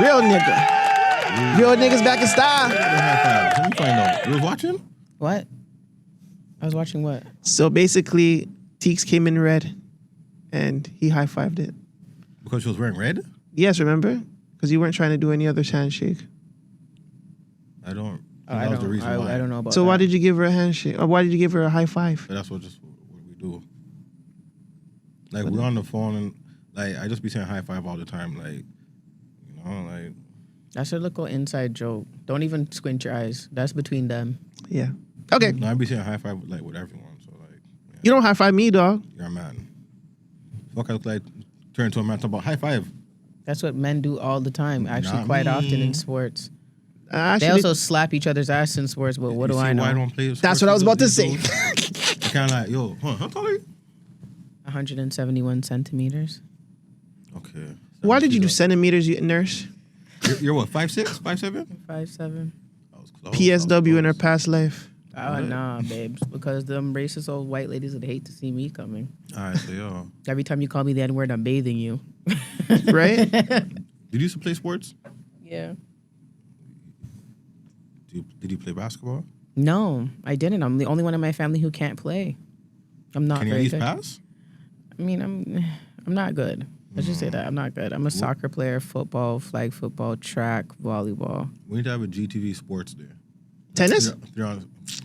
Real nigga. Real niggas back in style. Let me find out. You was watching? What? I was watching what? So basically, Teeks came in red, and he high-fived it. Because she was wearing red? Yes, remember? Because you weren't trying to do any other handshake. I don't. I That was don't, the reason why. I don't know about So that. why did you give her a handshake? Or why did you give her a high five? But that's what we do. Like, we're on the phone and, like, I just be saying high five all the time. Like, you know, like. That's a little inside joke. Don't even squint your eyes. That's between them. Yeah. Okay. No, I be saying high five, like, with everyone. So, like, yeah, You don't high five me, dog. you're a man. Fuck, I look like, turn into a man, talk about high five. That's what men do all the time. Actually, Not quite me. often in sports. They Actually, also slap each other's ass in sports, but what You do see I know? why I don't play that's sports what I was with about to these say. dudes? You kind of like, yo, how tall are you? 171 centimeters. Okay. Why did you do centimeters, you nurse? You're what, 5'6", 5'7"? 5'7". I was close. PSW in her past life. Oh, nah, babes. Because them racist old white ladies would hate to see me coming. All right, so yo. Every time you call me the N-word, I'm bathing you. Right? Did you used to play sports? Yeah. Did you play basketball? No, I didn't. I'm the only one in my family who can't play. I'm not Can you at very least good. pass? I mean, I'm not good. Let's just say that. I'm not good. I'm a soccer player, football, flag football, track, volleyball. We need to have a GTV sports day. Tennis?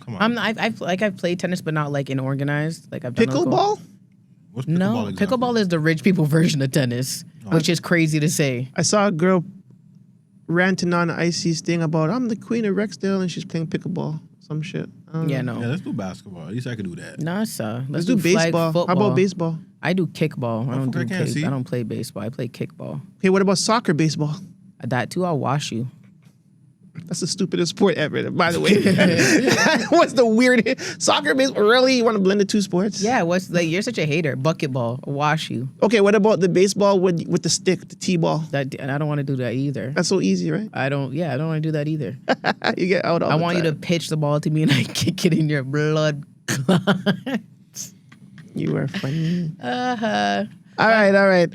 Come on. I've played tennis, but not like in organized. Like I've done Pickleball? What's No, exactly? pickleball is the rich people version of tennis, which is crazy to say. I saw a girl ranting on Icy's thing about, I'm the queen of Rexdale, and she's playing pickleball. Some shit. Yeah, no. Yeah, let's do basketball. At least I could do that. Nah, sir. Let's do flag baseball. How football. about baseball? I do kickball. I don't Motherfucker, I can't see. I don't play baseball. I play kickball. Okay, what about soccer baseball? That too, I'll wash you. That's the stupidest sport ever, by the way. What's the weirdest? Soccer, baseball? Really? You want to blend the two sports? Yeah, what's like? You're such a hater. Bucketball, I'll wash you. Okay, what about the baseball with the stick, the T-ball? And I don't want to do that either. That's so easy, right? I don't want to do that either. You get out all I the want you to time. pitch the ball to me and I kick it in your blood clot. You are funny. Uh-huh. All right.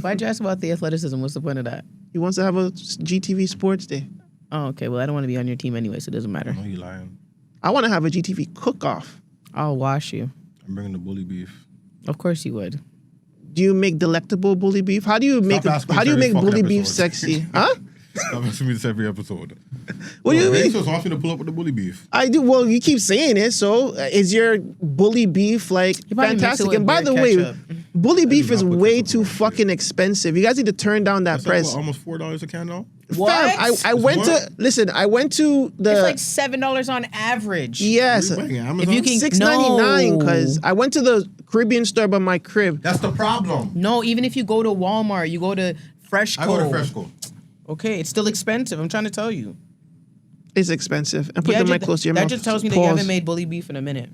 Why'd you ask about the athleticism? What's the point of that? He wants to have a GTV sports day. Oh, okay. Well, I don't want to be on your team anyway, so it doesn't matter. I know you lying. I want to have a GTV cook-off. I'll wash you. I'm bringing the bully beef. Of course you would. Do you make delectable bully beef? How do you make asking me every fucking bully beef episode. sexy? Huh? Stop asking me this every episode. What do you mean? So want me to pull up with the bully beef. I do. Well, you keep saying it. So, is your bully beef like You probably mix it fantastic? with And by beer the way, ketchup. bully beef is not put way ketchup too on my shit. fucking expensive. You guys need to turn down that That's like, price. what, almost $4 a can now? What? Fam, I went to what? listen. I went to the It's like $7 on average. yes. Where you buying it? Amazon? If you can- $6.99 No. because I went to the Caribbean store by my crib. That's the problem. No, even if you go to Walmart, you go to Freshco. I go to Fresco. Okay, it's still expensive. I'm trying to tell you. It's expensive. And put Yeah, the mic close to your that mouth. just tells me that Pause. you haven't made bully beef in a minute.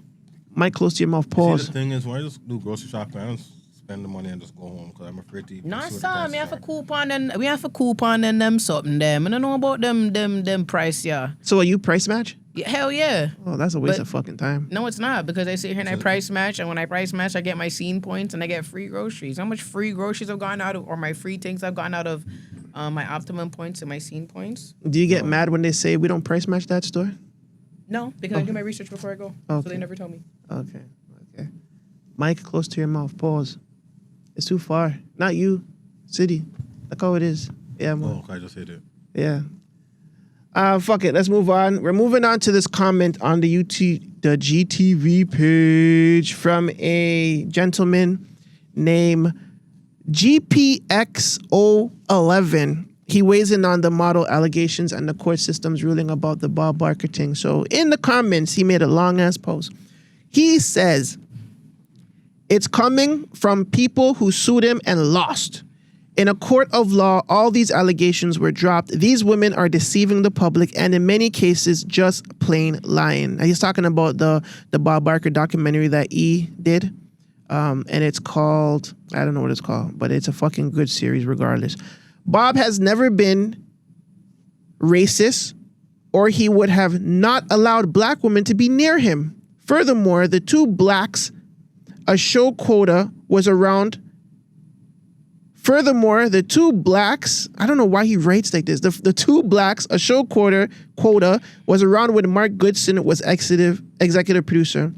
Mic close to your mouth. See, Pause. the thing is, when I just do grocery shopping, I don't spend the money and just go home because I'm afraid to. Nah, see what the sir, prices we have a are. coupon and them something them. I don't know about them price, yeah. So are you price match? Yeah, hell yeah. Oh, that's a waste But- of fucking time. No, it's not because I sit here and I price match, and when I price match, I get my scene points and I get free groceries. How much free groceries I've gotten out of, or my free things I've gotten out of my optimum points and my scene points? Do you get mad when they say we don't price match that store? No, because I do my research before I go. So Okay. they never told me. Okay. Mic close to your mouth. Pause. It's too far. Not you. City. Look how it is. Yeah, man. Oh, I just hit it. Yeah. Fuck it. Let's move on. We're moving on to this comment on the GTV page from a gentleman named GPXO11. He weighs in on the model allegations and the court system's ruling about the Bob Barker thing. So in the comments, he made a long ass post. He says, it's coming from people who sued him and lost. In a court of law, all these allegations were dropped. These women are deceiving the public and in many cases just plain lying. Now, he's talking about the Bob Barker documentary that E did. And it's called, I don't know what it's called, but it's a fucking good series regardless. Bob has never been racist, or he would have not allowed black women to be near him. Furthermore, the two blacks, a show quota was around. Furthermore, the two blacks, I don't know why he writes like this. The two blacks, a show quota was around when Mark Goodson was executive producer.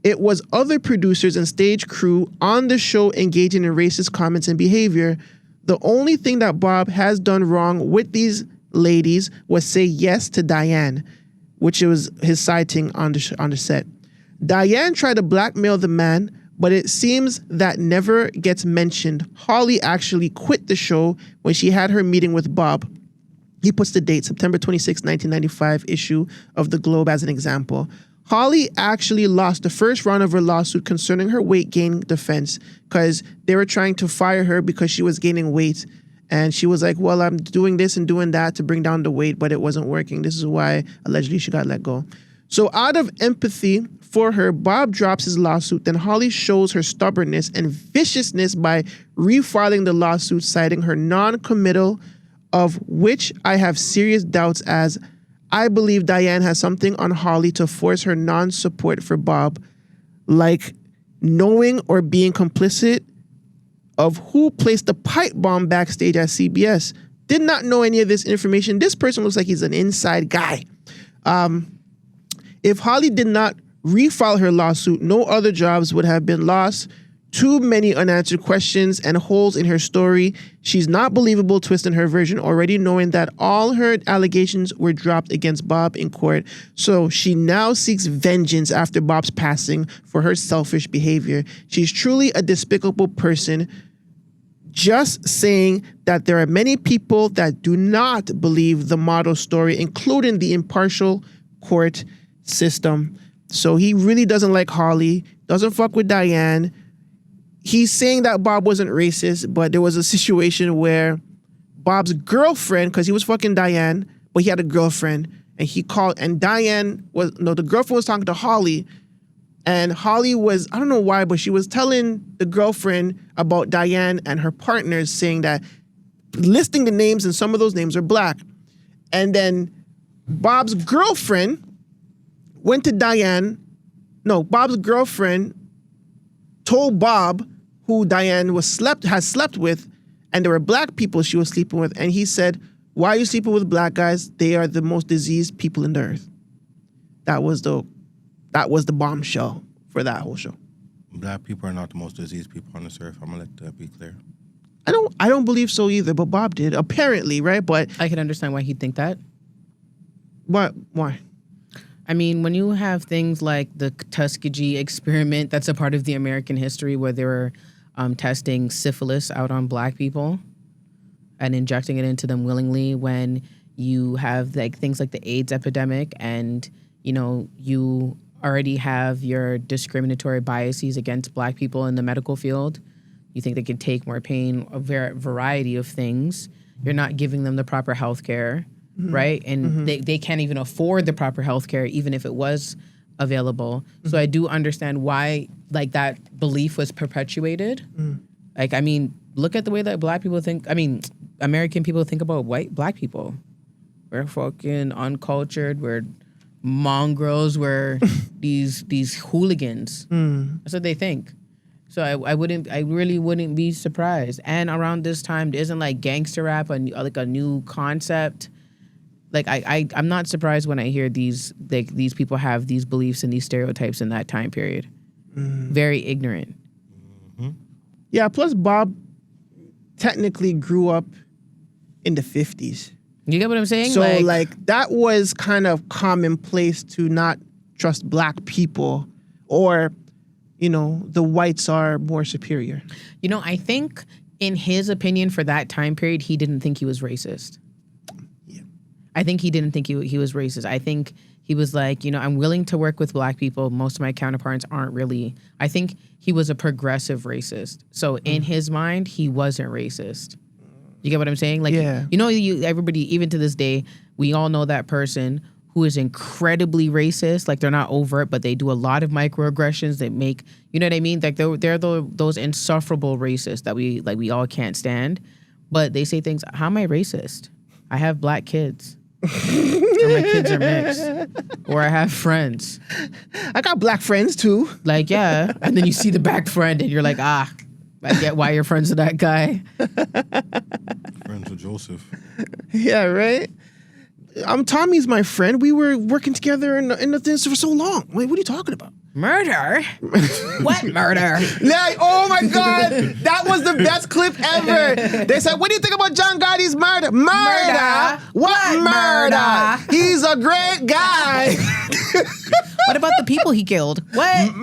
It was other producers and stage crew on the show engaging in racist comments and behavior. The only thing that Bob has done wrong with these ladies was say yes to Diane, which was his sighting on the set. Diane tried to blackmail the man, but it seems that never gets mentioned. Holly actually quit the show when she had her meeting with Bob. He puts the date, September 26, 1995 issue of The Globe as an example. Holly actually lost the first round of her lawsuit concerning her weight gain defense because they were trying to fire her because she was gaining weight. And she was like, well, I'm doing this and doing that to bring down the weight, but it wasn't working. This is why allegedly she got let go. So out of empathy for her, Bob drops his lawsuit. Then Holly shows her stubbornness and viciousness by refiling the lawsuit, citing her non-committal, of which I have serious doubts, as I believe Diane has something on Holly to force her non-support for Bob, like knowing or being complicit of who placed the pipe bomb backstage at CBS. Did not know any of this information. This person looks like he's an inside guy. If Holly did not refile her lawsuit, no other jobs would have been lost. Too many unanswered questions and holes in her story. She's not believable, twisting her version, already knowing that all her allegations were dropped against Bob in court. So she now seeks vengeance after Bob's passing for her selfish behavior. She's truly a despicable person. Just saying that there are many people that do not believe the model story, including the impartial court system. So he really doesn't like Holly, doesn't fuck with Diane. He's saying that Bob wasn't racist, but there was a situation where Bob's girlfriend, because he was fucking Diane, but he had a girlfriend, and he called, and the girlfriend was talking to Holly, and Holly was, I don't know why, but she was telling the girlfriend about Diane and her partners, saying that, listing the names, and some of those names are black. And then Bob's girlfriend went to Bob's girlfriend told Bob who Diane has slept with, and there were black people she was sleeping with, and he said, why are you sleeping with black guys? They are the most diseased people in the earth. That was the bombshell for that whole show. Black people are not the most diseased people on this earth. I'm gonna let that be clear. I don't believe so either, but Bob did, apparently, right? But I can understand why he'd think that. why? I mean, when you have things like the Tuskegee experiment, that's a part of the American history where they were testing syphilis out on black people and injecting it into them willingly. When you have like things like the AIDS epidemic, and you already have your discriminatory biases against black people in the medical field. You think they can take more pain, a variety of things. You're not giving them the proper health care. Mm-hmm. Right? And they can't even afford the proper health care, even if it was available. Mm-hmm. So I do understand why like that belief was perpetuated. Mm. Like, I mean, look at the way that black people think. I mean, American people think about black people. We're fucking uncultured. We're mongrels. We're these hooligans. Mm. That's what they think. So I really wouldn't be surprised. And around this time, there isn't like gangster rap, like a new concept. like I'm not surprised when I hear these people have these beliefs and these stereotypes in that time period. Very ignorant. Yeah, plus Bob technically grew up in the 50s. You get what I'm saying? So like that was kind of commonplace to not trust black people, or, you know, the whites are more superior. You know, I think in his opinion for that time period, he didn't think he was racist. Yeah. I think he didn't think he was racist. I think he was like, you know, I'm willing to work with black people. Most of my counterparts aren't really. I think he was a progressive racist. So in his mind, he wasn't racist. You get what I'm saying? Like, you know, everybody, even to this day, we all know that person who is incredibly racist. Like, they're not overt, but they do a lot of microaggressions that make, you know what I mean? Like, they're those insufferable racists that we all can't stand. But they say things, how am I racist? I have black kids. Or my kids are mixed. Or I have friends. I got black friends too. Like, yeah. And then you see the black friend and you're like, I get why you're friends with that guy. Friends with Joseph. Yeah, right? Tommy's my friend. We were working together in the things for so long. Wait, what are you talking about? Murder? What murder? Like, oh my God, that was the best clip ever. They said, what do you think about John Gotti's murder? Murder? What murder? He's a great guy. What about the people he killed? What?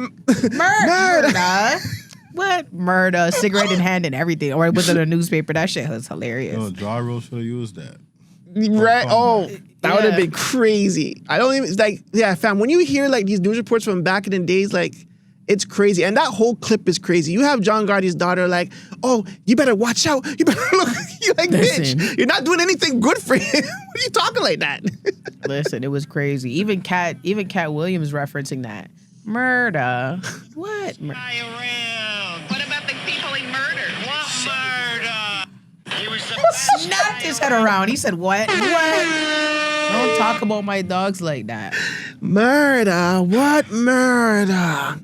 Murder? What? Murder, cigarette in hand and everything. Or was it a newspaper? That shit was hilarious. No, Gyro should have used that. Right? Oh, that would have been crazy. I don't even, like, yeah, fam, when you hear like these news reports from back in the days, like, it's crazy. And that whole clip is crazy. You have John Gotti's daughter like, oh, you better watch out. You better look. You're like, bitch, you're not doing anything good for him. What are you talking like that? Listen, it was crazy. Even Cat Williams referencing that. Murder. What? What about the people he murdered? What murder? He was snapped his head around. He said, what? What? Don't talk about my dogs like that. Murder? What murder?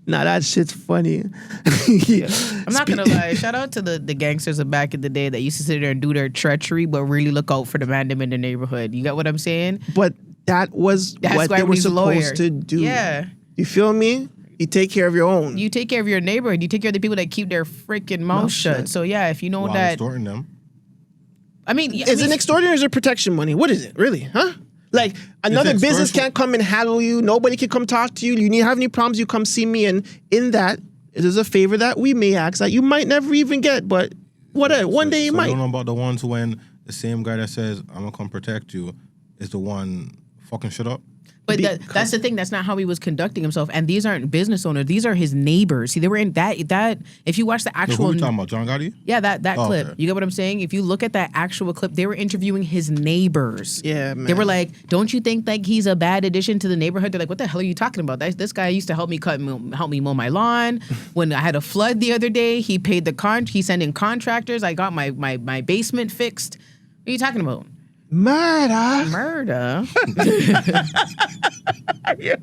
Nah, that shit's funny. I'm not gonna lie. Shout out to the gangsters of back in the day that used to sit there and do their treachery, but really look out for the man them in the neighborhood. You got what I'm saying? But that's what they were supposed to do. Yeah. You feel me? You take care of your own. You take care of your neighborhood. You take care of the people that keep their freaking mouth shut. So yeah, if you know that. Extorting them. I mean, is it extortion or is it protection money? What is it really? Huh? Like another business can't come and handle you. Nobody can come talk to you. You have any problems? You come see me. And in that, it is a favor that we may ask that you might never even get, but one day you might. I don't know about the ones when the same guy that says I'm gonna come protect you is the one fucking shit up. But that's the thing. That's not how he was conducting himself. And these aren't business owners. These are his neighbors. See, they were in that. If you watch the actual, who are we talking about? John Gotti? Yeah, that clip. Okay. You get what I'm saying? If you look at that actual clip, they were interviewing his neighbors. Yeah, man. They were like, "Don't you think like he's a bad addition to the neighborhood?" They're like, "What the hell are you talking about? This guy used to help me mow my lawn. When I had a flood the other day, he paid he sent in contractors. I got my basement fixed. What are you talking about?" Murder. Yo,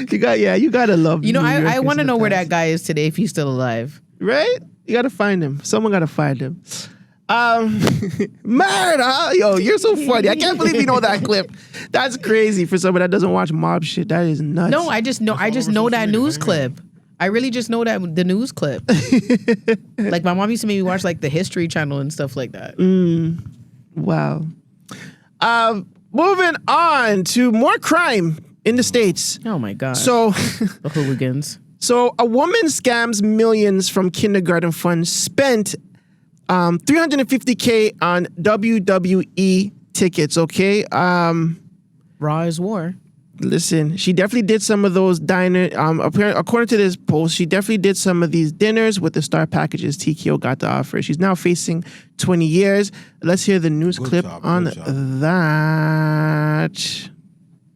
you gotta love. You know, I want to know where that guy is today if he's still alive. Right? You gotta find him. Someone gotta find him. Murder. Yo, you're so funny. I can't believe you know that clip. That's crazy for someone that doesn't watch mob shit. That is nuts. No, I just know that news clip. I really just know the news clip. Like my mom used to make me watch like the History Channel and stuff like that. Wow. Moving on to more crime in the States. Oh my God. So the hooligans. So a woman scams millions from kindergarten funds, spent $350K on WWE tickets, okay? Raw is war. Listen, she definitely did some of those according to this post, she definitely did some of these dinners with the star packages TKO got to offer. She's now facing 20 years. Let's hear the news clip on that.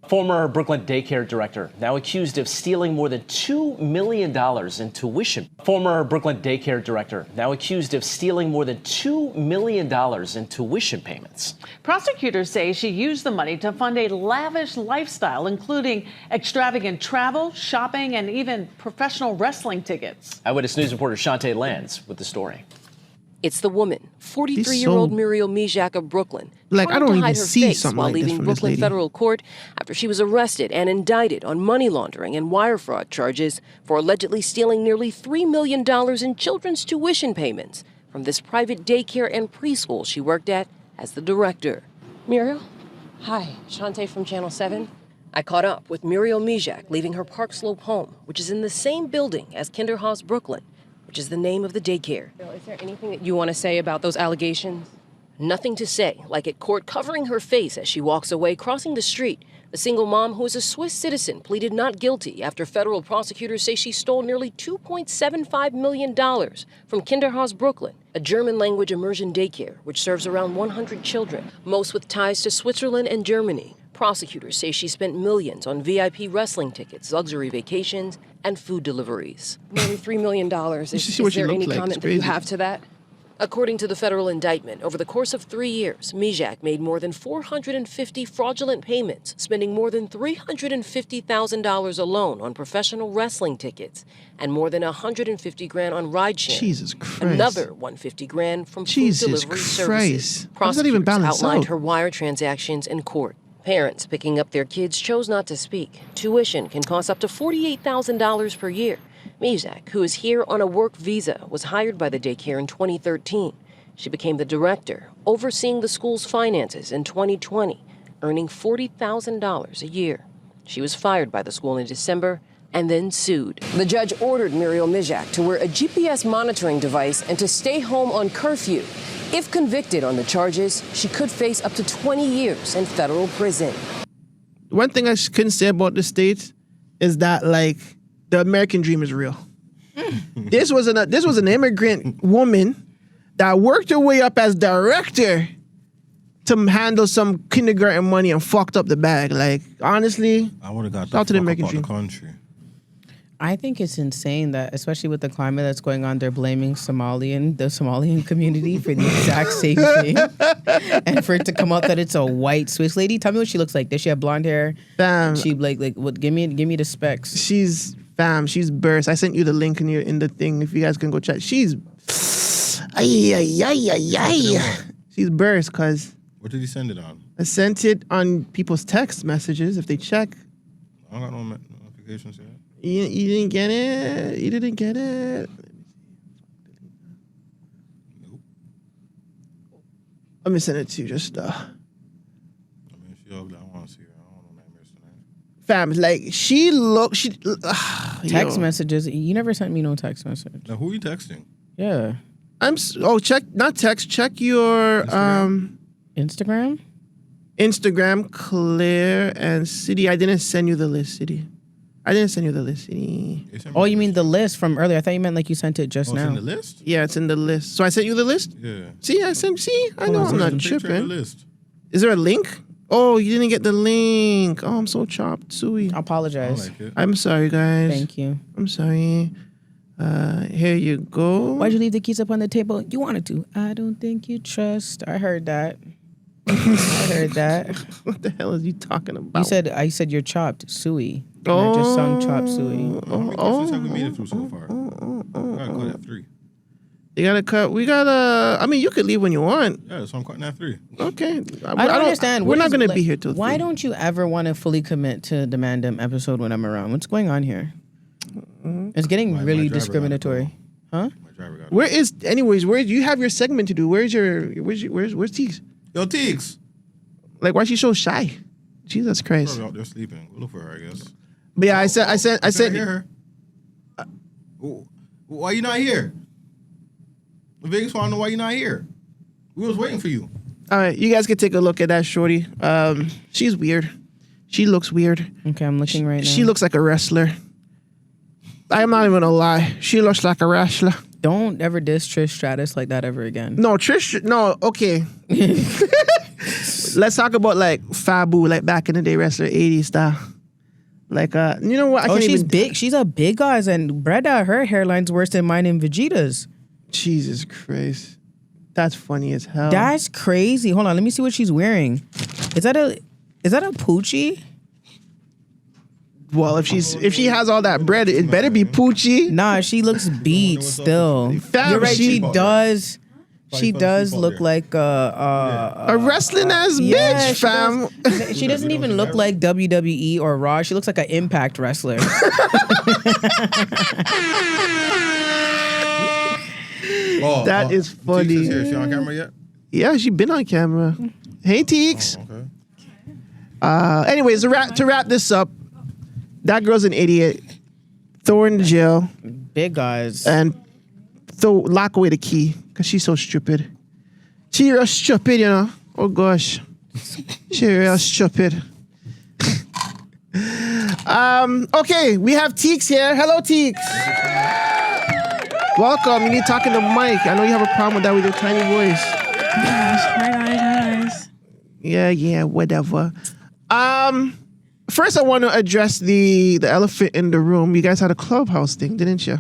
Former Brooklyn daycare director now accused of stealing more than $2 million in tuition. Former Brooklyn daycare director now accused of stealing more than $2 million in tuition payments. Prosecutors say she used the money to fund a lavish lifestyle, including extravagant travel, shopping, and even professional wrestling tickets. Eyewitness News reporter Shantae Lands with the story. It's the woman 43-year-old Muriel Mijak of Brooklyn Like, I tried don't to even hide her see face something while like this leaving from this Brooklyn lady. federal court after she was arrested and indicted on money laundering and wire fraud charges for allegedly stealing nearly $3 million in children's tuition payments from this private daycare and preschool she worked at as the director. Muriel? Hi, Shantae from Channel 7. I caught up with Muriel Mijak leaving her Park Slope home, which is in the same building as Kinderhaus Brooklyn, which is the name of the daycare. Is there anything that you want to say about those allegations? Nothing to say, like at court covering her face as she walks away, crossing the street. The single mom, who is a Swiss citizen, pleaded not guilty after federal prosecutors say she stole nearly $2.75 million from Kinderhaus Brooklyn, a German-language immersion daycare which serves around 100 children, most with ties to Switzerland and Germany. Prosecutors say she spent millions on VIP wrestling tickets, luxury vacations, and food deliveries. Nearly $3 million. Is there any comment that you have to that? According to the federal indictment, over the course of 3 years, Mijak made more than 450 fraudulent payments, spending more than $350,000 alone on professional wrestling tickets and more than $150,000 on ride sharing. Jesus Christ. Another $150,000 from food Jesus delivery Christ. services. How does that even Prosecutors balance outlined out? her wire transactions in court. Parents picking up their kids chose not to speak. Tuition can cost up to $48,000 per year. Mijak, who is here on a work visa, was hired by the daycare in 2013. She became the director, overseeing the school's finances in 2020, earning $40,000 a year. She was fired by the school in December and then sued. The judge ordered Muriel Mijak to wear a GPS monitoring device and to stay home on curfew. If convicted on the charges, she could face up to 20 years in federal prison. One thing I couldn't say about the States is that, like, the American dream is real. This was an immigrant woman that worked her way up as director to handle some kindergarten money and fucked up the bag. Like, honestly, I would have got shout out to the American out dream. the country. I think it's insane that, especially with the climate that's going on, they're blaming the Somalian community for the exact same thing. And for it to come out that it's a white Swiss lady. Tell me what she looks like. Does she have blonde hair? Fam. She like what? Give me the specs. She's burst. I sent you the link in the thing. If you guys can go check, she's she's burst because What did he send it on? I sent it on people's text messages. If they check, I don't got no notifications yet. you didn't get it. You didn't get it. Nope. Let me send it to you. Just I mean, she ugly. I want to see her. I don't know that tonight. fam, like she Text messages. You never sent me no text message. Now, who are you texting? Yeah. check not text. Check your Instagram. Instagram, Claire and City. I didn't send you the list, City. I didn't send you the list, City. Oh, you mean the list from earlier? I thought you meant like you sent it just Oh, it's now. in the list? Yeah, it's in the list. So I sent you the list? Yeah. See, I know I'm not The picture of the tripping. list. Is there a link? Oh, you didn't get the link. Oh, I'm so chopped. Suey. I I apologize. like it. I'm sorry, guys. Thank you. I'm sorry. Here you go. Why'd you leave the keys up on the table? You wanted to. I don't think you trust. I heard that. I heard that. What the hell is you talking about? I said you're chopped, suey. And I just sung chopped suey. How many questions have we made it through so far? I gotta cut at 3. You gotta cut. We gotta. I mean, you could leave when you want. Yeah, so I'm cutting at 3. Okay. I don't understand. We're What not is- gonna like, be here till. Why 3. don't you ever want to fully commit to the Man Dem episode when I'm around? What's going on here? It's getting My really driver gotta discriminatory. Huh? My driver got Where is? Anyways, where you have your segment to do? Where's Teeks? Yo, Teeks. Like, why is she so shy? Jesus Christ. Probably out there sleeping. Go look for her, I guess. But yeah, I said. I hear her. Why you not here? The Vegas want to know why you not here. We was waiting for you. All right, you guys can take a look at that shorty. She's weird. She looks weird. Okay, I'm looking right now. She looks like a wrestler. I'm not even gonna lie. She looks like a wrestler. Don't ever diss Trish Stratus like that ever again. No, Trish. No, okay. Let's talk about like Fabu, like back in the day wrestler, 80s style. Like, you know what? I can't she's even. big. She's a big guys, and Brenda, her hairline's worse than mine and Vegeta's. Jesus Christ, that's funny as hell. That's crazy. Hold on, let me see what she's wearing. Is that a Poochie? Well, if she has all that bread, it better be Poochie. Nah, she looks beat still. Fam, You're right, she does. She does look like a wrestling ass yeah, bitch, fam. She doesn't even look like WWE or Raw. She looks like an Impact wrestler. That is funny. Teeks is here. Is she on camera yet? Yeah, she been on camera. Hey, Teeks. Okay. Anyways, to wrap this up, that girl's an idiot. Throw her in the jail Big guys. and lock away the key because she's so stupid. She real stupid, you know. Oh gosh, she real stupid. Okay, we have Teeks here. Hello, Teeks. Welcome. You need to talk in the mic. I know you have a problem with that with your tiny voice. Hi guys. Yeah, whatever. First I want to address the elephant in the room. You guys had a clubhouse thing, didn't you?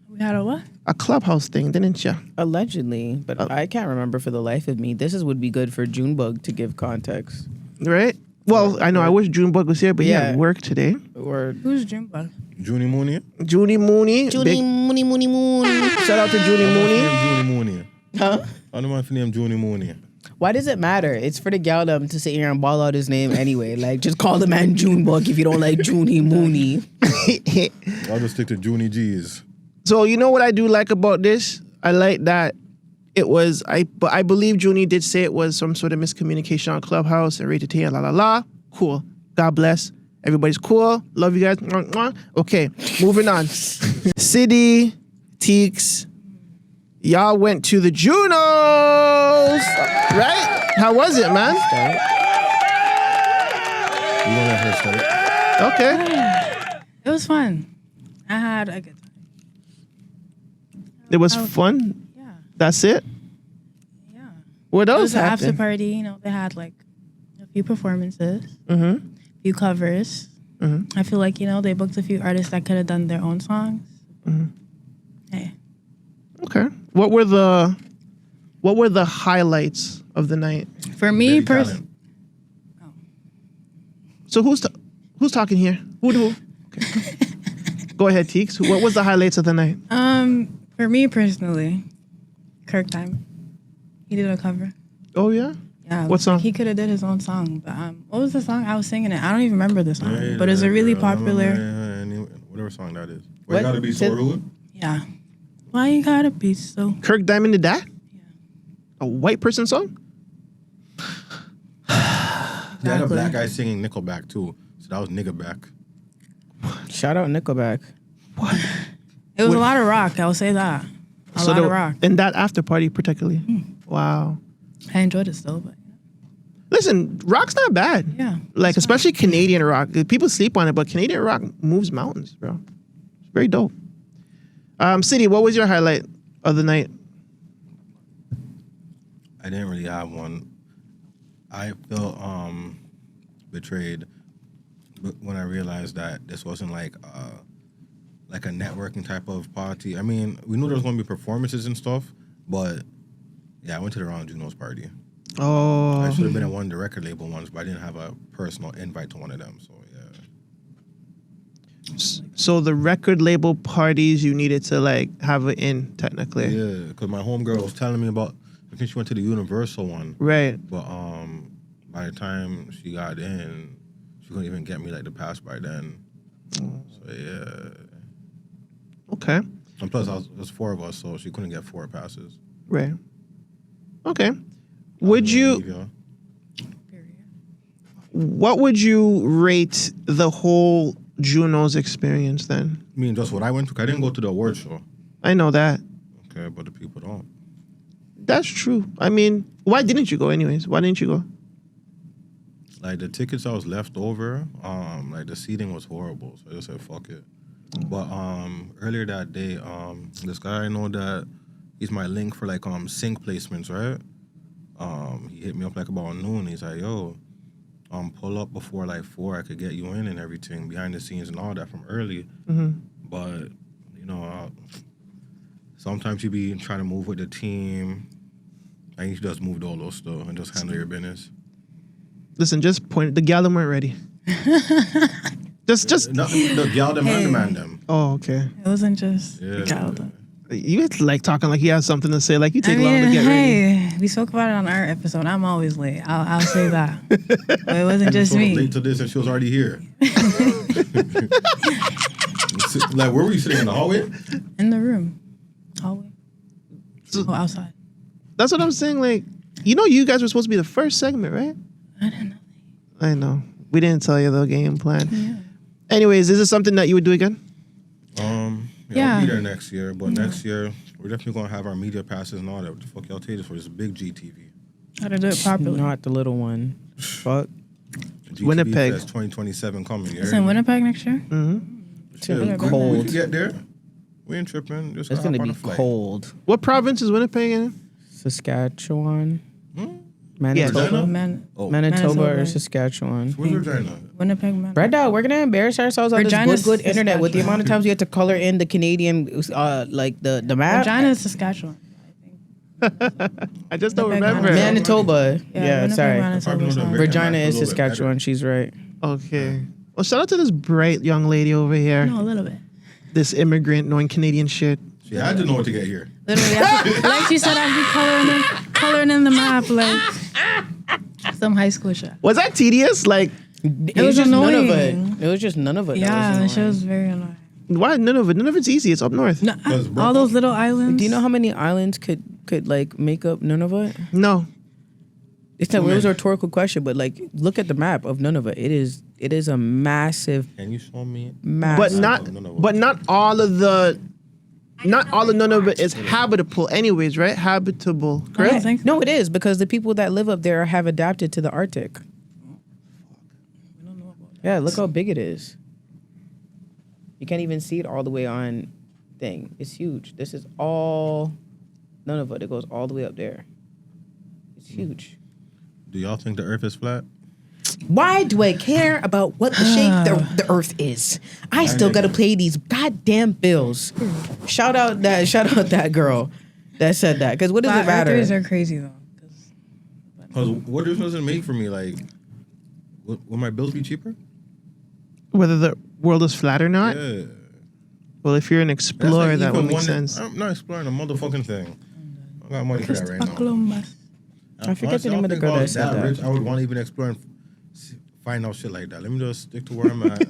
We had a what? A clubhouse thing, didn't you? Allegedly, but I can't remember for the life of me. This would be good for Junebug to give context. Right? Well, I know. I wish Junebug was here, but he had work today. Or Who's Junebug? Junie Mooney. Junie Mooney. Mooney. Shout out to Junie Mooney. Junie Mooney. Huh? I don't mind for name Junie Mooney. Why does it matter? It's for the gal them to sit here and ball out his name anyway. Like, just call the man Junebug if you don't like Junie Mooney. I'll just stick to Junie G's. So you know what I do like about this? I like that it was but I believe Junie did say it was some sort of miscommunication on Clubhouse and rated T and la. Cool. God bless. Everybody's cool. Love you guys. Okay, moving on. City, Teeks, y'all went to the Junos, right? How was it, man? You want to let her start? Okay. It was fun. I had a good time. It was fun? Yeah. That's it? Yeah. What It else was an after happened? party. You know, they had like a few performances, Mm-hmm. a few covers. Mm-hmm. I feel like, you know, they booked a few artists that could have done their own songs. Mm-hmm. Hey. Okay. What were the highlights of the night? For me, personally. So who's talking here? Who? Okay. Go ahead, Teeks. What was the highlights of the night? For me personally, Kirk Diamond. He did a cover. Oh yeah. Yeah. What song? He could have did his own song, but what was the song? I was singing it. I don't even remember the song, but it's a really popular. Whatever song that is. What? You gotta be so rude. Yeah. Why you gotta be so? Kirk Diamond did that? Yeah. A white person song? They had a black guy singing Nickelback too. So that was Niggerback. Shout out Nickelback. What? It was a lot of rock. I'll say that. A lot of rock. In that after party particularly. Wow. I enjoyed it still, but Listen, rock's not bad. yeah. Like, especially Canadian rock. People sleep on it, but Canadian rock moves mountains, bro. It's very dope. City, what was your highlight of the night? I didn't really have one. I felt betrayed when I realized that this wasn't like a networking type of party. I mean, we knew there was going to be performances and stuff, but yeah, I went to the wrong Junos party. Oh. I should have been at one of the record label ones, but I didn't have a personal invite to one of them. So yeah. So the record label parties, you needed to like have it in technically. Yeah, because my homegirl was telling me about. I think she went to the Universal one. Right. But by the time she got in, she couldn't even get me like the pass by then. So yeah. Okay. And plus, it was 4 of us, so she couldn't get 4 passes. Right. Okay. Would you? What would you rate the whole Junos experience then? I mean, just what I went to. I didn't go to the award show. I know that. Okay, but the people don't. That's true. I mean, why didn't you go anyways? Why didn't you go? Like the tickets I was left over, like the seating was horrible, so I just said fuck it. But earlier that day, this guy I know that he's my link for like sync placements, right? He hit me up like about noon. He's like, yo, pull up before like 4. I could get you in and everything, behind the scenes and all that from early. Mm-hmm. But you know, sometimes you be trying to move with the team, and you just move all those stuff and just handle your business. Listen, just point. The gal them weren't ready. just. No, the gal them and the man them. Oh, okay. It wasn't just Yeah. the gal. You guys like talking like he has something to say. Like you take long to get ready. We spoke about it on our episode. I'm always late. I'll say that. But it wasn't just me. Late to this, and she was already here. Like, where were you sitting in the hallway? In the room. Hallway. Outside. That's what I'm saying. Like, you guys were supposed to be the first segment, right? I don't know. I know. We didn't tell you the game plan. Yeah. Anyways, is this something that you would do again? I'll be there next year, but next year we're definitely gonna have our media passes and all that. What the fuck y'all take this for? This big GTV. How to do it properly. Not the little one. Fuck. GTV Winnipeg. Fest 2027 coming. It's in Winnipeg next year? It's gonna be We cold. can get there. We ain't tripping. Just It's hop gonna on be a flight. cold. What province is Winnipeg in? Saskatchewan. Hmm? Manitoba. Manitoba or Manitoba. Saskatchewan. Where's Regina? Winnipeg, man. Red Dog, we're gonna embarrass ourselves on Regina's this good internet with the Saskatchewan. amount of times we had to color in the Canadian, like the map. Regina is Saskatchewan. I just don't Winnipeg, remember. Manitoba. Yeah, Winnipeg, sorry. Manitoba, sorry. Regina A is little bit Saskatchewan. She's right. Okay. Well, shout out to this bright young lady over here. No, a little bit. This immigrant knowing Canadian shit. She had to know what to get here. Literally, like she said, I'd be coloring in the map like some high school shit. Was that tedious? Like, It was just none of annoying. it. It was just none of it. Yeah, that the was show annoying. was very annoying. why none of it? None of it's easy. It's up north. No, all those little islands. Do you know how many islands could like make up Nunavut? No. It was a rhetorical question, but like look at the map of Nunavut. It is a massive, Can you show me? massive. But not all of Nunavut is habitable anyways, right? Habitable, I don't correct? think so. No, it is because the people that live up there have adapted to the Arctic. Yeah, look how big it is. You can't even see it all the way on thing. It's huge. This is all Nunavut. It goes all the way up there. It's huge. Do y'all think the Earth is flat? Why do I care about what the shape the Earth is? I still gotta pay these goddamn bills. Shout out that girl that said that. Because what does it matter? Earthers are crazy though. Because what difference does it make for me? Like, will my bills be cheaper? Whether the world is flat or not? Yeah. Well, if you're an That's explorer, like that would even make one- sense. I'm not exploring a motherfucking thing. I got money for that right now. Columbus. I forget Honestly, the name of the I don't girl that think said I was that. rich, I would want to even explore and find out shit like that. Let me just stick to where I'm at.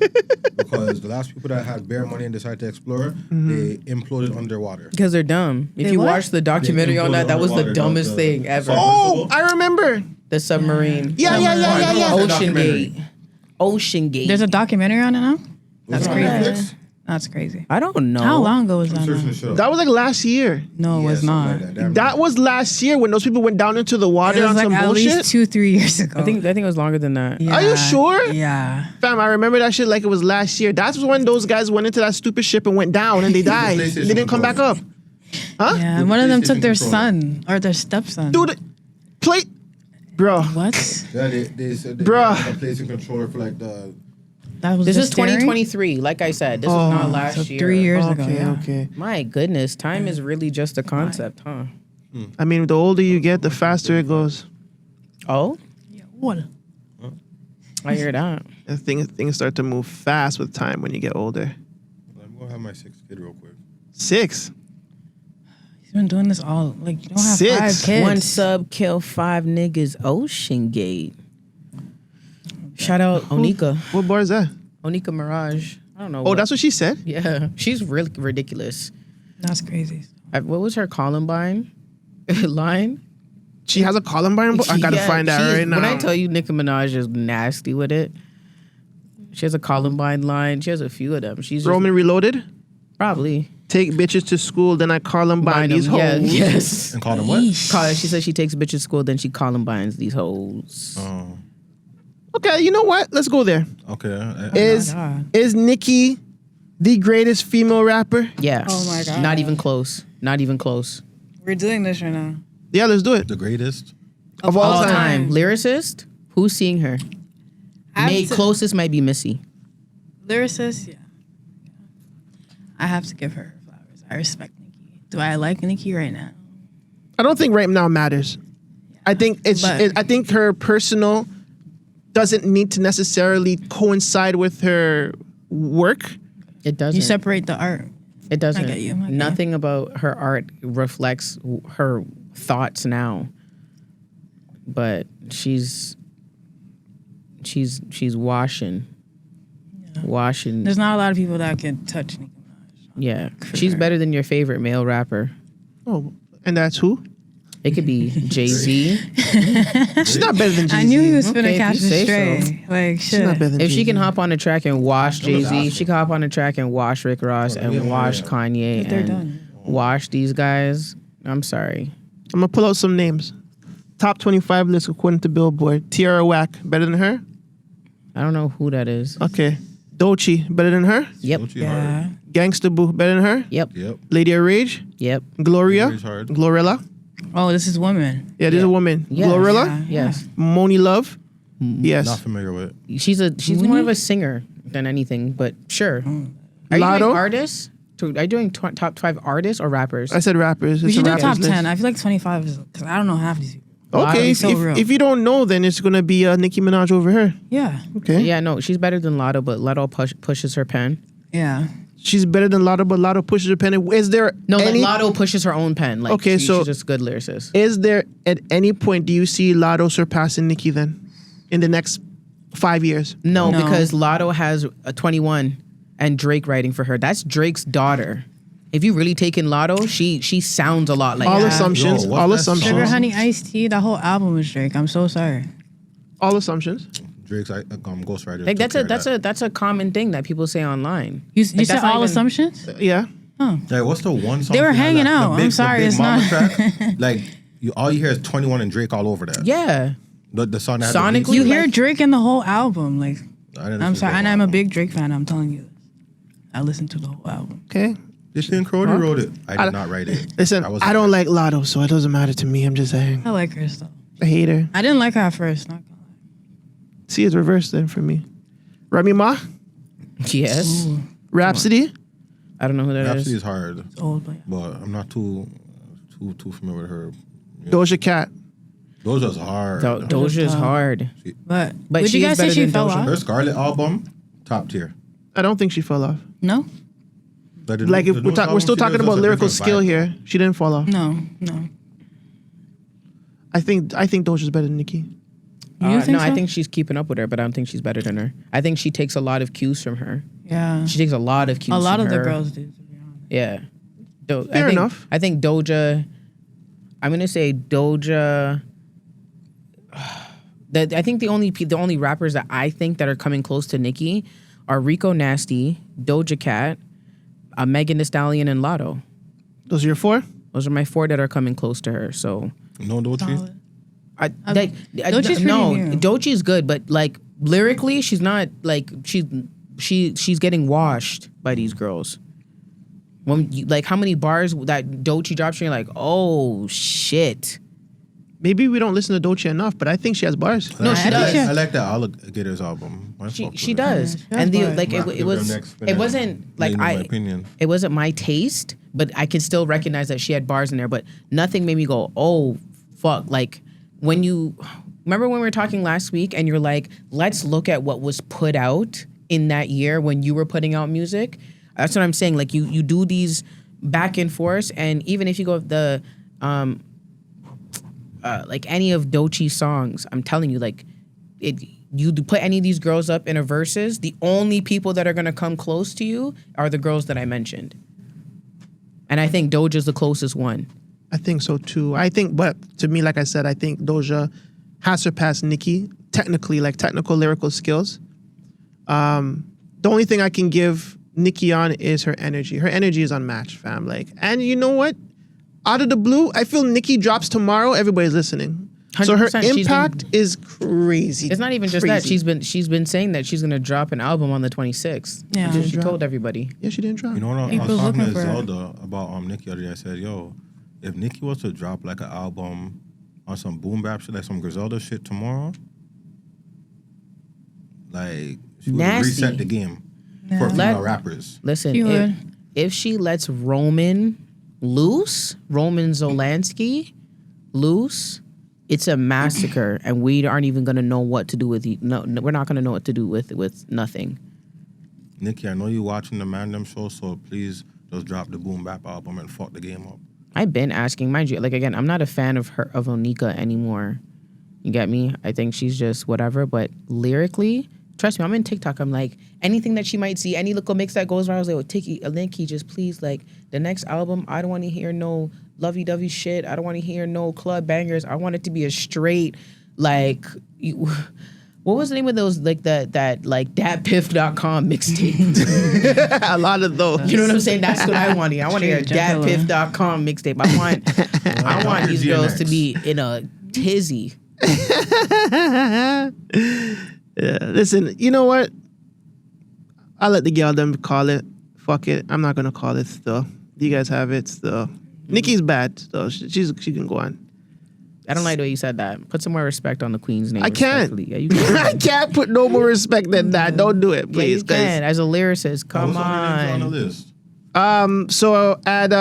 Because the last people that had bare money and decided to explore, they imploded underwater. Because they're dumb. If They you what? watch the documentary on that was the Underwater, dumbest the- thing ever. Oh, I remember. The submarine. Yeah. Ocean Gate. Ocean Gate. There's a documentary on it now. That's crazy. Netflix? That's crazy. I don't know. How long ago was that? I'm searching now? the shit up. That was like last year. No, it Yeah, was something not. like that. Damn That was last year when those people went down into the water It was on like some at bullshit. least 2-3 years ago. I think it was longer than that. Yeah. Are you sure? Yeah. Fam, I remember that shit like it was last year. That's when those guys went into that stupid ship and went down and they died. They PlayStation didn't come back up. Huh? Yeah. With One of them took PlayStation their controller. son or their stepson. Dude, play. Bro. What? Yeah, they said they Bruh. had a PlayStation controller for like the. That was This the is steering? 2023. Like I said, this was not last so year. 3 years ago. Okay, Yeah. okay. My goodness, time is really just a concept, huh? I mean, the older you get, the faster it goes. Oh, What? I hear that. And things start to move fast with time when you get older. I'm gonna have my 6th kid real quick. 6. He's been doing this all like you don't have 6. 5 kids. One sub kill 5 niggas. Ocean Gate. Shout out Onika. What bar is that? Onika Mirage. I don't know. Oh, that's what she said? Yeah, she's really ridiculous. That's crazy. What was her Columbine line? She has a Columbine book? I gotta Yeah, find that she's- right now. When I tell you Nicki Minaj is nasty with it, she has a Columbine line. She has a few of them. She's just- Roman Reloaded? probably Take bitches to school, then I Columbine these hoes. Yeah, yes. And call them what? She says she takes bitches to school, then she Columbines these hoes. Oh, Okay, you know what? Let's go there. okay. Is Nicki the greatest female rapper? Yeah. Oh my God. Not even close. Not even close. We're doing this right now. Yeah, let's do it. The greatest. Of all All time. time. Lyricist? Who's seeing her? Closest might be Missy. Lyricist, yeah. I have to give her flowers. I respect Nicki. Do I like Nicki right now? I don't think right now matters. I think I think her personal doesn't need to necessarily coincide with her work. It doesn't. You separate the art It doesn't. I get you. Nothing about her art reflects her thoughts now. But she's washing. Washing. There's not a lot of people that can touch Nicki Minaj. Yeah. She's better than your favorite male rapper. Oh, and that's who? It could be Jay-Z. She's not better than Jay-Z. I knew he was finna Okay, if catch you the say stray. so. Like, She's shit. not better than If she Jay-Z. can hop on a track and wash Jay-Z, she can hop on a track and wash Rick Ross and wash Kanye They're and done. wash these guys. I'm sorry. I'm gonna pull out some names. Top 25 list according to Billboard. Tierra Whack, better than her? I don't know who that is. Okay. Doechii, better than her? Yep. Yeah. Gangsta Boo, better than her? Yep. Yep. Lady of Rage? Yep. Gloria? Rage's hard. Glorilla? Oh, this is woman. Yeah, this is a woman. Yes. Glorilla? Yeah. Yes. Moni Love? Not Yes. familiar with. She's more of a singer than anything, but sure. Are you Lotto? doing artists? Are you doing top 5 artists or rappers? I said rappers. We It's a should do rappers top list. 10. I feel like 25 is, because I don't know half these people. Okay, Lotto's so real. if you don't know, then it's gonna be Nicki Minaj over her. Yeah. Okay. Yeah, no, she's better than Lotto, but Lotto pushes her pen. Yeah. She's better than Lotto, but Lotto pushes her pen. Is there No, any, like Lotto pushes her own pen. Like, Okay, so- she's just a good lyricist. is there at any point do you see Lotto surpassing Nicki then in the next 5 years? No, No. because Lotto has a 21 and Drake writing for her. That's Drake's daughter. If you really take in Lotto, she sounds a lot like All that. assumptions. Yo, what's all that assumptions. song? Sugar Honey Iced Tea, that whole album was Drake. I'm so sorry. All assumptions. Drake's Ghostwriter. Like that's a common thing that people say online. You Like, said that's not all even- assumptions? Yeah. Like, what's the one song? They were she had, hanging like, out. the I'm sorry, the Big it's Mama not- track? Like, all you hear is 21 and Drake all over that. Yeah. The song that had Sonically, the beats. You hear like- Drake in the whole album. Like, I didn't I'm listen to sorry. the And whole I'm a album. big Drake fan. I'm telling you this. I listened to the whole album. Okay. This thing Crody wrote it. I did not write it. Listen, wasn't I don't there. like Lotto, so it doesn't matter to me. I'm just saying. I like her stuff. I hate her. I didn't like her at first. Not gonna lie. See, it's reversed then for me. Remy Ma, Yes. Rhapsody. I don't know who that Rhapsody is. is hard, It's old, but but I'm not too familiar with her. Doja Cat. Those are hard. Doja is hard. but But would she you is guys say better she than fell Doja. off? Her Scarlet album, top tier. I don't think she fell off. No, Like if we're still talking about lyrical skill here, she didn't fall off. no. I think Doja's better than Nicki. You think No, so? I think she's keeping up with her, but I don't think she's better than her. I think she takes a lot of cues from her. Yeah. She takes a lot of cues. A lot from of the her. girls do. To be honest. Yeah. Fair enough. I think Doja. I'm gonna say Doja. I think the only rappers that I think that are coming close to Nicki are Rico Nasty, Doja Cat, Megan Thee Stallion, and Lotto. Those are your 4? Those are my 4 that are coming close to her. So No Doechii. Solid. Doechie's Doechie's no, pretty new. Doechie's good, but like lyrically, she's not like she's getting washed by these girls. When you, like how many bars that Doechii drops, you're like, oh shit. Maybe we don't listen to Doja enough, but I think she has bars. No, she does. I like that Alligators album. I fuck She with it. does, Yeah, and the but- like Might it give was them next spin it and wasn't like let you know my I opinion. it wasn't my taste, but I can still recognize that she had bars in there. But nothing made me go, oh fuck. Like when you remember when we were talking last week, and you're like, let's look at what was put out in that year when you were putting out music. That's what I'm saying. Like you do these back and forth, and even if you go with the like any of Doechie's songs, I'm telling you, like you put any of these girls up in a verses, the only people that are gonna come close to you are the girls that I mentioned. And I think Doja's the closest one. I think so too. But to me, like I said, I think Doja has surpassed Nicki technically, like technical lyrical skills. The only thing I can give Nicki on is her energy. Her energy is unmatched, fam. Like, and you know what? Out of the blue, I feel Nicki drops tomorrow, everybody's listening. So her 100%, she's impact is crazy. It's not even just that. Crazy. She's been saying that she's gonna drop an album on the 26th. Yeah. That's what she told everybody. Yeah, she didn't drop. You know what? I People's was talking to looking for- Zelda about Nicki the other day. I said, yo, if Nicki was to drop like an album on some boom bap shit, like some Griselda shit tomorrow, like she would Nasty. reset the game for female rappers. Listen, She would. if she lets Roman Zolansky loose, it's a massacre, and we aren't even gonna know what to do with we're not gonna know what to do with nothing. Nicki, I know you watching the Man Dem Show, so please just drop the boom bap album and fuck the game up. I've been asking, mind you, like again, I'm not a fan of Onika anymore. You get me? I think she's just whatever. But lyrically, trust me, I'm in TikTok. I'm like, anything that she might see, any little mix that goes around, I was like, Nikki, just please, like, the next album, I don't want to hear no lovey-dovey shit. I don't want to hear no club bangers. I want it to be a straight, like, what was the name of those, like, that like, datpiff.com mixtape? A lot of those. You know what I'm saying? That's what I want to hear. I want to hear a datpiff.com mixtape. I want these girls to be in a tizzy. Yeah, listen, you know what? I'll let the girl them call it. Fuck it. I'm not gonna call it still. You guys have it still. Nikki's bad, so she can go on. I don't like the way you said that. Put some more respect on the queen's name. I can't. Yeah, you can. I can't put no more respect than that. Don't do it, please. Yeah, you can. As a lyricist, come on the list? So at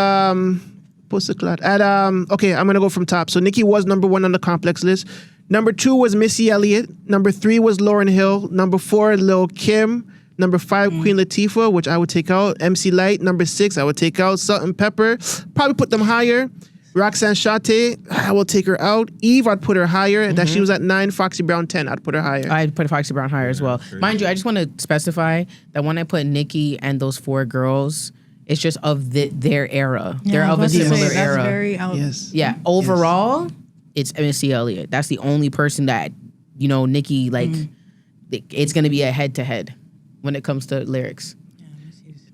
okay, I'm gonna go from top. So Nikki was number 1 on the complex list. Number 2 was Missy Elliott. Number 3 was Lauryn Hill. Number 4, Lil Kim. Number 5, Queen Latifah, which I would take out. MC Lyte. Number 6, I would take out. Salt and Pepper. Probably put them higher. Roxanne Shante, I will take her out. Eve, I'd put her higher. That she was at 9. Foxy Brown 10, I'd put her higher. I'd put Foxy Brown higher as well. Mind you, I just want to specify that when I put Nikki and those 4 girls, it's just of their era. They're of a similar era. That's very out. Yes. Yeah. Overall, it's Missy Elliott. That's the only person that, you know, Nikki, like, it's going to be a head-to-head when it comes to lyrics.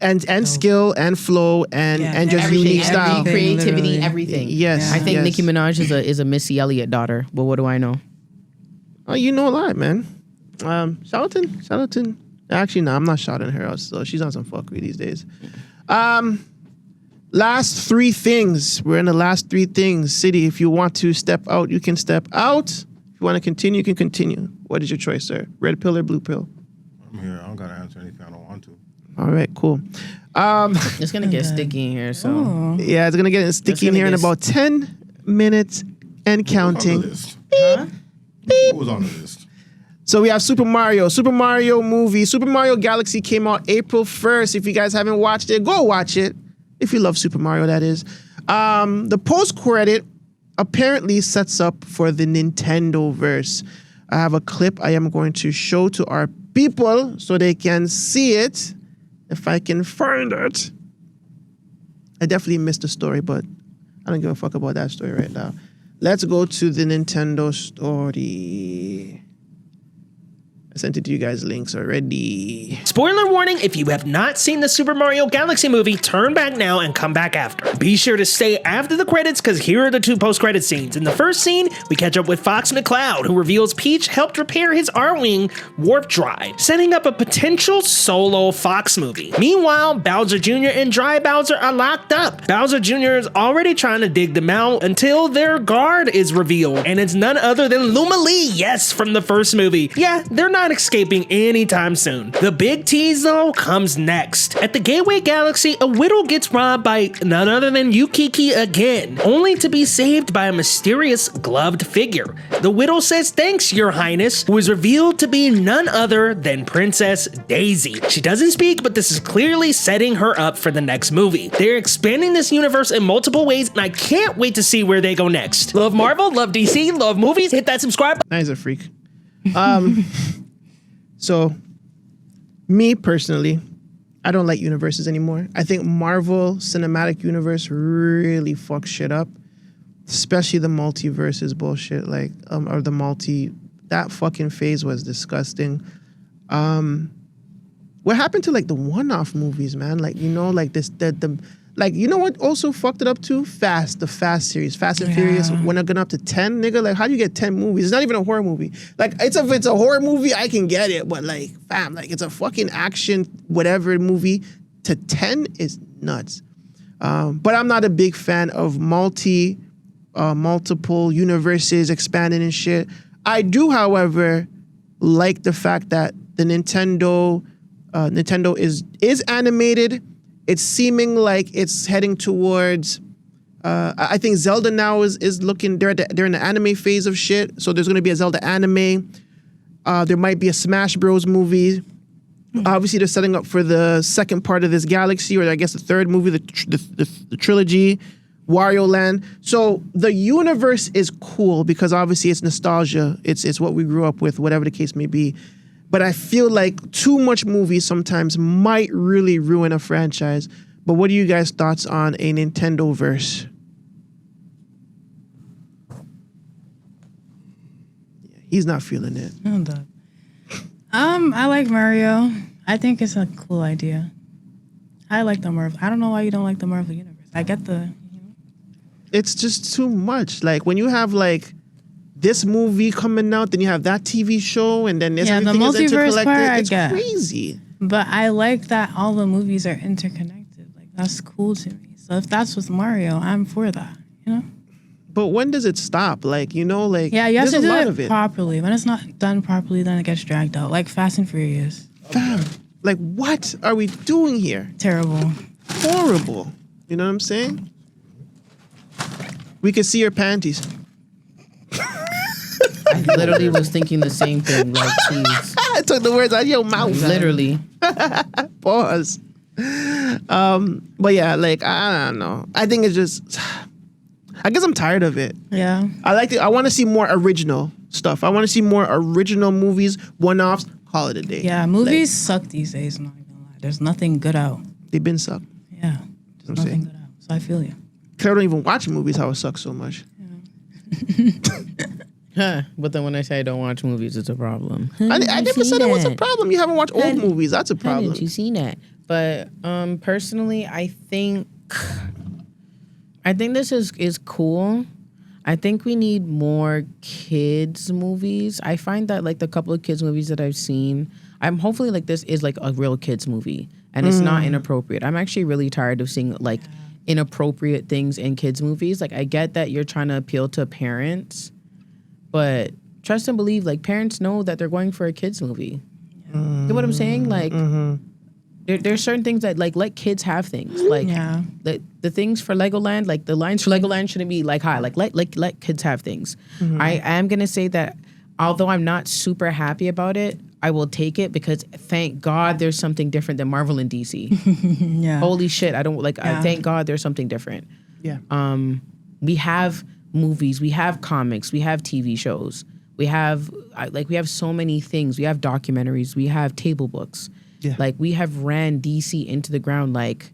And skill and flow and just unique style. Creativity, literally. everything. Yes. I think yes. Nicki Minaj is a Missy Elliott daughter. But what do I know? Oh, you know a lot, man. Charlatan. Actually, no, I'm not shouting her out. So she's on some fuckery these days. Last 3 things. We're in the last 3 things. City, if you want to step out, you can step out. If you want to continue, you can continue. What is your choice, sir? Red pill or blue pill? I'm here. I don't gotta answer anything I don't want to. All right, cool. It's gonna get sticky in here, so Yeah, it's gonna get sticky in here in about 10 minutes and counting. Who was on the list? So we have Super Mario movie. Super Mario Galaxy came out April 1st. If you guys haven't watched it, go watch it. If you love Super Mario, that is. The post-credit apparently sets up for the Nintendo verse. I have a clip I am going to show to our people so they can see it. If I can find it. I definitely missed the story, but I don't give a fuck about that story right now. Let's go to the Nintendo story. I sent it to you guys links already. Spoiler warning, if you have not seen the Super Mario Galaxy movie, turn back now and come back after. Be sure to stay after the credits because here are the 2 post-credit scenes. In the first scene, we catch up with Fox McCloud, who reveals Peach helped repair his R-Wing warp drive, setting up a potential solo Fox movie. Meanwhile, Bowser Jr. and Dry Bowser are locked up. Bowser Jr. is already trying to dig them out until their guard is revealed, and it's none other than Luma Lee, yes, from the first movie. Yeah, they're not escaping anytime soon. The big tease though comes next. At the Gateway Galaxy, a Whittle gets robbed by none other than Yukiki again, only to be saved by a mysterious gloved figure. The Whittle says thanks, Your Highness, who is revealed to be none other than Princess Daisy. She doesn't speak, but this is clearly setting her up for the next movie. They're expanding this universe in multiple ways, and I can't wait to see where they go next. Love Marvel, love DC, love movies, hit that subscribe. That is a freak. So, me personally, I don't like universes anymore. I think Marvel Cinematic Universe really fucks shit up, especially the multiverses bullshit. Like, or the that fucking phase was disgusting. What happened to like the one-off movies, man? Like, you know, like like, you know what also fucked it up too? The Fast series. Fast and Furious, when I got up to 10, nigga, like, how do you get 10 movies? It's not even a horror movie. Like, if it's a horror movie, I can get it, but like, fam, like, it's a fucking action, whatever movie, to 10 is nuts. But I'm not a big fan of multiple universes expanding and shit. I do, however, like the fact that the Nintendo is animated. It's seeming like it's heading towards. I think Zelda now is looking. They're in the anime phase of shit. So there's going to be a Zelda anime. There might be a Smash Bros movie. Obviously, they're setting up for the second part of this galaxy, or I guess the third movie, the trilogy, Wario Land. So the universe is cool because obviously it's nostalgia. It's what we grew up with, whatever the case may be. But I feel like too much movies sometimes might really ruin a franchise. But what are you guys' thoughts on a Nintendo verse? He's not feeling it. I'm done. I like Mario. I think it's a cool idea. I like the Marvel. I don't know why you don't like the Marvel Universe. I get the... It's just too much. Like, when you have, like, this movie coming out, then you have that TV show, and then there's everything is interconnected. Part, it's crazy. But I like that all the movies are interconnected. Like, that's cool to me. So if that's with Mario, I'm for that, you know? But when does it stop? Like, you know, like, yeah, you have to do it properly. When it's not done properly, then it gets dragged out. Like Fast and Furious. Fam, like, what are we doing here? Terrible. Horrible. You know what I'm saying? We can see your panties. I literally was thinking the same thing. Like, please. I took the words out of your mouth. Literally. Pause. But yeah, like, I don't know. I think it's just... I guess I'm tired of it. Yeah. I want to see more original stuff. I want to see more original movies, one-offs, call it a day. Yeah, movies suck these days, I'm not gonna lie. There's nothing good out. They've been sucked. Yeah. There's nothing good out. So I feel you. I don't even watch movies how it sucks so much. Huh. But then when I say I don't watch movies, it's a problem. I never said it was a problem. You haven't watched old movies. That's a problem. Haven't you seen that? But personally, I think this is cool. I think we need more kids movies. I find that like the couple of kids movies that I've seen, I'm hopefully like this is like a real kids movie and it's not inappropriate. I'm actually really tired of seeing like inappropriate things in kids movies. Like I get that you're trying to appeal to parents, but trust and believe like parents know that they're going for a kids movie. You know what I'm saying? Like there's certain things that like let kids have things. Like the things for Legoland, like the lines for Legoland shouldn't be like high. Like let kids have things. I am gonna say that although I'm not super happy about it, I will take it because thank God there's something different than Marvel and DC. Holy shit, I don't like. I thank God there's something different. We have movies, we have comics, we have TV shows, we have so many things. We have documentaries, we have table books. Like we have ran DC into the ground like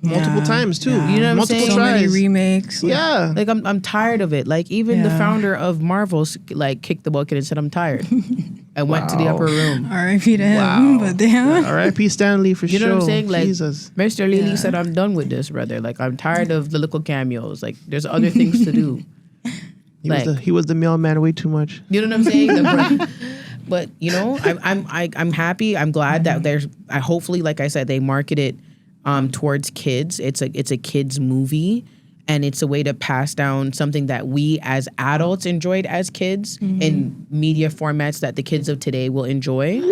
multiple times too. You know what I'm saying? So many remakes. Like I'm tired of it. Like even the founder of Marvel like kicked the bucket and said I'm tired. And went to the upper room. R.I.P. to him, but damn. R.I.P. Stanley for sure. You know what I'm saying? Like Jesus. Mr. Lily said I'm done with this, brother. Like I'm tired of the little cameos. Like there's other things to do. He was the mailman way too much. You know what I'm saying? But you know, I'm happy. I'm glad that I hopefully, like I said, they market it towards kids. It's a kids movie, and it's a way to pass down something that we as adults enjoyed as kids in media formats that the kids of today will enjoy.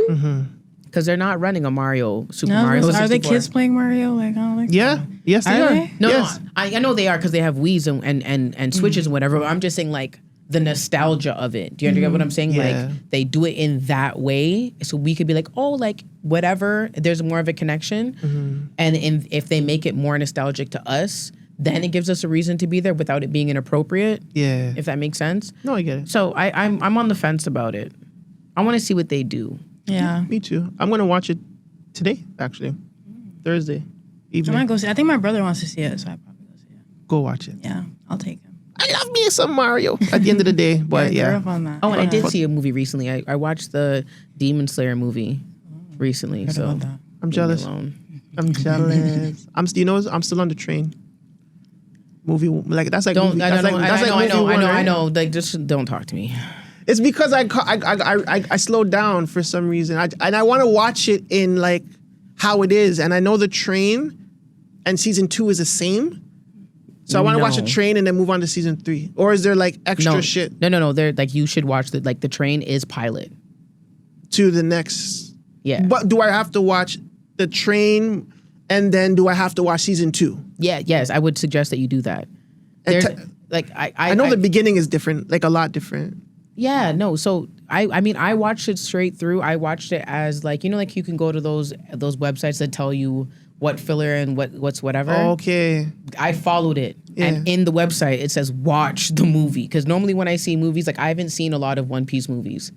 Because they're not running a Mario, Super Mario 64. Are the kids playing Mario? Like, I don't like yes, they are. No, yes. I know they are because they have Wii's and Switches and whatever. But I'm just saying like the nostalgia of it. Do you understand what I'm saying? Like they do it in that way, so we could be like, oh, like whatever. There's more of a connection, and if they make it more nostalgic to us, then it gives us a reason to be there without it being inappropriate. Yeah, if that makes sense. No, I get it. So I'm on the fence about it. I want to see what they do. Yeah, me too. I'm gonna watch it today, actually, Thursday evening. I might go see. I think my brother wants to see it, so I probably go see it. Go watch it. Yeah, I'll take him. I love me some Mario at the end of the day, but yeah. Oh, and I did see a movie recently. I watched the Demon Slayer movie recently, so I'm jealous. I'm jealous. I'm still on the train. Movie like that's like movie, I know. Like just don't talk to me. It's because I slowed down for some reason. I want to watch it in like how it is, and I know the train and season 2 is the same. So I want to watch a train and then move on to season 3, or is there like extra shit? No. They're like you should watch the train is pilot to the next. Yeah. But do I have to watch the train and then do I have to watch season 2? Yeah. Yes, I would suggest that you do that. There's like I know the beginning is different, like a lot different. Yeah. No. So I mean, I watched it straight through. I watched it as like, you know, like you can go to those websites that tell you what filler and what's whatever. Okay. I followed it. Yeah. And in the website, it says watch the movie. Because normally when I see movies, like I haven't seen a lot of One Piece movies.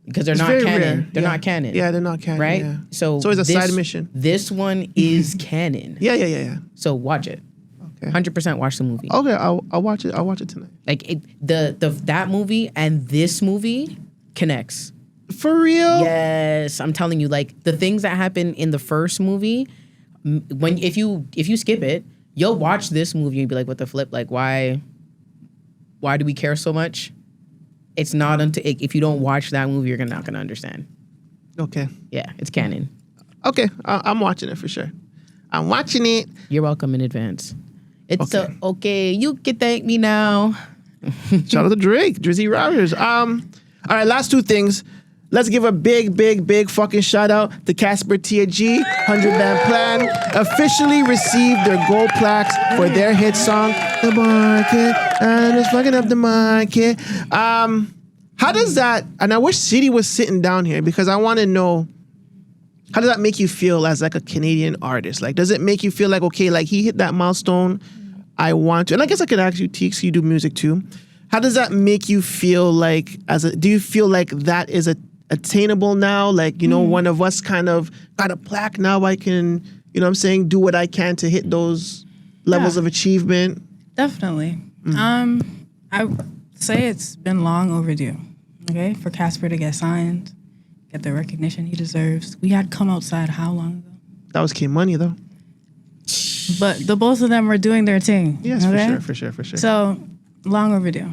Because they're not very canon. rare. They're Yeah. not canon. Yeah, they're not canon. Right? Yeah. So it's a side mission. This one is canon. Yeah. So watch it. Okay. 100% watch the movie. Okay, I'll watch it. I'll watch it tonight. Like that movie and this movie connects. For real? Yes, I'm telling you. Like the things that happen in the first movie, if you skip it, you'll watch this movie and be like, "What the flip? Like why do we care so much?" It's not until if you don't watch that movie, you're not gonna understand. Okay. Yeah, it's canon. Okay, I'm watching it for sure. I'm watching it. You're welcome in advance. It's Okay. okay. You can thank me now. Shout out to Drake, Drizzy Rogers. All right, last two things. Let's give a big fucking shout out to Casper TNG, 100 Band Plan, officially received their gold plaques for their hit song, The Market, and it's fucking up the market. How does that, and I wish City was sitting down here because I want to know, how does that make you feel as like a Canadian artist? Like, does it make you feel like, okay, like he hit that milestone, I want to, and I guess I could ask you, Teeks, you do music too. How does that make you feel like, do you feel like that is attainable now? Like, you know, one of us kind of got a plaque, now I can, you know what I'm saying, do what I can to hit those levels of achievement? Definitely. I say it's been long overdue, okay, for Casper to get signed, get the recognition he deserves. We had Come Outside how long ago? That was K Money though. But the both of them were doing their thing. Yes, okay? for sure. So, long overdue.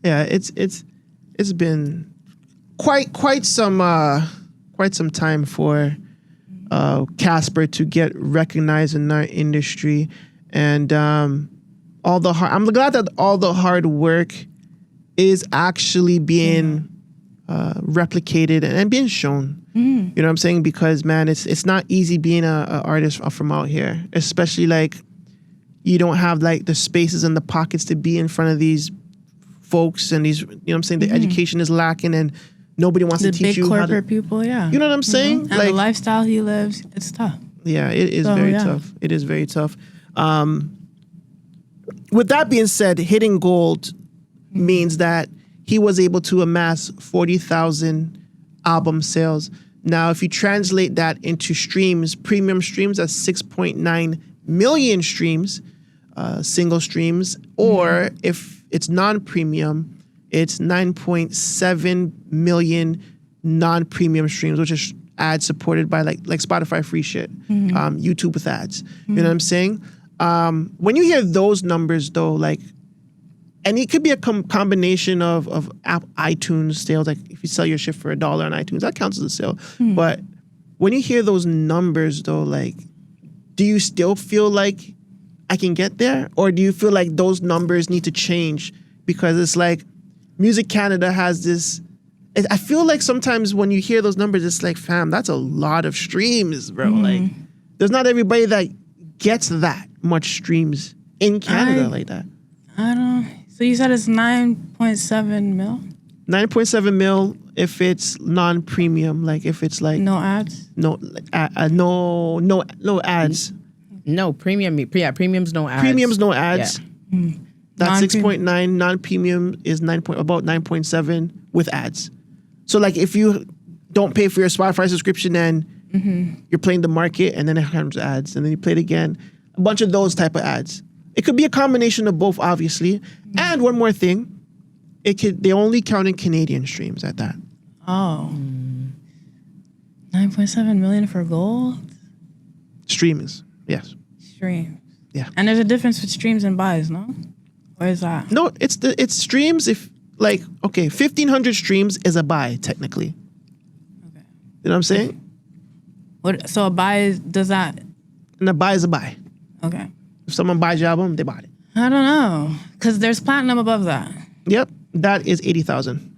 Yeah, it's been quite some time for Casper to get recognized in our industry, and I'm glad that all the hard work is actually being replicated and being shown. You know what I'm saying? Because man, it's not easy being a artist from out here, especially like you don't have like the spaces and the pockets to be in front of these folks and these, you know what I'm saying? The education is lacking and nobody wants to teach you how to. The big corporate people, yeah. You know what I'm saying? And the lifestyle he lives, it's tough. Yeah, it is very tough. It is very tough. With that being said, hitting gold means that he was able to amass 40,000 album sales. Now, if you translate that into streams, premium streams, that's 6.9 million streams, single streams, or if it's non-premium, it's 9.7 million non-premium streams, which is ads supported by like Spotify free shit, YouTube with ads. You know what I'm saying? When you hear those numbers though, like, and it could be a combination of app iTunes sales. Like if you sell your shit for $1 on iTunes, that counts as a sale. But when you hear those numbers though, like, do you still feel like I can get there? Or do you feel like those numbers need to change? Because it's like Music Canada has this, I feel like sometimes when you hear those numbers, it's like, fam, that's a lot of streams, bro. Like there's not everybody that gets that much streams in Canada like that. I don't. So you said it's 9.7 mil? 9.7 mil if it's non-premium, like if it's like no ads. No ads. No premium. Yeah, premium's no ads. Premium's no ads. Yeah. That's 6.9. Non-premium is about 9.7 with ads. So like if you don't pay for your Spotify subscription and you're playing the market and then it comes ads and then you play it again, a bunch of those type of ads. It could be a combination of both, obviously. And one more thing, they only count in Canadian streams at that. Oh. 9.7 million for gold? Streams, yes. Streams. Yeah. And there's a difference with streams and buys, no? Or is that? No, it's streams. If like, okay, 1,500 streams is a buy technically. Okay. You know what I'm saying? So a buy does that? And a buy is a buy. Okay. If someone buys your album, they bought it. I don't know, because there's platinum above that. Yep, that is 80,000.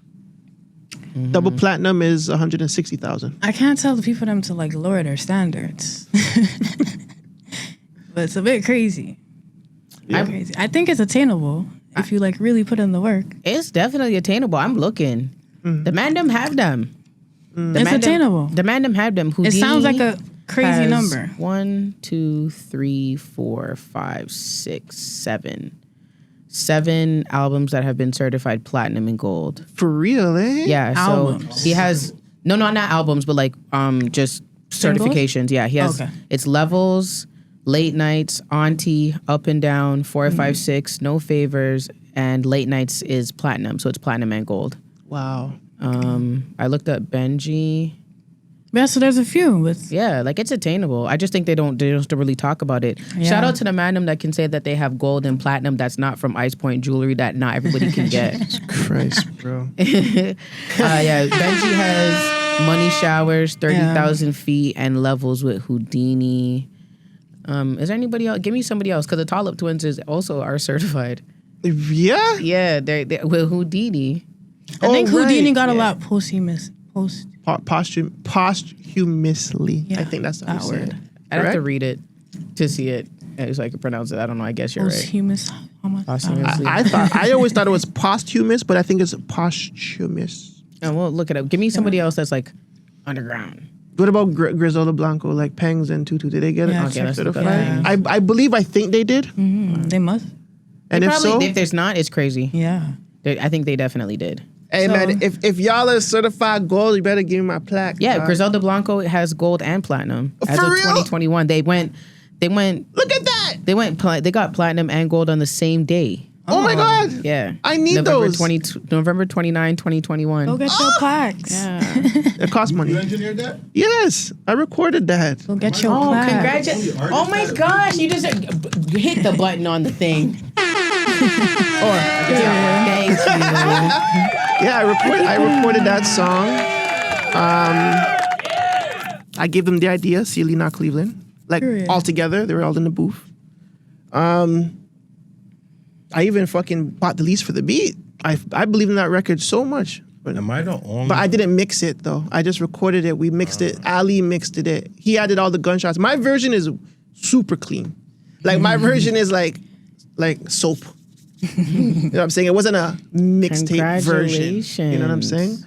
Double platinum is 160,000. I can't tell the people them to like lower their standards, but it's a bit crazy. Yeah. Crazy. I think it's attainable if you like really put in the work. It's definitely attainable. I'm looking. The Man Dem have them. It's attainable. The Man Dem have them. Houdini It sounds like a crazy has number. 1, 2, 3, 4, 5, 6, 7. 7 albums that have been certified platinum and gold. For real, eh? Yeah, Albums. so he has not albums, but like just certifications. Yeah, he has. Okay. It's Levels, Late Nights, Auntie, Up and Down, 4, 5, 6, No Favors, and Late Nights is platinum, so it's platinum and gold. Wow. I looked up Benji. Yeah, so there's a few with. Yeah, like it's attainable. I just think they don't really talk about it. Shout out to the Man Dem that can say that they have gold and platinum that's not from Ice Point jewelry that not everybody can get. Christ, bro. Yeah, Benji has Money Showers, 30,000 feet, and Levels with Houdini. Is there anybody else? Give me somebody else, because the Tall Up Twins are certified. Yeah? Yeah, they with Houdini. I think Houdini got a Yeah. lot posthumously. Posthumously. Yeah, I think that's that the word. I'd have to Correct? read it to see it so I could pronounce it. I don't know. I guess you're right. Posthumous. Posthumously. I always thought it was posthumous, but I think it's posthumous. And we'll look it up. Give me somebody else that's like underground. What about Griselda Blanco, like Pangs and Tutu? Did they get Yeah, it okay, let's look at certified? Pangs. I think they did. They must. And if so, If there's not, it's crazy. Yeah. I think they definitely did. hey man, if y'all are certified gold, you better give me my plaque. Yeah, dog. Griselda Blanco has gold and platinum. As For of real? 2021, they went. Look at that. They got platinum and gold on the same day. Oh my God. Yeah. I need November those. November 29, 2021. Go get your plaques. Yeah. It costs money. You engineered that? Yes, I recorded that. Go get your Oh, plaques. congratulations. Oh my gosh, you just hit the button on the thing. Thank you. Yeah, I recorded that song. I gave them the idea, Selena Cleveland. Like all together, they were all in the booth. I even fucking bought the lease for the beat. I believe in that record so much. Am I the only? But I didn't mix it though. I just recorded it. We mixed it. Ali mixed it. He added all the gunshots. My version is super clean. Like my version is like soap. You know what I'm saying? It wasn't a mixtape version. You know what I'm saying?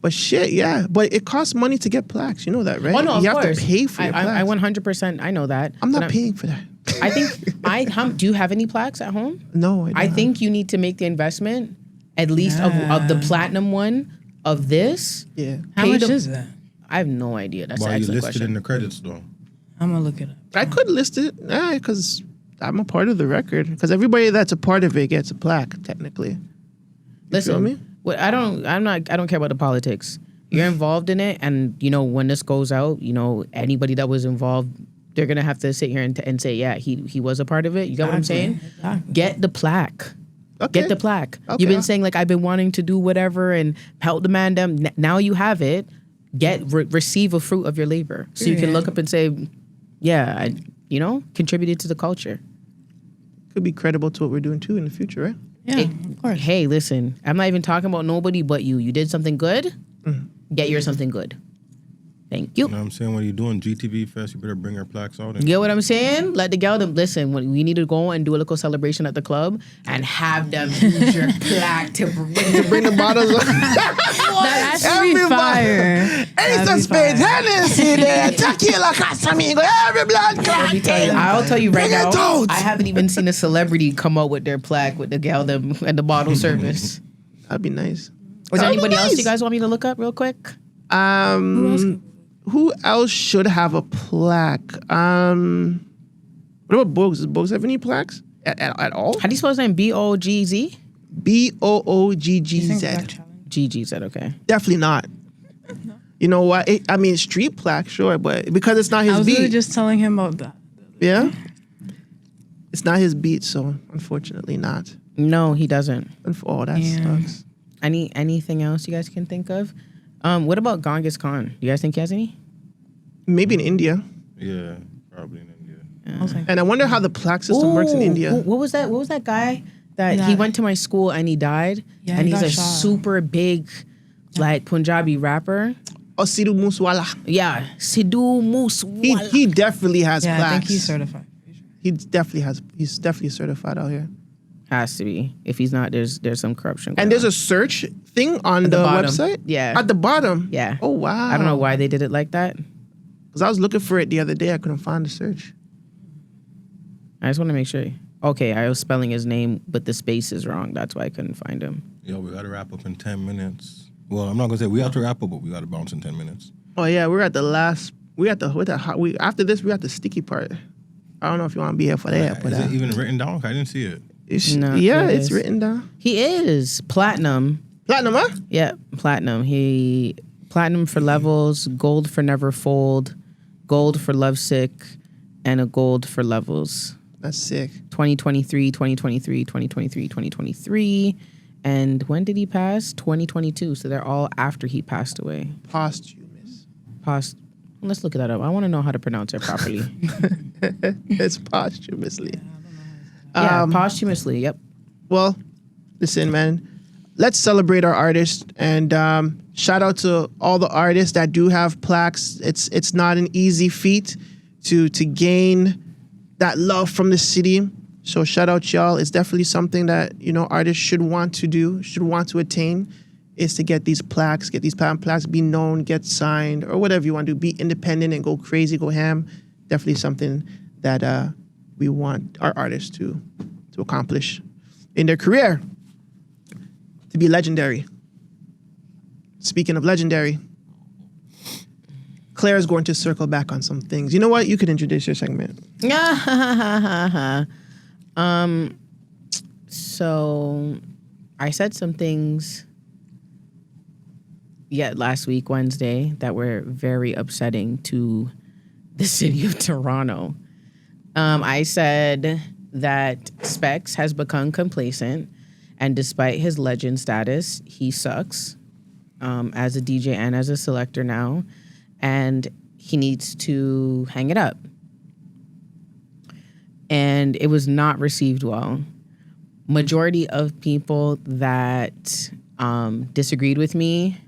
But shit, yeah. But it costs money to get plaques. You know that, right? Oh, no, you of have course. to pay for your I plaques. 100%. I know that. I'm But not paying for that. I think do you have any plaques at home? No, I think you need to make the investment, at least of the platinum one of this. Yeah. How much is that? I have no idea. That's Why an you excellent listed question. in the credits though? I'm gonna look it up. I could list it, because I'm a part of the record. Because everybody that's a part of it gets a plaque, technically. You Listen, feel me? well, I don't care about the politics. You're involved in it, and when this goes out, anybody that was involved, they're gonna have to sit here and say, yeah, he was a part of it. You get what I'm saying? Exactly. Get the plaque. Okay. Get the plaque. Okay. You've been saying like I've been wanting to do whatever and help the Man Dem. Now you have it. Receive a fruit of your labor, so you can look up and say, yeah, I contributed to the culture. Could be credible to what we're doing too in the future, right? Yeah, of course. Hey, listen, I'm not even talking about nobody but you. You did something good. Get yours something good. Thank you. You know what I'm saying? When you're doing GTV Fest, you better bring your plaques out. You get what I'm saying? Let the gal them listen. When we need to go and do a little celebration at the club and have them use your plaque to Bring the bottles up. That should be fire. Ace of Spades, Hennessy there, Tequila, Casamigo, every blood clot. I'll tell you right Bring now, it out. I haven't even seen a celebrity come out with their plaque with the gal them and the bottle service. That'd be nice. Was there That'd be anybody else nice. you guys want me to look up real quick? Who else should have a plaque? What about Bogues? Does Bogues have any plaques at all? How do you spell his name? B-O-G-Z? Booggz. G-G-Z, okay. Definitely not. You know what? Street plaque, sure, but because it's not his I was beat. really just telling him about that. Yeah? It's not his beat, so unfortunately not. No, he doesn't. Oh, that sucks. Anything else you guys can think of? What about Genghis Khan? Do you guys think he has any? Maybe in India. Yeah, probably in India. I was like, And I wonder how the plaque system works in India. What was that? What was that guy that he went to my school and he died? Yeah, and he he's got a shot. super big, like Punjabi rapper. Oh, Sidhu Moosewala. Yeah, Sidhu Moosewala. He definitely has yeah, plaques. I think he's certified. He's definitely certified out here. Has to be. If he's not, there's some corruption. And there's a search thing on the bottom. website? Yeah. At the bottom? Yeah. Oh, wow. I don't know why they did it like that. Because I was looking for it the other day. I couldn't find the search. I just want to make sure. Okay, I was spelling his name, but the space is wrong. That's why I couldn't find him. Yo, we got to wrap up in 10 minutes. Well, I'm not going to say we have to wrap up, but we got to bounce in 10 minutes. Oh, yeah. We're at the last. After this, we're at the sticky part. I don't know if you want to be here for that. But Is it even written down? I didn't see it. It's written down. He is platinum. Platinum, huh? Yeah, platinum. He platinum for levels, gold for never fold, gold for lovesick, and a gold for levels. That's sick. 2023, 2023, 2023, 2023. And when did he pass? 2022. So they're all after he passed away. Posthumous. Let's look that up. I want to know how to pronounce it properly. It's posthumously. Yeah, posthumously. Yep. Well, listen, man. Let's celebrate our artists and shout out to all the artists that do have plaques. It's not an easy feat to gain that love from the city. So shout out y'all. It's definitely something that artists should want to do, should want to attain, is to get these plaques, get these plaques, be known, get signed, or whatever you want to do. Be independent and go crazy, go ham. Definitely something that we want our artists to accomplish in their career, to be legendary. Speaking of legendary, Claire is going to circle back on some things. You know what? You could introduce your segment. So I said some things last week, Wednesday, that were very upsetting to the city of Toronto. I said that Spex has become complacent, and despite his legend status, he sucks as a DJ and as a selector now, and he needs to hang it up. And it was not received well. Majority of people that disagreed with me,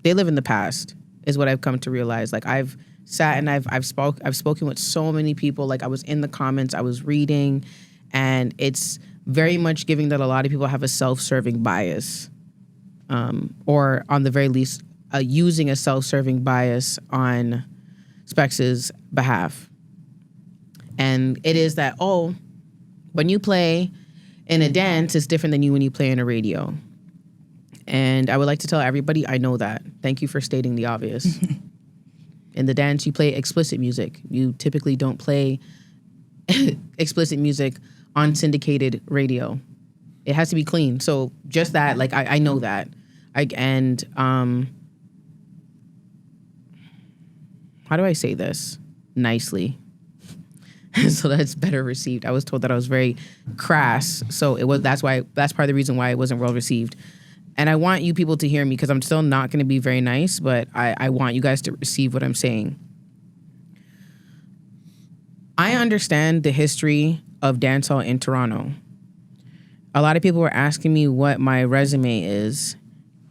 they live in the past, is what I've come to realize. Like, I've sat and I've spoken with so many people. Like, I was in the comments, I was reading, and it's very much giving that a lot of people have a self-serving bias, or on the very least, using a self-serving bias on Spex's behalf. And it is that, when you play in a dance, it's different than when you play in a radio. And I would like to tell everybody, I know that. Thank you for stating the obvious. In the dance, you play explicit music. You typically don't play explicit music on syndicated radio. It has to be clean. So just that, like, I know that. How do I say this nicely so that it's better received? I was told that I was very crass, so that's part of the reason why it wasn't well received. And I want you people to hear me, because I'm still not going to be very nice, but I want you guys to receive what I'm saying. I understand the history of dancehall in Toronto. A lot of people were asking me what my resume is,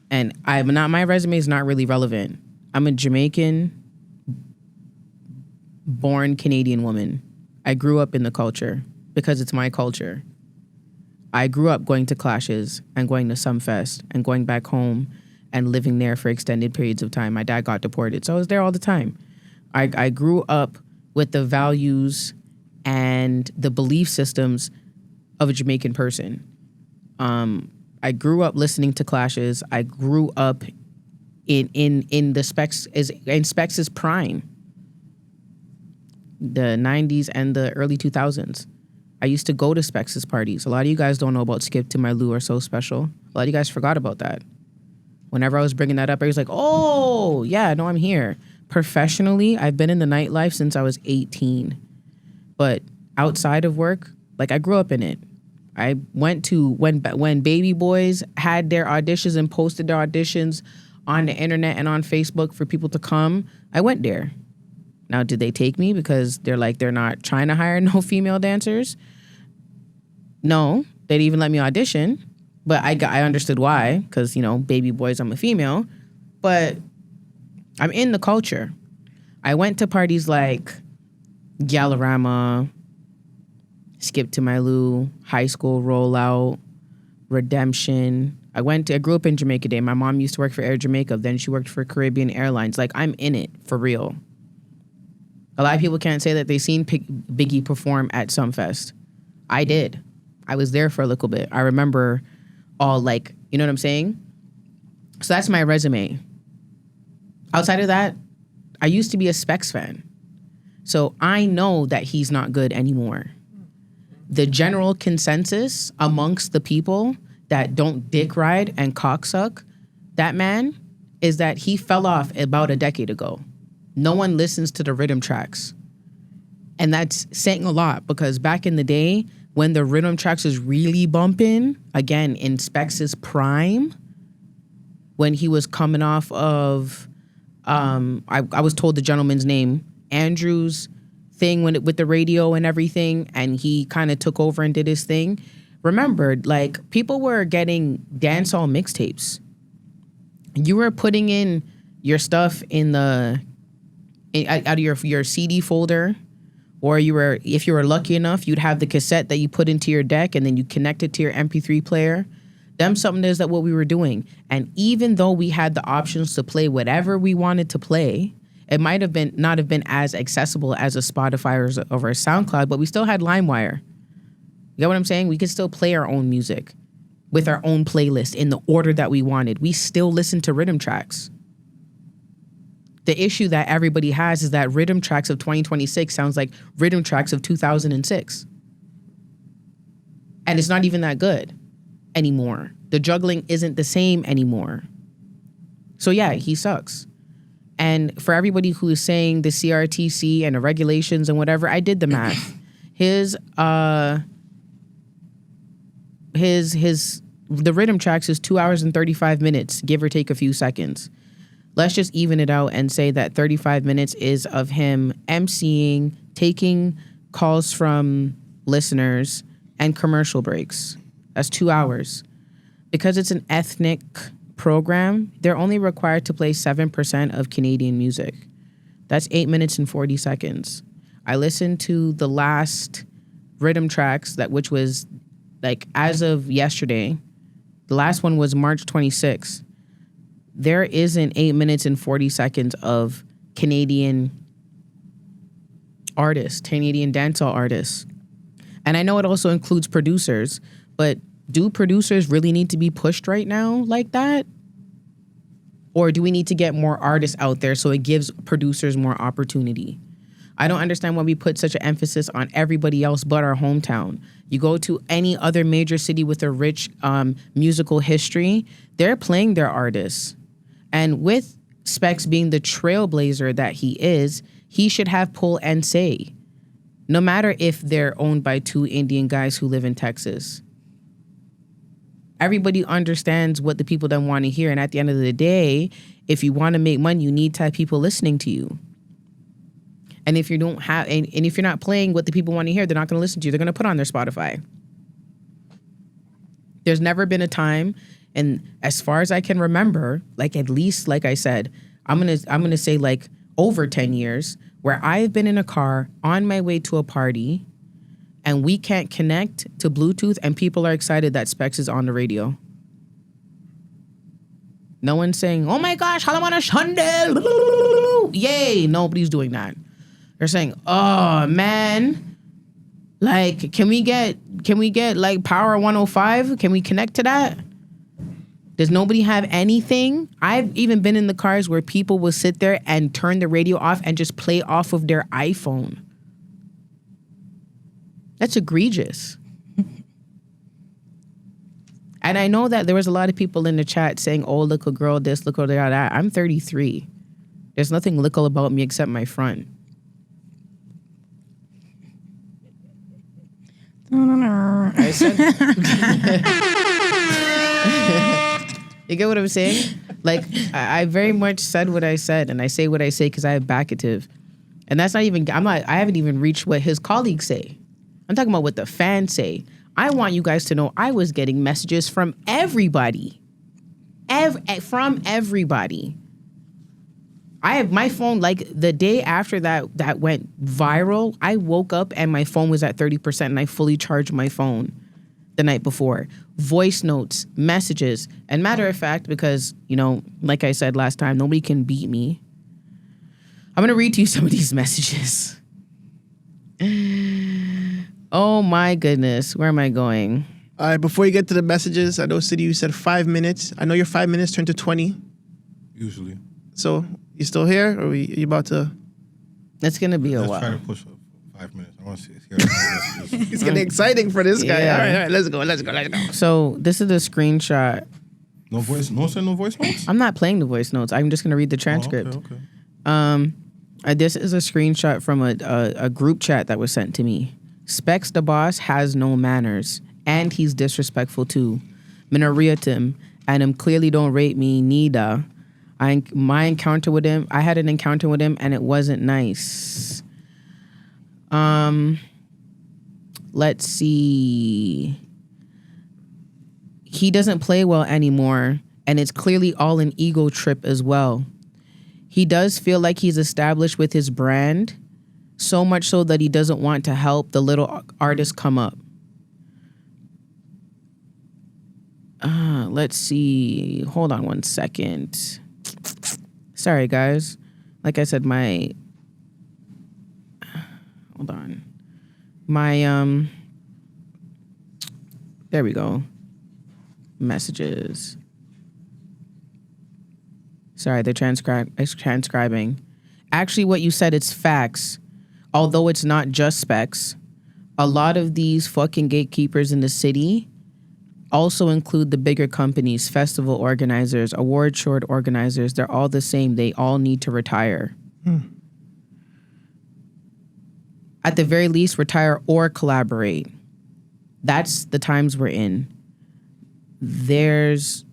and my resume is not really relevant. I'm a Jamaican born Canadian woman. I grew up in the culture because it's my culture. I grew up going to clashes and going to Sumfest and going back home and living there for extended periods of time. My dad got deported, so I was there all the time. I grew up with the values and the belief systems of a Jamaican person. I grew up listening to clashes. I grew up in Spex's prime, the 90s and the early 2000s. I used to go to Spex's parties. A lot of you guys don't know about Skip to My Lou or So Special. A lot of you guys forgot about that. Whenever I was bringing that up, I was like, oh, yeah, no, I'm here. Professionally, I've been in the nightlife since I was 18. But outside of work, like, I grew up in it. I went to, when Baby Boys had their auditions and posted their auditions on the internet and on Facebook for people to come, I went there. Now, did they take me because they're not trying to hire no female dancers? No, they didn't even let me audition. But I understood why, because, Baby Boys, I'm a female. But I'm in the culture. I went to parties like Galorama, Skip to My Lou, High School Rollout, Redemption. I grew up in Jamaica Day. My mom used to work for Air Jamaica. Then she worked for Caribbean Airlines. Like, I'm in it for real. A lot of people can't say that they seen Biggie perform at Sumfest. I did. I was there for a little bit. I remember all, like, you know what I'm saying? So that's my resume. Outside of that, I used to be a Spex fan. So I know that he's not good anymore. The general consensus amongst the people that don't dick ride and cocksuck that man is that he fell off about a decade ago. No one listens to the rhythm tracks. And that's saying a lot because back in the day, when the rhythm tracks was really bumping, again, in Spex's prime, when he was coming off of, I was told the gentleman's name, Andrew's thing with the radio and everything, and he kind of took over and did his thing. Remember, like, people were getting dancehall mixtapes. You were putting in your stuff out of your CD folder, or if you were lucky enough, you'd have the cassette that you put into your deck and then you connect it to your MP3 player. Something is that what we were doing. And even though we had the options to play whatever we wanted to play, it might have been not have been as accessible as a Spotify or a SoundCloud, but we still had LimeWire. You get what I'm saying? We could still play our own music with our own playlist in the order that we wanted. We still listen to rhythm tracks. The issue that everybody has is that rhythm tracks of 2026 sounds like rhythm tracks of 2006. And it's not even that good anymore. The juggling isn't the same anymore. So yeah, he sucks. And for everybody who is saying the CRTC and the regulations and whatever, I did the math. The rhythm tracks is 2 hours and 35 minutes, give or take a few seconds. Let's just even it out and say that 35 minutes is of him emceeing, taking calls from listeners, and commercial breaks. That's 2 hours. Because it's an ethnic program, they're only required to play 7% of Canadian music. That's 8 minutes and 40 seconds. I listened to the last rhythm tracks, which was like as of yesterday. The last one was March 26th. There isn't 8 minutes and 40 seconds of Canadian artists, Canadian dancehall artists. And I know it also includes producers, but do producers really need to be pushed right now like that? Or do we need to get more artists out there so it gives producers more opportunity? I don't understand why we put such an emphasis on everybody else but our hometown. You go to any other major city with a rich musical history, they're playing their artists. And with Spex being the trailblazer that he is, he should have pull and say, no matter if they're owned by two Indian guys who live in Texas. Everybody understands what the people don't want to hear. And at the end of the day, if you want to make money, you need to have people listening to you. And if you don't have, and if you're not playing what the people want to hear, they're not going to listen to you. They're going to put on their Spotify. There's never been a time, and as far as I can remember, like at least, like I said, I'm gonna say like over 10 years, where I've been in a car on my way to a party, and we can't connect to Bluetooth, and people are excited that Spex is on the radio. No one's saying, "Oh my gosh, Halamana Shandel, yay!" Nobody's doing that. They're saying, "Oh man, like, can we get like Power 105? Can we connect to that?" Does nobody have anything? I've even been in the cars where people will sit there and turn the radio off and just play off of their iPhone. That's egregious. And I know that there was a lot of people in the chat saying, "Oh, little girl, this, little girl, that." I'm 33. There's nothing little about me except my front. I said, you get what I'm saying? Like, I very much said what I said, and I say what I say because I have backative. And that's not even, I haven't even reached what his colleagues say. I'm talking about what the fans say. I want you guys to know I was getting messages from everybody. From everybody. I have my phone, like the day after that went viral, I woke up and my phone was at 30% and I fully charged my phone the night before. Voice notes, messages. And matter of fact, because, you know, like I said last time, nobody can beat me. I'm going to read to you some of these messages. Oh my goodness. Where am I going? All right, before you get to the messages, I know, City, you said 5 minutes. I know your 5 minutes turned to 20. Usually. So, you still here, or are you about to? It's gonna be a Let's while. try to push up 5 minutes. I want to hear the messages. It's getting exciting for this guy. Yeah. All right, let's go. So this is the screenshot. No voice. No send no voice notes. I'm not playing the voice notes. I'm just gonna read the transcript. Okay. This is a screenshot from a group chat that was sent to me. Spex the boss has no manners, and he's disrespectful too. Minoriat him, and him clearly don't rate me neither. I had an encounter with him, and it wasn't nice. Let's see. He doesn't play well anymore, and it's clearly all an ego trip as well. He does feel like he's established with his brand, so much so that he doesn't want to help the little artists come up. Let's see. Hold on one second. Sorry, guys. Like I said, hold on. There we go. Messages. Sorry, they're transcribing. Actually, what you said, it's facts. Although it's not just Spex, a lot of these fucking gatekeepers in the city also include the bigger companies, festival organizers, award show organizers. They're all the same. They all need to retire. At the very least, retire or collaborate. That's the times we're in. There's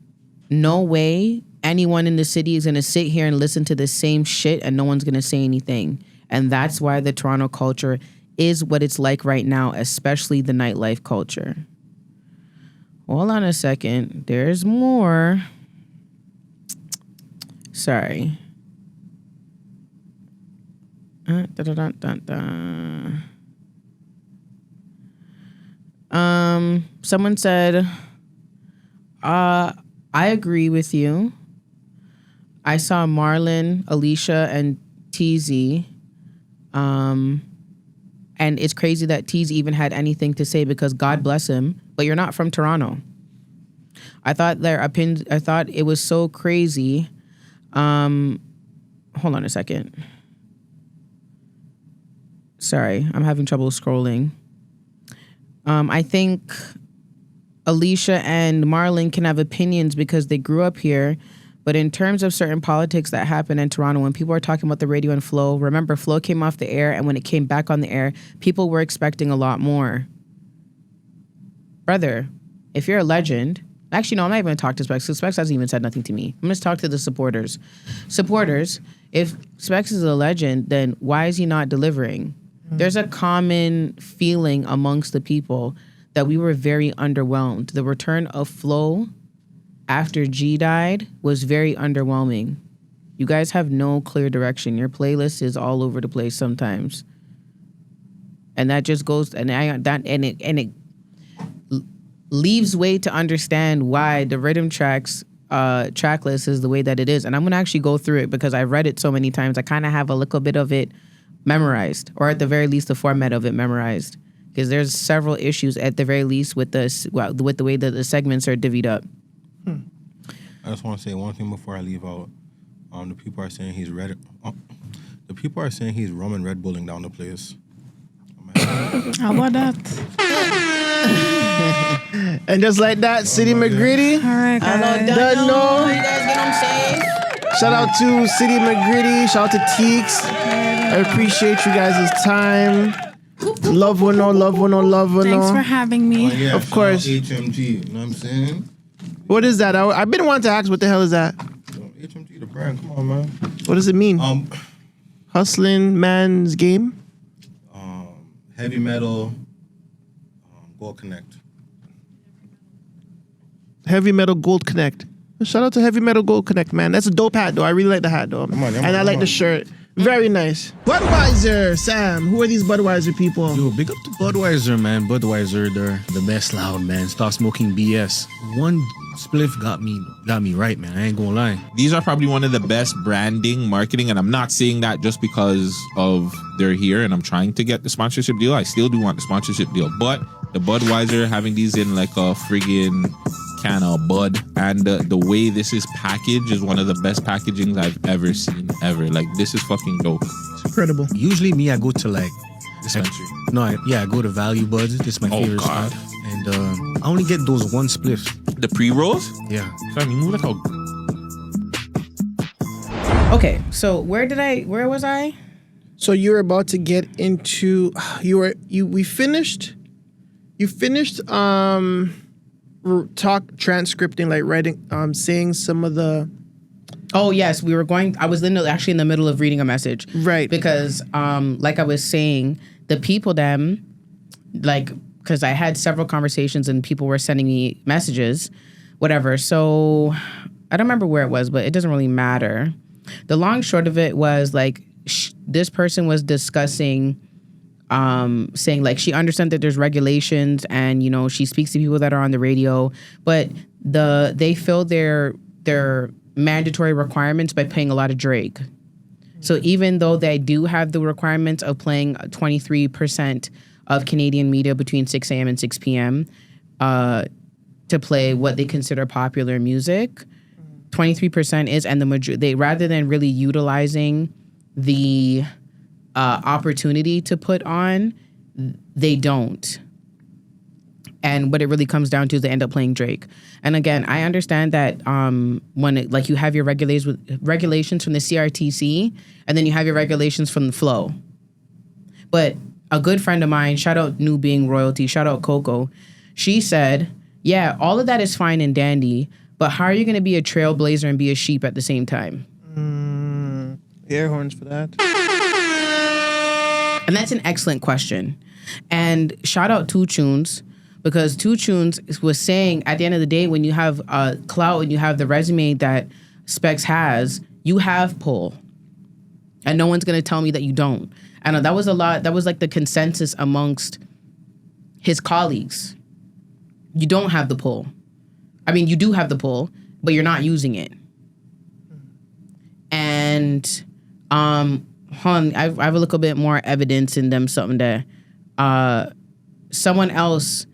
no way anyone in the city is going to sit here and listen to the same shit and no one's going to say anything. And that's why the Toronto culture is what it's like right now, especially the nightlife culture. Hold on a second. There's more. Sorry. Someone said, I agree with you. I saw Marlon, Alicia, and TZ. And it's crazy that TZ even had anything to say because God bless him, but you're not from Toronto. I thought it was so crazy. Hold on a second. Sorry, I'm having trouble scrolling. I think Alicia and Marlon can have opinions because they grew up here. But in terms of certain politics that happen in Toronto, when people are talking about the radio and Flow, remember Flow came off the air, and when it came back on the air, people were expecting a lot more. Brother, if you're a legend, actually, no, I'm not even going to talk to Spex, because Spex hasn't even said nothing to me. I'm going to talk to the supporters. Supporters, if Spex is a legend, then why is he not delivering? There's a common feeling amongst the people that we were very underwhelmed. The return of Flow after G died was very underwhelming. You guys have no clear direction. Your playlist is all over the place sometimes. And that just goes and it leaves way to understand why the rhythm tracks track list is the way that it is. And I'm gonna actually go through it because I've read it so many times. I kind of have a little bit of it memorized, or at the very least the format of it memorized. Because there's several issues at the very least with the way that the segments are divvied up. I just want to say one thing before I leave out. The people are saying he's red. The people are saying he's rum and Red Bulling down the place. How about that? And just like that, City McGritty. All right, guys. Done know. You guys get home safe. Shout out to City McGritty. Shout out to Teeks. I appreciate you guys' time. Love one, love one, love one. Thanks for having me. Oh, yeah, of course. HMG, you know what I'm saying? What is that? I've been wanting to ask, what the hell is that? HMG, the brand. Come on, man. What does it mean? Hustling man's game? Heavy metal, Gold Connect. Heavy metal Gold Connect. Shout out to Heavy Metal Gold Connect, man. That's a dope hat, though. I really like the hat, though. And I like the shirt. Very nice. Budweiser, Sam. Who are these Budweiser people? Yo, big up to Budweiser, man. Budweiser, they're the best loud, man. Stop smoking BS. One spliff got me right, man. I ain't gonna lie. These are probably one of the best branding, marketing, and I'm not saying that just because of they're here and I'm trying to get the sponsorship deal. I still do want the sponsorship deal, but the Budweiser having these in like a friggin' can of Bud, and the way this is packaged is one of the best packagings I've ever seen ever. Like, this is fucking dope. It's incredible. Usually me, I go to like dispensary. I go to Value Buds. This is my favorite spot, and I only get those one spliffs. The pre-rolls? Yeah. Fam, you move like how... Okay, so where was I? So you were about to get into you finished talk transcripting, like writing, saying some of the. Oh yes, I was actually in the middle of reading a message, right? Because like I was saying, the people because I had several conversations and people were sending me messages, whatever. So I don't remember where it was, but it doesn't really matter. The long short of it was like this person was discussing. Saying like she understands that there's regulations and she speaks to people that are on the radio, but they fill their mandatory requirements by playing a lot of Drake. So even though they do have the requirements of playing 23% of Canadian media between 6 a.m. and 6 p.m. To play what they consider popular music, 23% is, and they rather than really utilizing the opportunity to put on, they don't. And what it really comes down to is they end up playing Drake. And again, I understand that when you have your regulations from the CRTC, and then you have your regulations from the Flow. But a good friend of mine, shout out New Being Royalty, shout out Coco, she said, yeah, all of that is fine and dandy, but how are you going to be a trailblazer and be a sheep at the same time? Air horns for that. And that's an excellent question. And shout out 2 Tunes, because 2 Tunes was saying at the end of the day, when you have clout and you have the resume that Spex has, you have pull. And no one's going to tell me that you don't. And that was like the consensus amongst his colleagues. You don't have the pull. I mean, you do have the pull, but you're not using it. And I have a little bit more evidence in them, something that someone else,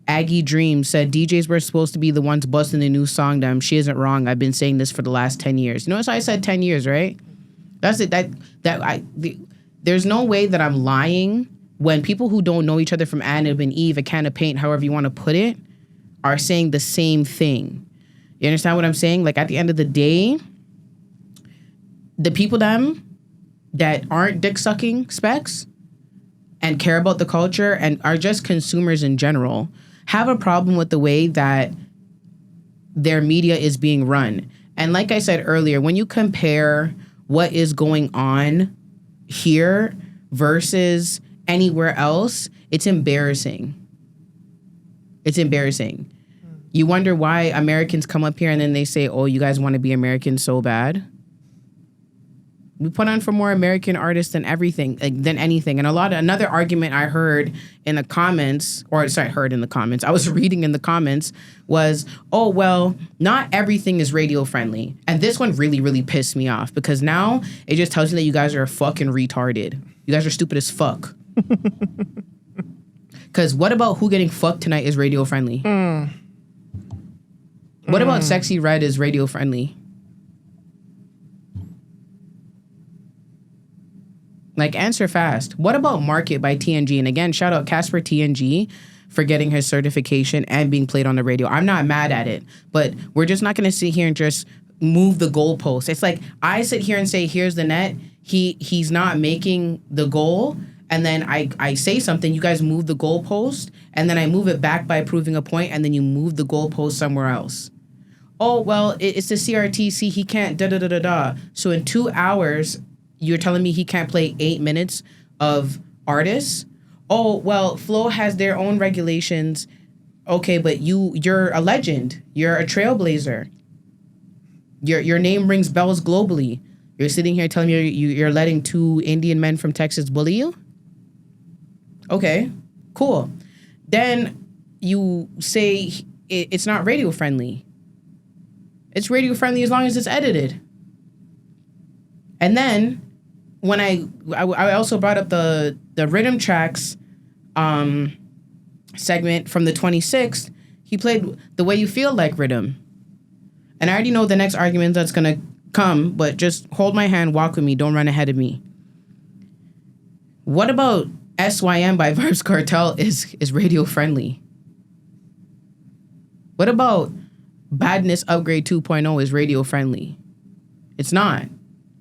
Aggie Dream, said DJs were supposed to be the ones busting the new song down. She isn't wrong. I've been saying this for the last 10 years. Notice I said 10 years, right? That's it. There's no way that I'm lying when people who don't know each other from Adam and Eve, a can of paint, however you want to put it, are saying the same thing. You understand what I'm saying? Like, at the end of the day, the people that aren't dick-sucking Spex and care about the culture and are just consumers in general have a problem with the way that their media is being run. And like I said earlier, when you compare what is going on here versus anywhere else, it's embarrassing. It's embarrassing. You wonder why Americans come up here and then they say, oh, you guys want to be Americans so bad? We put on for more American artists than anything. And another argument I heard in the comments, I was reading in the comments was, oh, well, not everything is radio friendly. And this one really, really pissed me off because now it just tells me that you guys are fucking retarded. You guys are stupid as fuck. Because what about Who Getting Fucked Tonight is radio friendly? What about Sexy Red is radio friendly? Like, answer fast. What about Market by TNG? And again, shout out Casper TNG for getting his certification and being played on the radio. I'm not mad at it, but we're just not going to sit here and just move the goalpost. It's like I sit here and say, here's the net. He's not making the goal. And then I say something, you guys move the goalpost, and then I move it back by proving a point, and then you move the goalpost somewhere else. Oh, well, it's the CRTC. He can't da-da-da-da-da. So in 2 hours, you're telling me he can't play 8 minutes of artists? Oh, well, Flow has their own regulations. Okay, but you're a legend. You're a trailblazer. Your name rings bells globally. You're sitting here telling me you're letting 2 Indian men from Texas bully you? Okay, cool. Then you say it's not radio friendly. It's radio friendly as long as it's edited. And then when I also brought up the rhythm tracks segment from the 26th, he played The Way You Feel Like rhythm. And I already know the next argument that's going to come, but just hold my hand, walk with me, don't run ahead of me. What about SYM by Vybz Kartel is radio friendly? What about Badness Upgrade 2.0 is radio friendly? It's not,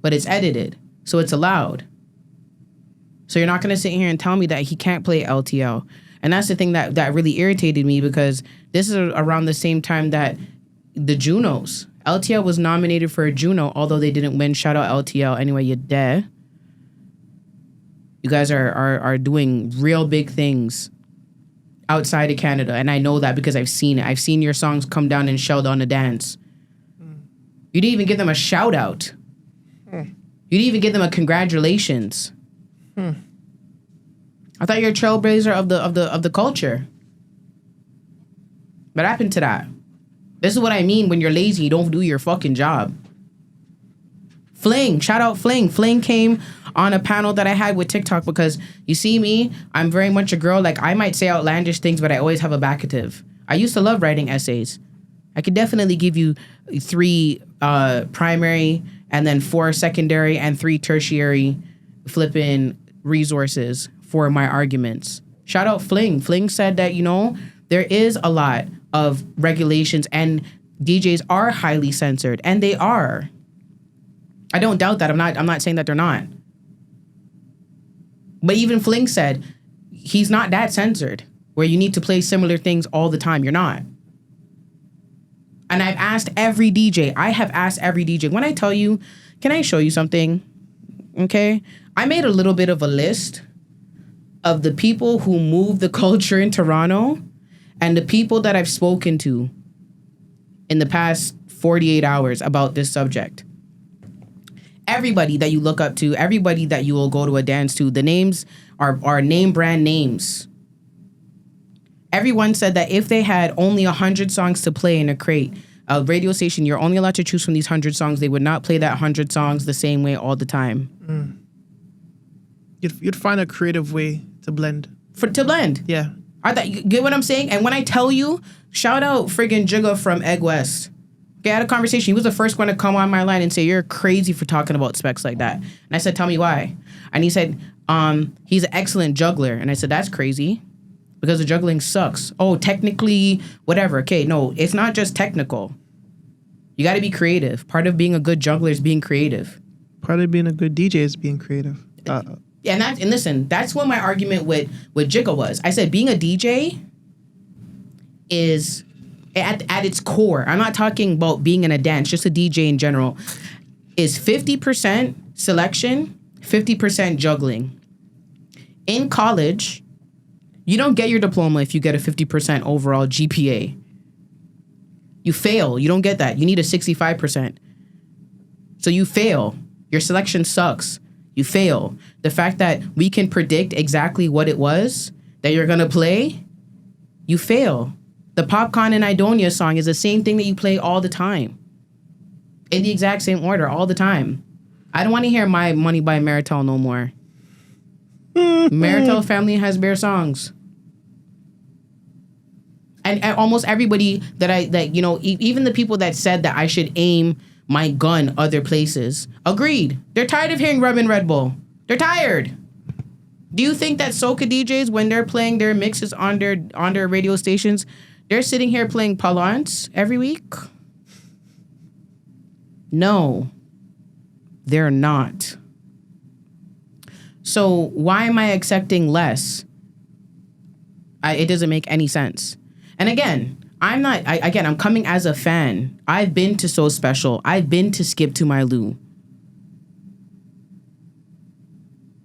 but it's edited, so it's allowed. So you're not going to sit here and tell me that he can't play LTL. And that's the thing that really irritated me, because this is around the same time that the Junos. LTL was nominated for a Juno, although they didn't win. Shout out LTL. Anyway, you're dead. You guys are doing real big things outside of Canada, and I know that because I've seen it. I've seen your songs come down and shelled on the dance. You didn't even give them a shout out. You didn't even give them a congratulations. I thought you're a trailblazer of the culture. What happened to that? This is what I mean when you're lazy, you don't do your fucking job. Fling, shout out Fling. Fling came on a panel that I had with TikTok because you see me, I'm very much a girl. Like, I might say outlandish things, but I always have a backative. I used to love writing essays. I could definitely give you 3 primary and then 4 secondary and 3 tertiary flipping resources for my arguments. Shout out Fling. Fling said that, there is a lot of regulations and DJs are highly censored, and they are. I don't doubt that. I'm not saying that they're not. But even Fling said he's not that censored where you need to play similar things all the time. You're not. And I've asked every DJ. When I tell you, can I show you something? Okay. I made a little bit of a list of the people who move the culture in Toronto and the people that I've spoken to in the past 48 hours about this subject. Everybody that you look up to, everybody that you will go to a dance to, the names are name brand names. Everyone said that if they had only 100 songs to play in a crate, a radio station, you're only allowed to choose from these 100 songs. They would not play that 100 songs the same way all the time. You'd find a creative way to blend. To blend? Yeah. You get what I'm saying? And when I tell you, shout out friggin' Jigga from Egg West. Okay, I had a conversation. He was the first one to come on my line and say, you're crazy for talking about Spex like that. And I said, tell me why. And he said, he's an excellent juggler. And I said, that's crazy because the juggling sucks. Oh, technically, whatever. Okay, no, it's not just technical. You got to be creative. Part of being a good juggler is being creative. Part of being a good DJ is being creative. And listen, that's what my argument with Jigga was. I said being a DJ is at its core. I'm not talking about being in a dance, just a DJ in general. Is 50% selection, 50% juggling. In college, you don't get your diploma if you get a 50% overall GPA. You fail. You don't get that. You need a 65%. So you fail. Your selection sucks. You fail. The fact that we can predict exactly what it was that you're going to play, you fail. The Popcorn and Idonia song is the same thing that you play all the time. In the exact same order, all the time. I don't want to hear My Money by Maritel no more. Maritel family has bare songs. And almost everybody even the people that said that I should aim my gun other places agreed. They're tired of hearing Rum and Red Bull. They're tired. Do you think that soca DJs, when they're playing their mixes on their radio stations, they're sitting here playing Palance every week? No, they're not. So why am I accepting less? It doesn't make any sense. And again, I'm coming as a fan. I've been to So Special. I've been to Skip to My Lou.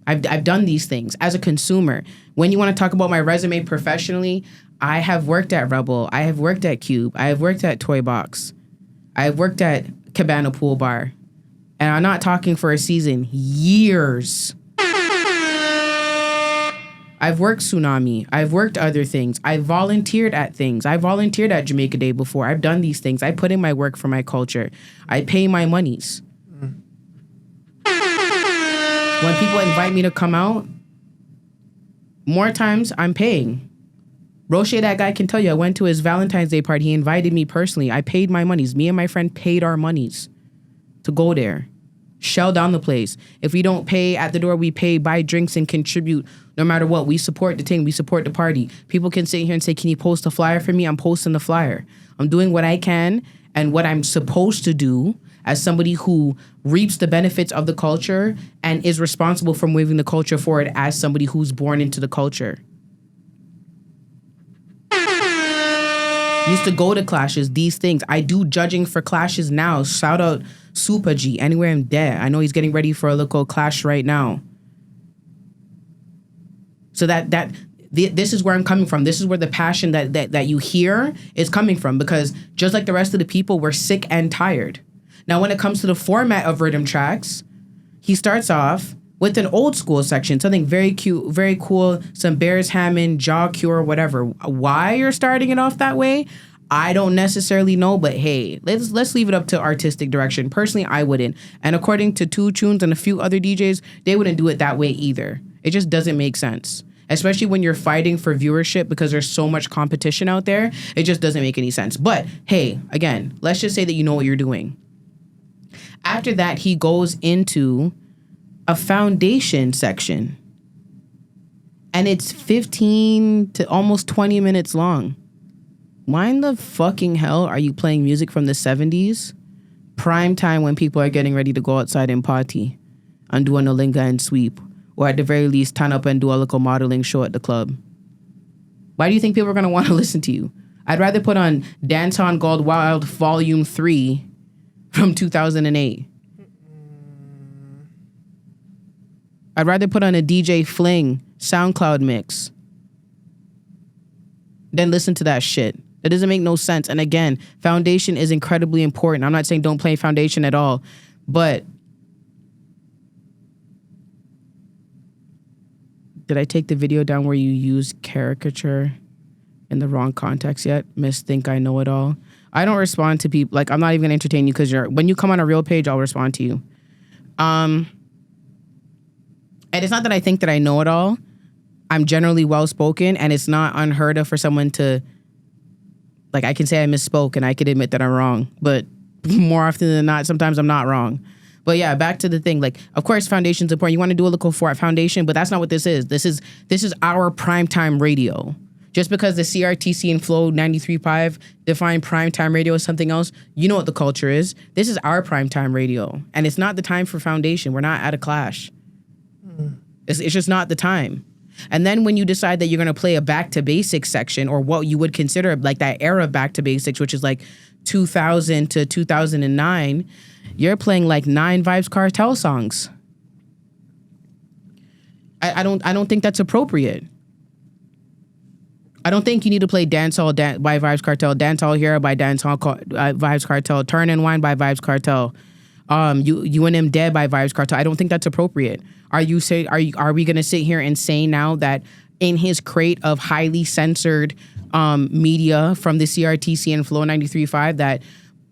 I've done these things as a consumer. When you want to talk about my resume professionally, I have worked at Rebel. I have worked at Cube. I have worked at Toy Box. I have worked at Cabana Pool Bar. And I'm not talking for a season, years. I've worked Tsunami. I've worked other things. I've volunteered at things. I volunteered at Jamaica Day before. I've done these things. I put in my work for my culture. I pay my monies. When people invite me to come out, more times I'm paying. Roche, that guy, can tell you, I went to his Valentine's Day party. He invited me personally. I paid my monies. Me and my friend paid our monies to go there. Shell down the place. If we don't pay at the door, we pay, buy drinks, and contribute. No matter what, we support the thing. We support the party. People can sit here and say, can you post a flyer for me? I'm posting the flyer. I'm doing what I can and what I'm supposed to do as somebody who reaps the benefits of the culture and is responsible for moving the culture forward as somebody who's born into the culture. Used to go to clashes, these things. I do judging for clashes now. Shout out Super G, anywhere I'm there. I know he's getting ready for a local clash right now. So this is where I'm coming from. This is where the passion that you hear is coming from, because just like the rest of the people, we're sick and tired. Now, when it comes to the format of rhythm tracks, he starts off with an old school section, something very cute, very cool, some Bears Hammond, Jaw Cure, whatever. Why you're starting it off that way, I don't necessarily know, but hey, let's leave it up to artistic direction. Personally, I wouldn't. And according to 2 Tunes and a few other DJs, they wouldn't do it that way either. It just doesn't make sense. Especially when you're fighting for viewership because there's so much competition out there. It just doesn't make any sense. But hey, again, let's just say that you know what you're doing. After that, he goes into a foundation section. And it's 15 to almost 20 minutes long. Why in the fucking hell are you playing music from the 70s? Prime time when people are getting ready to go outside and party and do a Nolinga and sweep. Or at the very least, turn up and do a local modeling show at the club. Why do you think people are going to want to listen to you? I'd rather put on Dance on Gold Wild Volume 3 from 2008. I'd rather put on a DJ Fling SoundCloud mix than listen to that shit. That doesn't make no sense. And again, foundation is incredibly important. I'm not saying don't play foundation at all, but did I take the video down where you use caricature in the wrong context yet? Miss Think I Know It All. I don't respond to people. Like, I'm not even gonna entertain you because when you come on a real page, I'll respond to you. And it's not that I think that I know it all. I'm generally well-spoken, and it's not unheard of for someone to, like, I can say I misspoke and I could admit that I'm wrong, but more often than not, sometimes I'm not wrong. But yeah, back to the thing. Like, of course, foundation's important. You want to do a local for foundation, but that's not what this is. This is our primetime radio. Just because the CRTC and Flow 93.5 define primetime radio as something else, you know what the culture is. This is our primetime radio, and it's not the time for foundation. We're not at a clash. It's just not the time. And then when you decide that you're going to play a back to basics section, or what you would consider like that era back to basics, which is like 2000 to 2009, you're playing like 9 Vybz Kartel songs. I don't think that's appropriate. I don't think you need to play Dancehall by Vybz Kartel, Dancehall Hero by Vybz Kartel, Turn and Wine by Vybz Kartel, You and Them Dead by Vybz Kartel. I don't think that's appropriate. Are we gonna sit here and say now that in his crate of highly censored media from the CRTC and Flow 93.5 that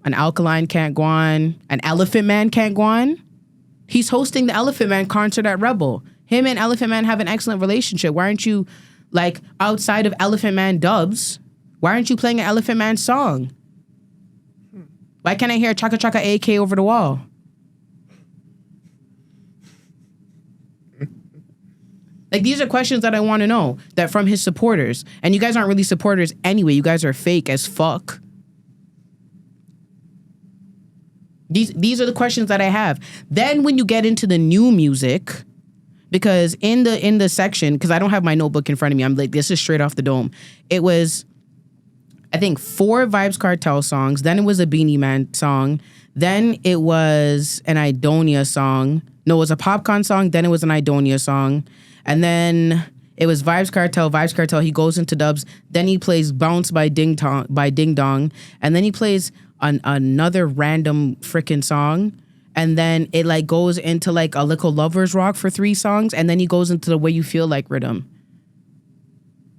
an Alkaline can't go on, an Elephant Man can't go on? He's hosting the Elephant Man concert at Rebel. Him and Elephant Man have an excellent relationship. Why aren't you, like, outside of Elephant Man dubs, why aren't you playing an Elephant Man song? Why can't I hear Chaka Chaka AK over the wall? Like, these are questions that I want to know, that from his supporters. And you guys aren't really supporters anyway. You guys are fake as fuck. These are the questions that I have. Then when you get into the new music, because in the section, because I don't have my notebook in front of me, I'm like, this is straight off the dome. It was, I think, 4 Vybz Kartel songs. Then it was a Beanie Man song. Then it was an Idonia song. No, it was a Popcorn song. Then it was an Idonia song. And then it was Vybz Kartel. He goes into dubs. Then he plays Bounce by Ding Dong. And then he plays another random freaking song, and then it like goes into like a little lovers rock for 3 songs, and then he goes into the way you feel like rhythm.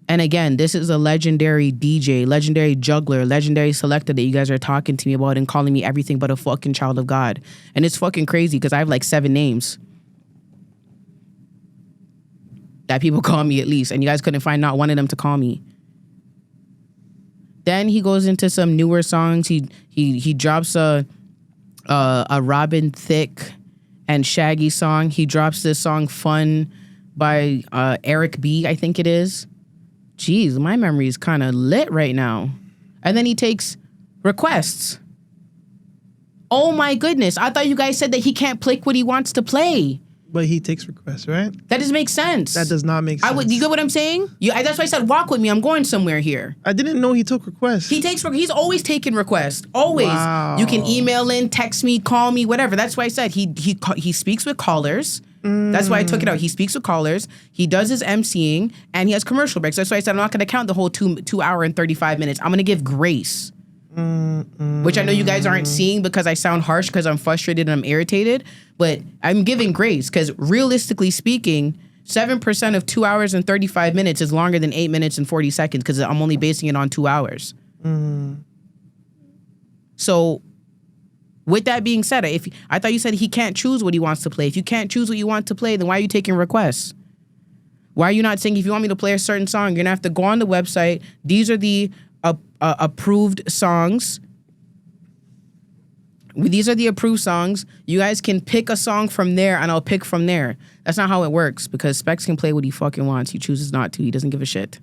And again, this is a legendary DJ, legendary juggler, legendary selector that you guys are talking to me about and calling me everything but a fucking child of God. And it's fucking crazy because I have like 7 names that people call me at least, and you guys couldn't find not one of them to call me. Then he goes into some newer songs. He drops a Robin Thicke and Shaggy song. He drops this song "Fun" by Eric B, I think it is. Jeez, my memory is kind of lit right now. And then he takes requests. Oh my goodness! I thought you guys said that he can't pick what he wants to play. But he takes requests, right? That doesn't make sense. That does not make sense. You get what I'm saying? That's why I said walk with me. I'm going somewhere here. I didn't know he took requests. He's always taking requests. Always. Wow. You can email in, text me, call me, whatever. That's why I said he speaks with callers. That's why I took it out. He speaks with callers. He does his emceeing, and he has commercial breaks. That's why I said I'm not going to count the whole 2 hour and 35 minutes. I'm going to give grace. Which I know you guys aren't seeing because I sound harsh because I'm frustrated and I'm irritated, but I'm giving grace because realistically speaking, 7% of 2 hours and 35 minutes is longer than 8 minutes and 40 seconds because I'm only basing it on 2 hours. So with that being said, I thought you said he can't choose what he wants to play. If you can't choose what you want to play, then why are you taking requests? Why are you not saying if you want me to play a certain song, you're going to have to go on the website. These are the approved songs. These are the approved songs. You guys can pick a song from there and I'll pick from there. That's not how it works because Spex can play what he fucking wants. He chooses not to. He doesn't give a shit.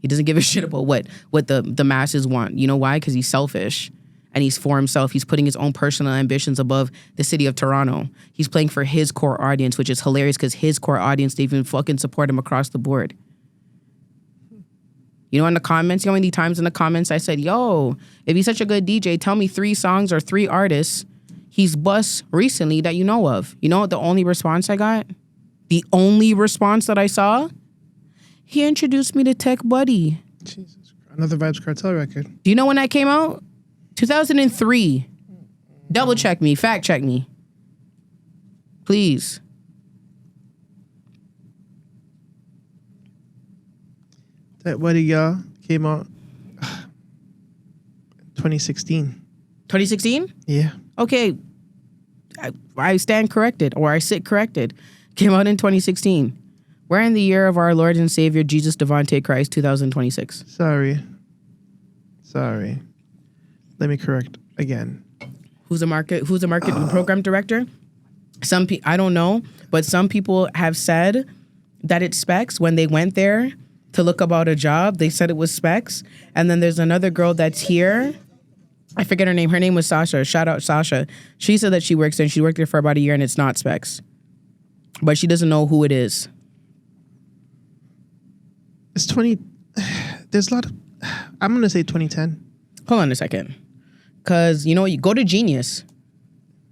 He doesn't give a shit about what the masses want. You know why? Because he's selfish and he's for himself. He's putting his own personal ambitions above the city of Toronto. He's playing for his core audience, which is hilarious because his core audience, they even fucking support him across the board. You know, in the comments, you know how many times in the comments I said, yo, if he's such a good DJ, tell me 3 songs or 3 artists he's bust recently that you know of. You know what the only response I got? The only response that I saw? He introduced me to Tech Buddy. Jesus Christ. Another Vibes Cartel record. Do you know when that came out? 2003. Double check me, fact check me. Please. That Buddy, y'all, came out 2016. 2016? Yeah. Okay. I stand corrected, or I sit corrected. Came out in 2016. We're in the year of our Lord and Savior, Jesus Devontae Christ, 2026. Sorry. Let me correct again. Who's the market program director? I don't know, but some people have said that it's Spex. When they went there to look about a job, they said it was Spex. And then there's another girl that's here. I forget her name. Her name was Sasha. Shout out Sasha. She said that she works there and she worked there for about a year and it's not Spex. But she doesn't know who it is. It's there's a lot of, I'm going to say 2010. Hold on a second. Because, you know, you go to Genius.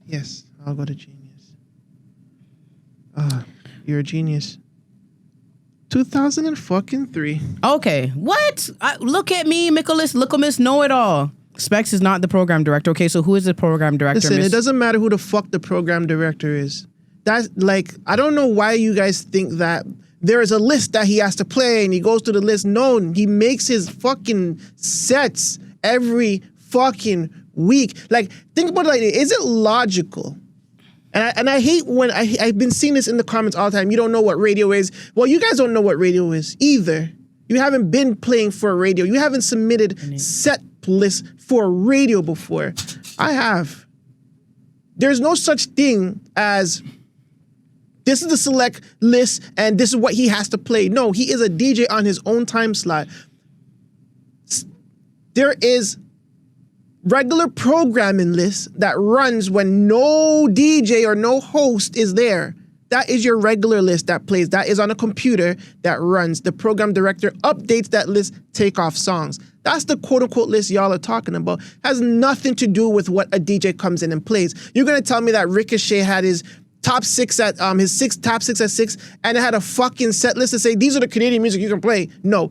Yes, I'll go to Genius. You're a genius. 2003. Okay, what? Look at me, Miss Know-It-All. Spex is not the program director. Okay, so who is the program director? Listen, it doesn't matter who the fuck the program director is. That's like, I don't know why you guys think that there is a list that he has to play and he goes to the list. No, he makes his fucking sets every fucking week. Like, think about it like, is it logical? And I hate when I've been seeing this in the comments all the time. You don't know what radio is. Well, you guys don't know what radio is either. You haven't been playing for radio. You haven't submitted set lists for radio before. I have. There's no such thing as this is the select list and this is what he has to play. No, he is a DJ on his own time slot. There is regular programming list that runs when no DJ or no host is there. That is your regular list that plays. That is on a computer that runs. The program director updates that list, take off songs. That's the quote-unquote list y'all are talking about. Has nothing to do with what a DJ comes in and plays. You're gonna tell me that Ricochet had his top 6 at top 6 at 6 and it had a fucking set list to say these are the Canadian music you can play. No.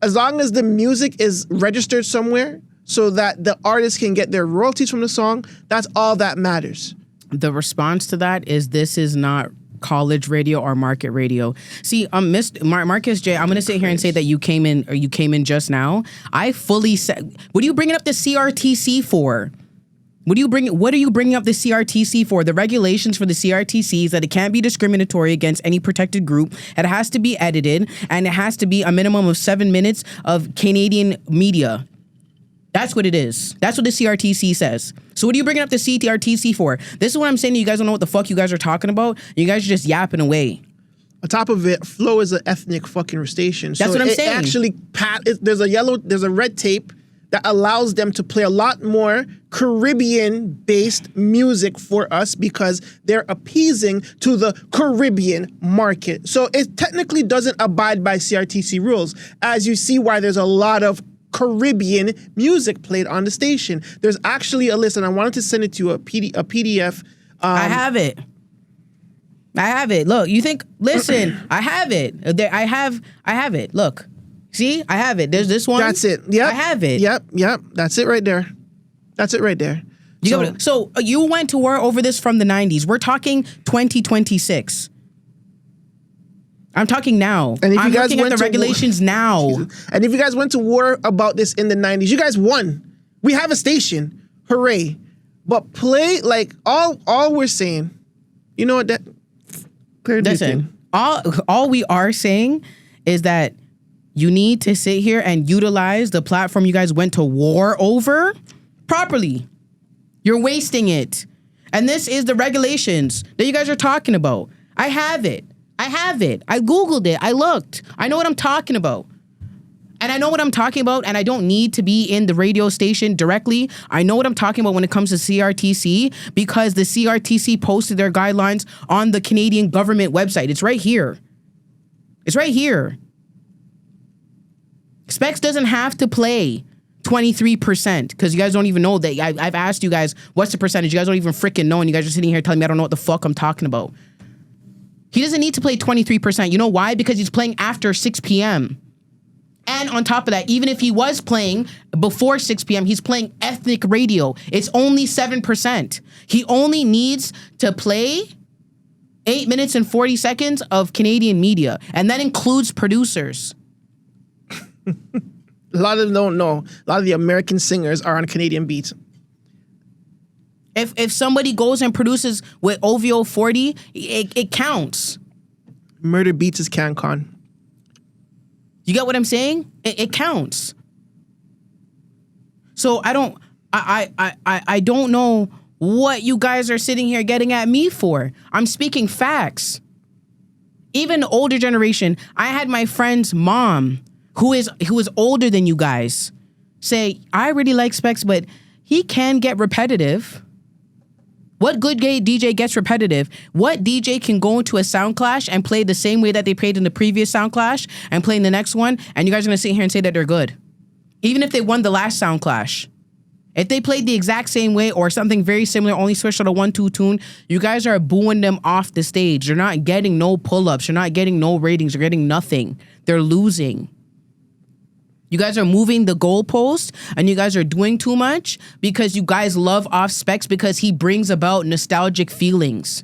As long as the music is registered somewhere so that the artist can get their royalties from the song. That's all that matters. The response to that is this is not college radio or market radio. See, Marcus J, I'm going to sit here and say that you came in just now. I fully said, what are you bringing up the CRTC for? What are you bringing up the CRTC for? The regulations for the CRTC is that it can't be discriminatory against any protected group. It has to be edited, and it has to be a minimum of 7 minutes of Canadian media. That's what it is. That's what the CRTC says. So what are you bringing up the CRTC for? This is what I'm saying to you guys don't know what the fuck you guys are talking about. You guys are just yapping away. On top of it, Flow is an ethnic fucking station. That's what I'm saying. Actually, there's a red tape that allows them to play a lot more Caribbean-based music for us because they're appeasing to the Caribbean market. So it technically doesn't abide by CRTC rules, as you see why there's a lot of Caribbean music played on the station. There's actually a list, and I wanted to send it to you, a PDF. I have it. Look, you think? Listen, I have it. I have it. Look, see, I have it. There's this one. That's it. Yep. I have it. Yep. That's it right there. So you went to war over this from the 90s. We're talking 2026. I'm talking now. And if I'm you guys looking at went the regulations now. And if you guys went to war about this in the 90s, you guys won. We have a station. Hooray. But play, like, all we're saying, you know what, that... Listen, all we are saying is that you need to sit here and utilize the platform you guys went to war over properly. You're wasting it. And this is the regulations that you guys are talking about. I have it. I Googled it. I looked. I know what I'm talking about. And I know what I'm talking about, and I don't need to be in the radio station directly. I know what I'm talking about when it comes to CRTC because the CRTC posted their guidelines on the Canadian government website. It's right here. Spex doesn't have to play 23% because you guys don't even know that. I've asked you guys, what's the percentage? You guys don't even freaking know, and you guys are sitting here telling me I don't know what the fuck I'm talking about. He doesn't need to play 23%. You know why? Because he's playing after 6 p.m. And on top of that, even if he was playing before 6 p.m., he's playing ethnic radio. It's only 7%. He only needs to play 8 minutes and 40 seconds of Canadian media. And that includes producers. A lot of them don't know. A lot of the American singers are on Canadian beats. If somebody goes and produces with OVO 40, it counts. Murder Beats is CanCon. You get what I'm saying? It counts. So I don't know what you guys are sitting here getting at me for. I'm speaking facts. Even the older generation, I had my friend's mom, who is older than you guys, say, I really like Spex, but he can get repetitive. What good DJ gets repetitive? What DJ can go into a sound clash and play the same way that they played in the previous sound clash and play in the next one, and you guys are gonna sit here and say that they're good? Even if they won the last sound clash. If they played the exact same way or something very similar, only switched on a 1-2 tune, you guys are booing them off the stage. They're not getting no pull-ups. You're not getting no ratings. You're getting nothing. They're losing. You guys are moving the goalpost and you guys are doing too much because you guys love Off Spex because he brings about nostalgic feelings.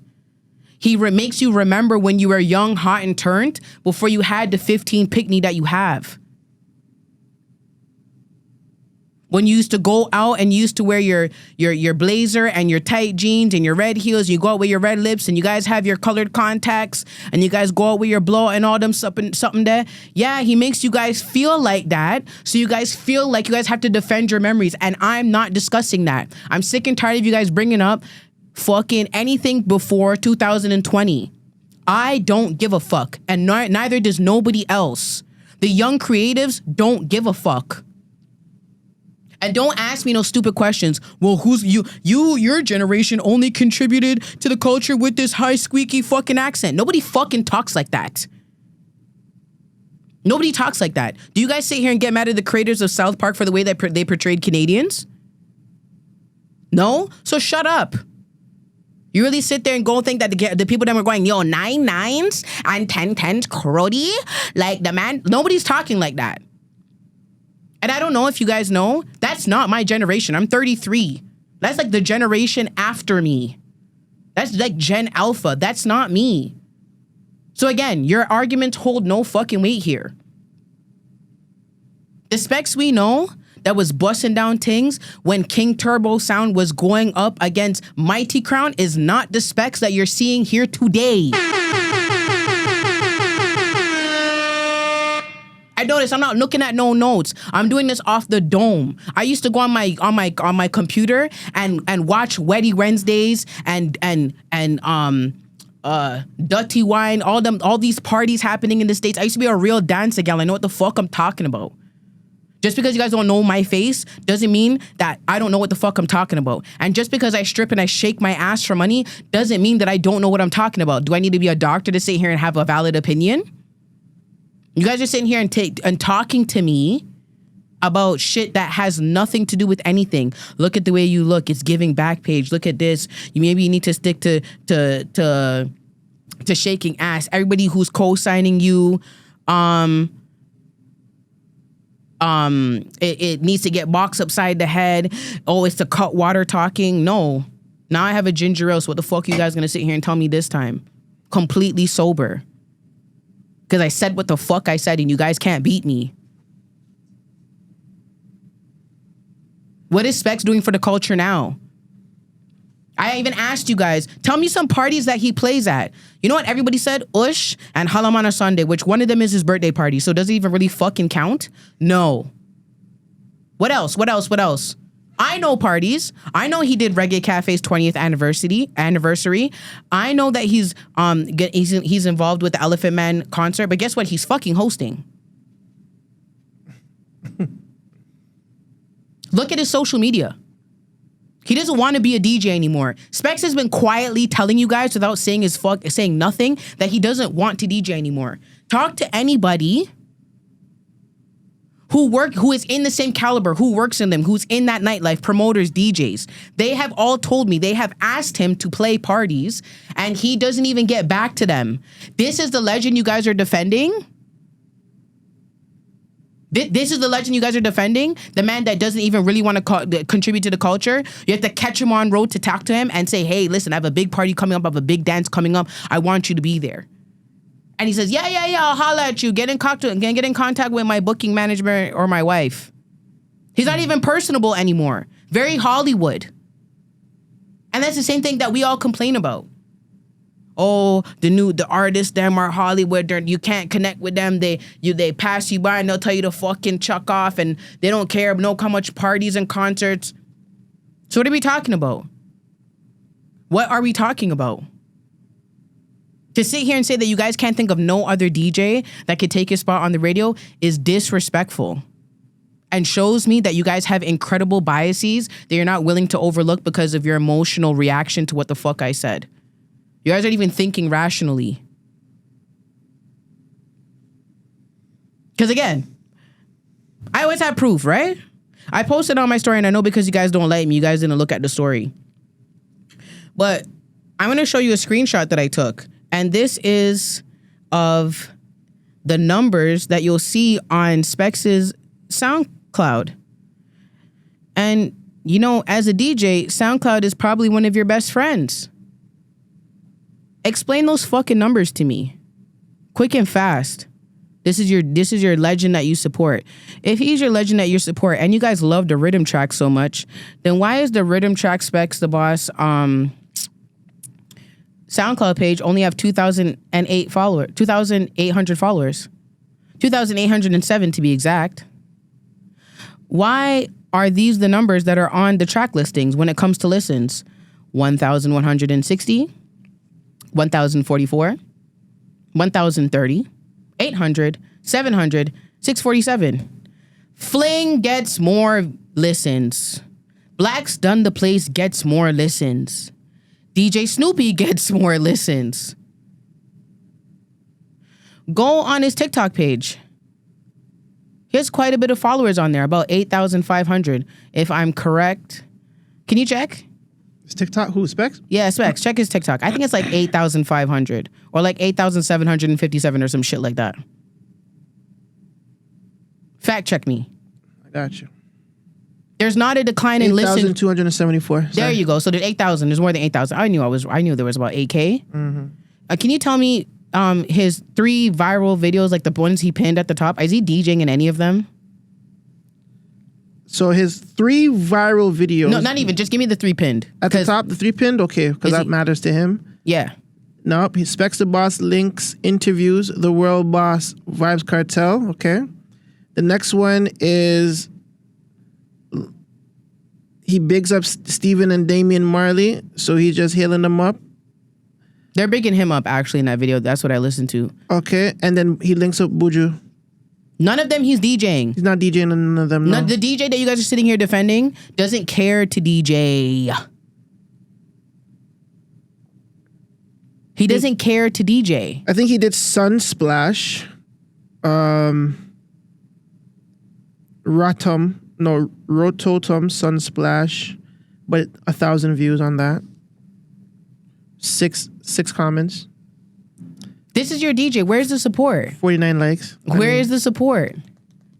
He makes you remember when you were young, hot, and turned before you had the 15 pickney that you have. When you used to go out and you used to wear your blazer and your tight jeans and your red heels, you go out with your red lips and you guys have your colored contacts and you guys go out with your blow and all them something there. Yeah, he makes you guys feel like that. So you guys feel like you guys have to defend your memories. And I'm not discussing that. I'm sick and tired of you guys bringing up fucking anything before 2020. I don't give a fuck. And neither does nobody else. The young creatives don't give a fuck. And don't ask me no stupid questions. Well, who's your generation only contributed to the culture with this high squeaky fucking accent. Nobody fucking talks like that. Nobody talks like that. Do you guys sit here and get mad at the creators of South Park for the way that they portrayed Canadians? No? So shut up. You really sit there and go and think that the people that were going, 9 9s and 10 10s, cruddy? Like the man, nobody's talking like that. And I don't know if you guys know, that's not my generation. I'm 33. That's like the generation after me. That's like Gen Alpha. That's not me. So again, your arguments hold no fucking weight here. The Spex we know that was busting down things when King Turbo Sound was going up against Mighty Crown is not the Spex that you're seeing here today. I notice I'm not looking at no notes. I'm doing this off the dome. I used to go on my computer and watch Wetty Wednesdays and Dutty Wine, all these parties happening in the States. I used to be a real dancer gal. I know what the fuck I'm talking about. Just because you guys don't know my face doesn't mean that I don't know what the fuck I'm talking about. And just because I strip and I shake my ass for money doesn't mean that I don't know what I'm talking about. Do I need to be a doctor to sit here and have a valid opinion? You guys are sitting here and talking to me about shit that has nothing to do with anything. Look at the way you look. It's giving back page. Look at this. Maybe you need to stick to shaking ass. Everybody who's co-signing you, it needs to get boxed upside the head. Oh, it's the cut water talking. No. Now I have a ginger ale, so what the fuck are you guys gonna sit here and tell me this time? Completely sober. Because I said what the fuck I said and you guys can't beat me. What is Spex doing for the culture now? I even asked you guys, tell me some parties that he plays at. You know what everybody said? Ush and Halamana Sunday, which one of them is his birthday party. So does it even really fucking count? No. What else? I know parties. I know he did Reggae Cafe's 20th anniversary. I know that he's involved with the Elephant Man concert, but guess what? He's fucking hosting. Look at his social media. He doesn't want to be a DJ anymore. Spex has been quietly telling you guys without saying nothing that he doesn't want to DJ anymore. Talk to anybody who is in the same caliber, who works in them, who's in that nightlife, promoters, DJs. They have all told me they have asked him to play parties and he doesn't even get back to them. This is the legend you guys are defending? This is the legend you guys are defending? The man that doesn't even really want to contribute to the culture? You have to catch him on road to talk to him and say, hey, listen, I have a big party coming up, I have a big dance coming up. I want you to be there. And he says, yeah, I'll holler at you. Get in contact with my booking manager or my wife. He's not even personable anymore. Very Hollywood. And that's the same thing that we all complain about. Oh, the artists, them are Hollywood. You can't connect with them. They pass you by and they'll tell you to fucking chuck off and they don't care. Know how much parties and concerts. So what are we talking about? What are we talking about? To sit here and say that you guys can't think of no other DJ that could take his spot on the radio is disrespectful and shows me that you guys have incredible biases that you're not willing to overlook because of your emotional reaction to what the fuck I said. You guys aren't even thinking rationally. Because again, I always have proof, right? I posted on my story and I know because you guys don't like me, you guys didn't look at the story. But I'm going to show you a screenshot that I took. And this is of the numbers that you'll see on Spex's SoundCloud. And, you know, as a DJ, SoundCloud is probably one of your best friends. Explain those fucking numbers to me. Quick and fast. This is your legend that you support. If he's your legend that you support and you guys love the rhythm track so much, then why is the rhythm track Spex the Boss SoundCloud page only have 2,800 followers. 2,807 to be exact. Why are these the numbers that are on the track listings when it comes to listens? 1,160, 1,044, 1,030, 800, 700, 647. Fling gets more listens. Black's Done the Place gets more listens. DJ Snoopy gets more listens. Go on his TikTok page. He has quite a bit of followers on there, about 8,500, if I'm correct. Can you check? Is TikTok who, Spex? Yeah, Spex. Check his TikTok. I think it's like 8,500 or like 8,757 or some shit like that. Fact check me. I Gotcha. There's not a decline in listen. 8,274. There you go. So there's 8,000. There's more than 8,000. I knew there was about 8K. Can you tell me his 3 viral videos, like the ones he pinned at the top? Is he DJing in any of them? So his 3 viral videos. No, not even. Just give me the 3 pinned. At the top, the 3 pinned? Okay, because that matters to him. Yeah. Nope. He Specs the Boss links, interviews, the World Boss, Vibes Cartel. Okay. The next one is he bigs up Steven and Damian Marley. So he's just hailing them up. They're bigging him up actually in that video. That's what I listened to. Okay. And then he links up Buju. None of them he's DJing. He's not DJing none of them. No. The DJ that you guys are sitting here defending doesn't care to DJ. He doesn't care to DJ. I think he did Sunsplash. Rototum Sunsplash. But 1,000 views on that. 6 comments. This is your DJ. Where's the support? 49 likes. Where is the support?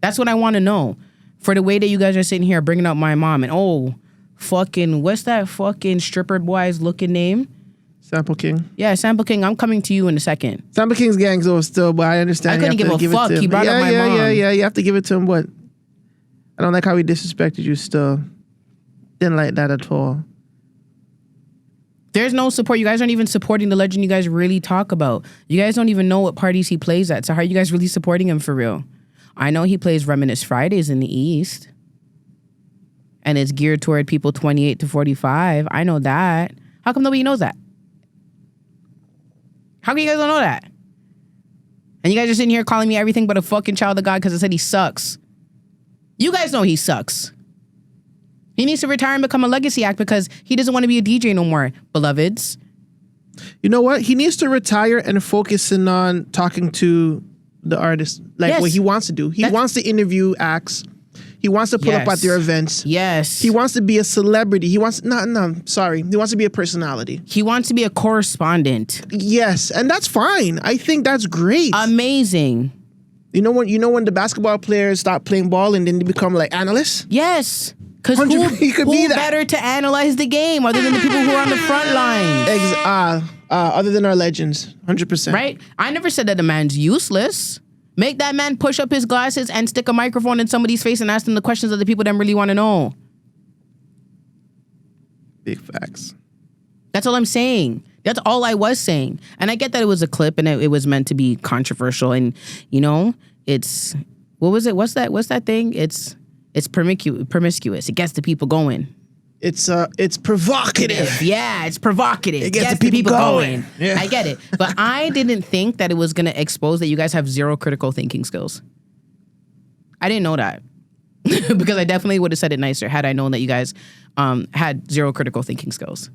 That's what I want to know. For the way that you guys are sitting here bringing up my mom and fucking, what's that fucking stripper boy's looking name? Sample King. Yeah, Sample King. I'm coming to you in a second. Sample King's gang's over still, but I understand. I couldn't give a fuck. He brought up my mom. Yeah. You have to give it to him, but I don't like how he disrespected you still. Didn't like that at all. There's no support. You guys aren't even supporting the legend you guys really talk about. You guys don't even know what parties he plays at. So how are you guys really supporting him for real? I know he plays Reminisce Fridays in the East. And it's geared toward people 28 to 45. I know that. How come nobody knows that? How come you guys don't know that? And you guys are sitting here calling me everything but a fucking child of God because I said he sucks. You guys know he sucks. He needs to retire and become a legacy act because he doesn't want to be a DJ no more, beloveds. You know what? He needs to retire and focus in on talking to the artists, like what he wants to do. He wants to interview acts. He wants to pull up at their events. Yes. He wants to be a celebrity. He wants He wants to be a personality. He wants to be a correspondent. Yes, and that's fine. I think that's great. Amazing. You know when the basketball players stop playing ball and then they become like analysts? Yes. Because who better to analyze the game other than the people who are on the front lines? Other than our legends, 100%. Right? I never said that the man's useless. Make that man push up his glasses and stick a microphone in somebody's face and ask them the questions that the people that really want to know. Big facts. That's all I'm saying. That's all I was saying. And I get that it was a clip and it was meant to be controversial. And, it's... What was it? What's that thing? It's promiscuous. It gets the people going. It's provocative. Yeah, it's provocative. It gets the people going. Yeah. I get it. But I didn't think that it was going to expose that you guys have zero critical thinking skills. I didn't know that. Because I definitely would have said it nicer had I known that you guys had zero critical thinking skills.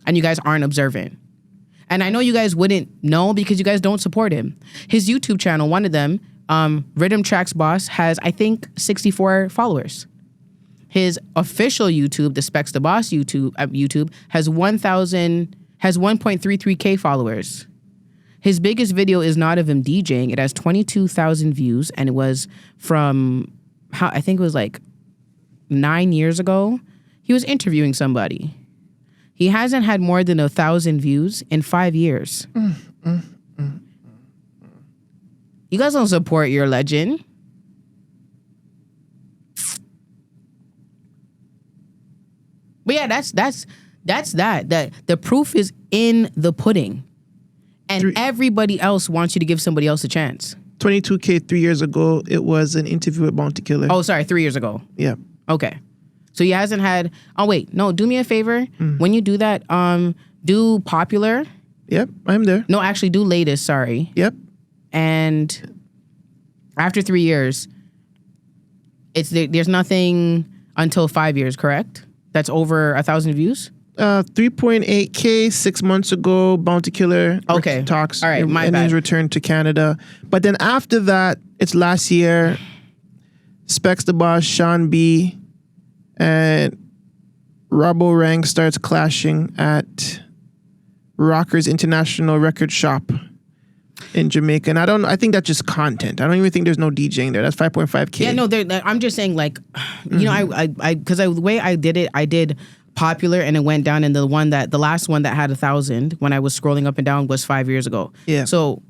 And you guys aren't observant. And I know you guys wouldn't know because you guys don't support him. His YouTube channel, one of them, Rhythm Tracks Boss, has, I think, 64 followers. His official YouTube, the Specs the Boss YouTube, has 1.33K followers. His biggest video is not of him DJing. It has 22,000 views, and it was from, I think it was like 9 years ago. He was interviewing somebody. He hasn't had more than 1,000 views in 5 years. You guys don't support your legend. But yeah, that's that. The proof is in the pudding. And everybody else wants you to give somebody else a chance. 22K 3 years ago, it was an interview with Bounty Killer. Oh, sorry, 3 years ago. Yeah. Okay. So he hasn't had... Oh, wait. No, do me a favor. When you do that, do Popular. Yep, I'm there. No, actually, do Latest, sorry. Yep. And after 3 years, there's nothing until 5 years, correct? That's over 1,000 views? 3.8K 6 months ago, Bounty Killer talks. All right, my and bad. he's returned to Canada. But then after that, it's last year, Specs the Boss, Sean B, and Robbo Rang starts clashing at Rockers International Record Shop in Jamaica. And I think that's just content. I don't even think there's no DJing there. That's 5.5K. Yeah, no, I'm just saying, like, you know, because the way I did it, I did popular and it went down, and the last one that had 1,000 when I was scrolling up and down was 5 years ago. Yeah. So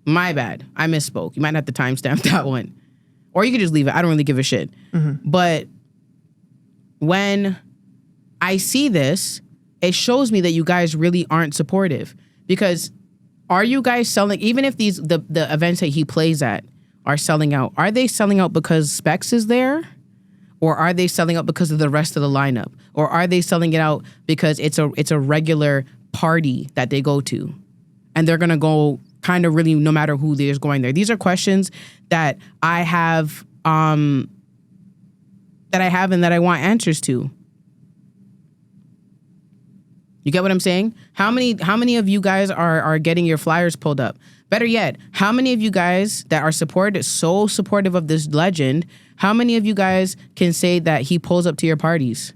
my bad. I misspoke. You might have to timestamp that one. Or you could just leave it. I don't really give a shit. But when I see this, it shows me that you guys really aren't supportive. Because are you guys selling, even if the events that he plays at are selling out, are they selling out because Spex is there? Or are they selling out because of the rest of the lineup? Or are they selling it out because it's a regular party that they go to? And they're gonna go kind of really no matter who is going there. These are questions that I have and that I want answers to. You get what I'm saying? How many of you guys are getting your flyers pulled up? Better yet, how many of you guys that are so supportive of this legend, how many of you guys can say that he pulls up to your parties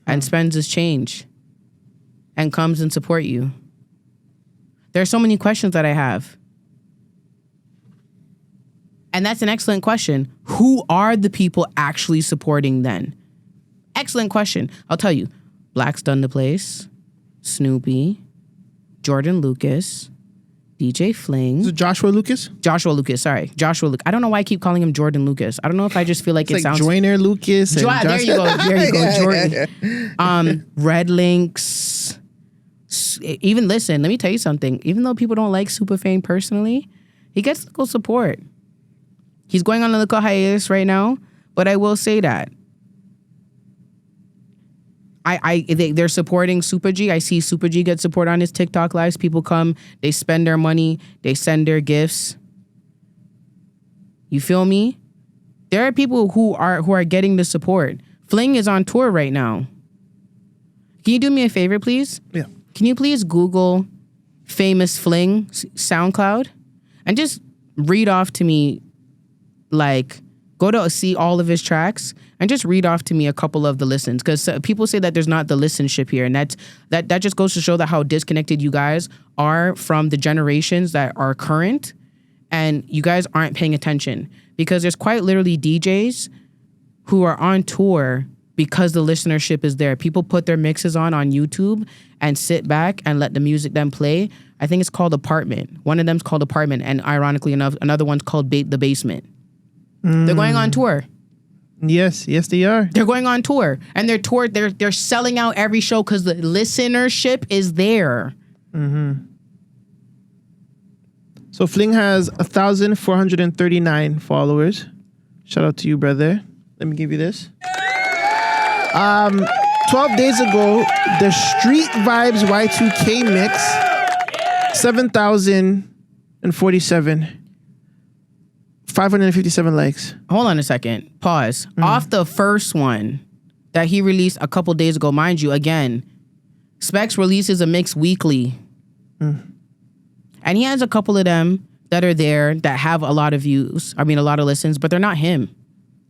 and spends his change and comes and support you? There are so many questions that I have. And that's an excellent question. Who are the people actually supporting then? Excellent question. I'll tell you. Black's Done the Place, Snoopy, Jordan Lucas, DJ Fling. Is it Joshua Lucas? Joshua Lucas, sorry. Joshua Lucas. I don't know why I keep calling him Jordan Lucas. I don't know if I just feel like It's it like sounds... Joyner Lucas. And There you go, Jordan. Red Links. Even listen, let me tell you something. Even though people don't like Super Fame personally, he gets local support. He's going on a little hiatus right now, but I will say that. They're supporting Super G. I see Super G get support on his TikTok lives. People come, they spend their money, they send their gifts. You feel me? There are people who are getting the support. Fling is on tour right now. Can you do me a favor, please? Yeah. Can you please Google Famous Fling SoundCloud and just read off to me, like, go to see all of his tracks and just read off to me a couple of the listens, because people say that there's not the listenership here, and that just goes to show that how disconnected you guys are from the generations that are current, and you guys aren't paying attention, because there's quite literally DJs who are on tour because the listenership is there. People put their mixes on YouTube and sit back and let the music then play. I think it's called Apartment. One of them's called Apartment, and ironically enough, another one's called The Basement. They're going on tour. Yes, they are. They're going on tour, and they're selling out every show because the listenership is there. So Fling has 1,439 followers. Shout out to you, brother. Let me give you this. 12 days ago, the Street Vibes Y2K mix, 7,047. 557 likes. Hold on a second. Pause. Off the first one that he released a couple days ago, mind you, again, Spex releases a mix weekly. And he has a couple of them that are there that have a lot of views. I mean, a lot of listens, but they're not him.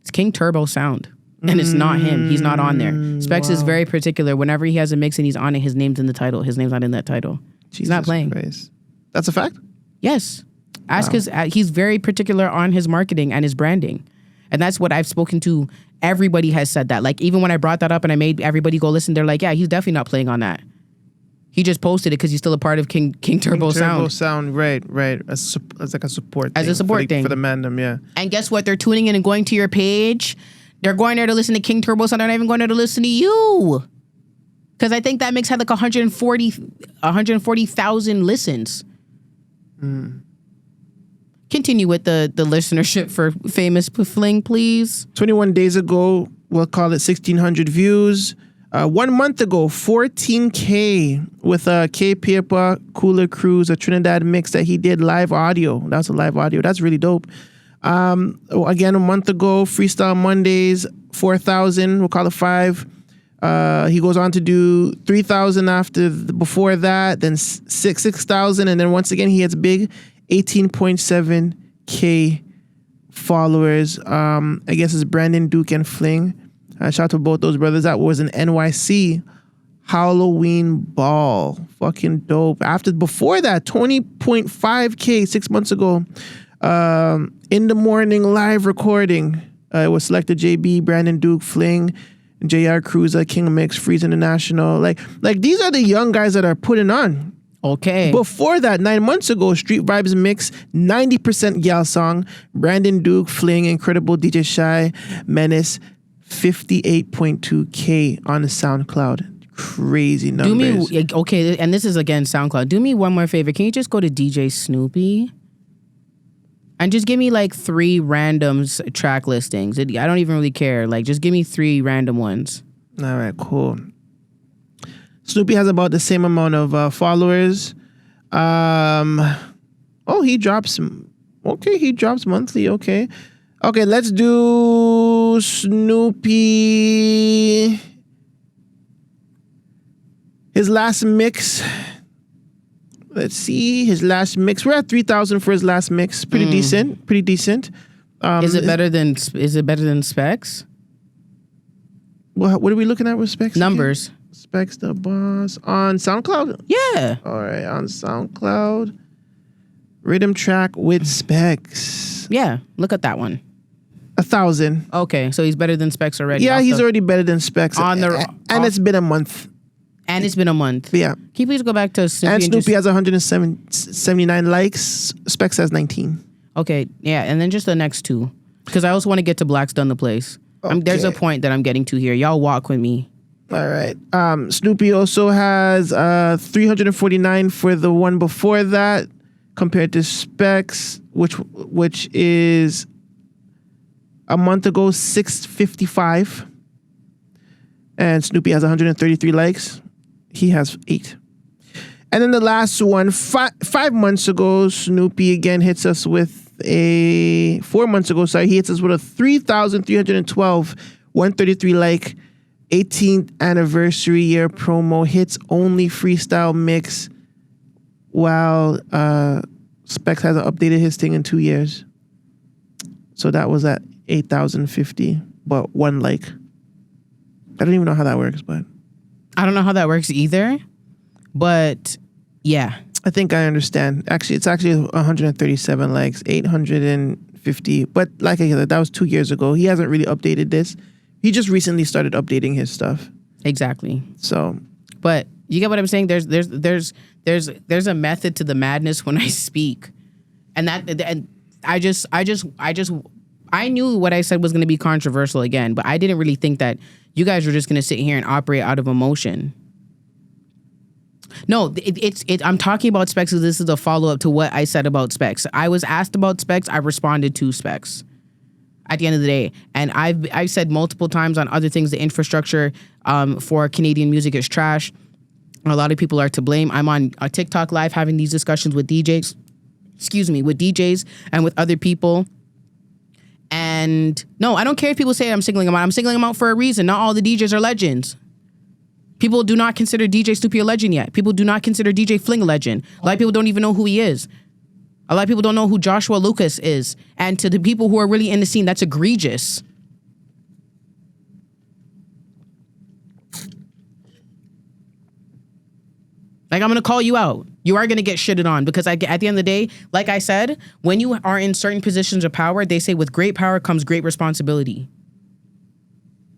It's King Turbo Sound. And it's not him. He's not on there. Spex is very particular. Whenever he has a mix and he's on it, his name's in the title. His name's not in that title. He's not playing. Christ. That's a fact? Yes. Ask he's very particular on his marketing and his branding. And that's what I've spoken to. Everybody has said that. Like, even when I brought that up and I made everybody go listen, they're like, yeah, he's definitely not playing on that. He just posted it because he's still a part of King Turbo Sound. Turbo Sound, right. As like a support thing. As a support thing. For the Man Dem, yeah. And guess what? They're tuning in and going to your page. They're going there to listen to King Turbo Sound. They're not even going there to listen to you. Because I think that mix had like 140,000 listens. Continue with the listenership for Famous Fling, please. 21 days ago, we'll call it 1,600 views. 1 month ago, 14K with a K-Paper Cooler Cruise, a Trinidad mix that he did live audio. That's a live audio. That's really dope. Again, a month ago, Freestyle Mondays, 4,000. We'll call it 5. He goes on to do 3,000 before that, then 6,000, and then once again he hits big, 18.7K followers. I guess it's Brandon, Duke, and Fling. Shout out to both those brothers. That was in NYC Halloween Ball. Fucking dope. Before that, 20.5K 6 months ago. In the Morning live recording. It was selected JB, Brandon Duke, Fling, JR Cruiser, King Mix, Freeze International. Like these are the young guys that are putting on. Okay. Before that, 9 months ago, Street Vibes Mix, 90% gal song. Brandon Duke, Fling, Incredible DJ Shy, Menace, 58.2K on the SoundCloud. Crazy numbers. Okay, and this is again SoundCloud. Do me one more favor. Can you just go to DJ Snoopy? And just give me like 3 random track listings. I don't even really care. Like, just give me 3 random ones. All right, cool. Snoopy has about the same amount of followers. He drops. Okay, he drops monthly. Okay, let's do Snoopy. His last mix. Let's see his last mix. We're at 3,000 for his last mix. Pretty decent. Is it better than Spex? What are we looking at with Spex? Numbers. Again? Spex the boss on SoundCloud. Yeah. All right, on SoundCloud. Rhythm track with Spex. Yeah, look at that one. 1,000. Okay, so he's better than Spex already. Yeah, he's already better than Spex. It's been a month. And it's been a month. Yeah. Can you please go back to Snoopy? And Snoopy has 179 likes. Spex has 19. Okay, yeah, and then just the next 2. Because I also want to get to Black's Done the Place. Okay. There's a point that I'm getting to here. Y'all walk with me. All right. Snoopy also has 349 for the one before that, compared to Spex, which is a month ago 655, and Snoopy has 133 likes. He has 8. And then the last one, 5 months ago, Snoopy again hits us with 4 months ago, he hits us with a 3,312, 133 like, 18th anniversary year promo, hits only freestyle mix, while Spex hasn't updated his thing in 2 years. So that was at 8,050, but 1 like. I don't even know how that works, but. I don't know how that works either, but yeah. I think I understand. Actually, it's actually 137 likes, 850. But like I said, that was 2 years ago. He hasn't really updated this. He just recently started updating his stuff. Exactly. So, but you get what I'm saying? There's a method to the madness when I speak, and I knew what I said was going to be controversial again, but I didn't really think that you guys were just going to sit here and operate out of emotion. No, I'm talking about Spex because this is a follow-up to what I said about Spex. I was asked about Spex. I responded to Spex at the end of the day. And I've said multiple times on other things, the infrastructure for Canadian music is trash. A lot of people are to blame. I'm on a TikTok live having these discussions with DJs, and with other people. And no, I don't care if people say I'm singling them out. I'm singling them out for a reason. Not all the DJs are legends. People do not consider DJ Snoopy a legend yet. People do not consider DJ Fling a legend. A lot of people don't even know who he is. A lot of people don't know who Joshua Lucas is. And to the people who are really in the scene, that's egregious. Like, I'm going to call you out. You are going to get shitted on because at the end of the day, like I said, when you are in certain positions of power, they say with great power comes great responsibility.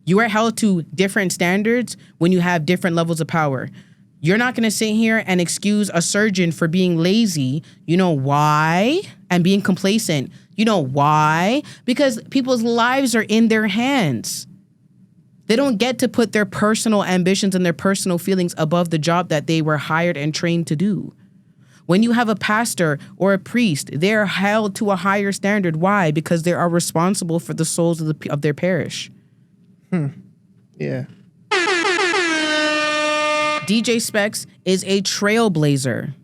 You are held to different standards when you have different levels of power. You're not going to sit here and excuse a surgeon for being lazy. You know why? And being complacent. You know why? Because people's lives are in their hands. They don't get to put their personal ambitions and their personal feelings above the job that they were hired and trained to do. When you have a pastor or a priest, they're held to a higher standard. Why? Because they are responsible for the souls of their parish. Yeah. DJ Spex is a trailblazer.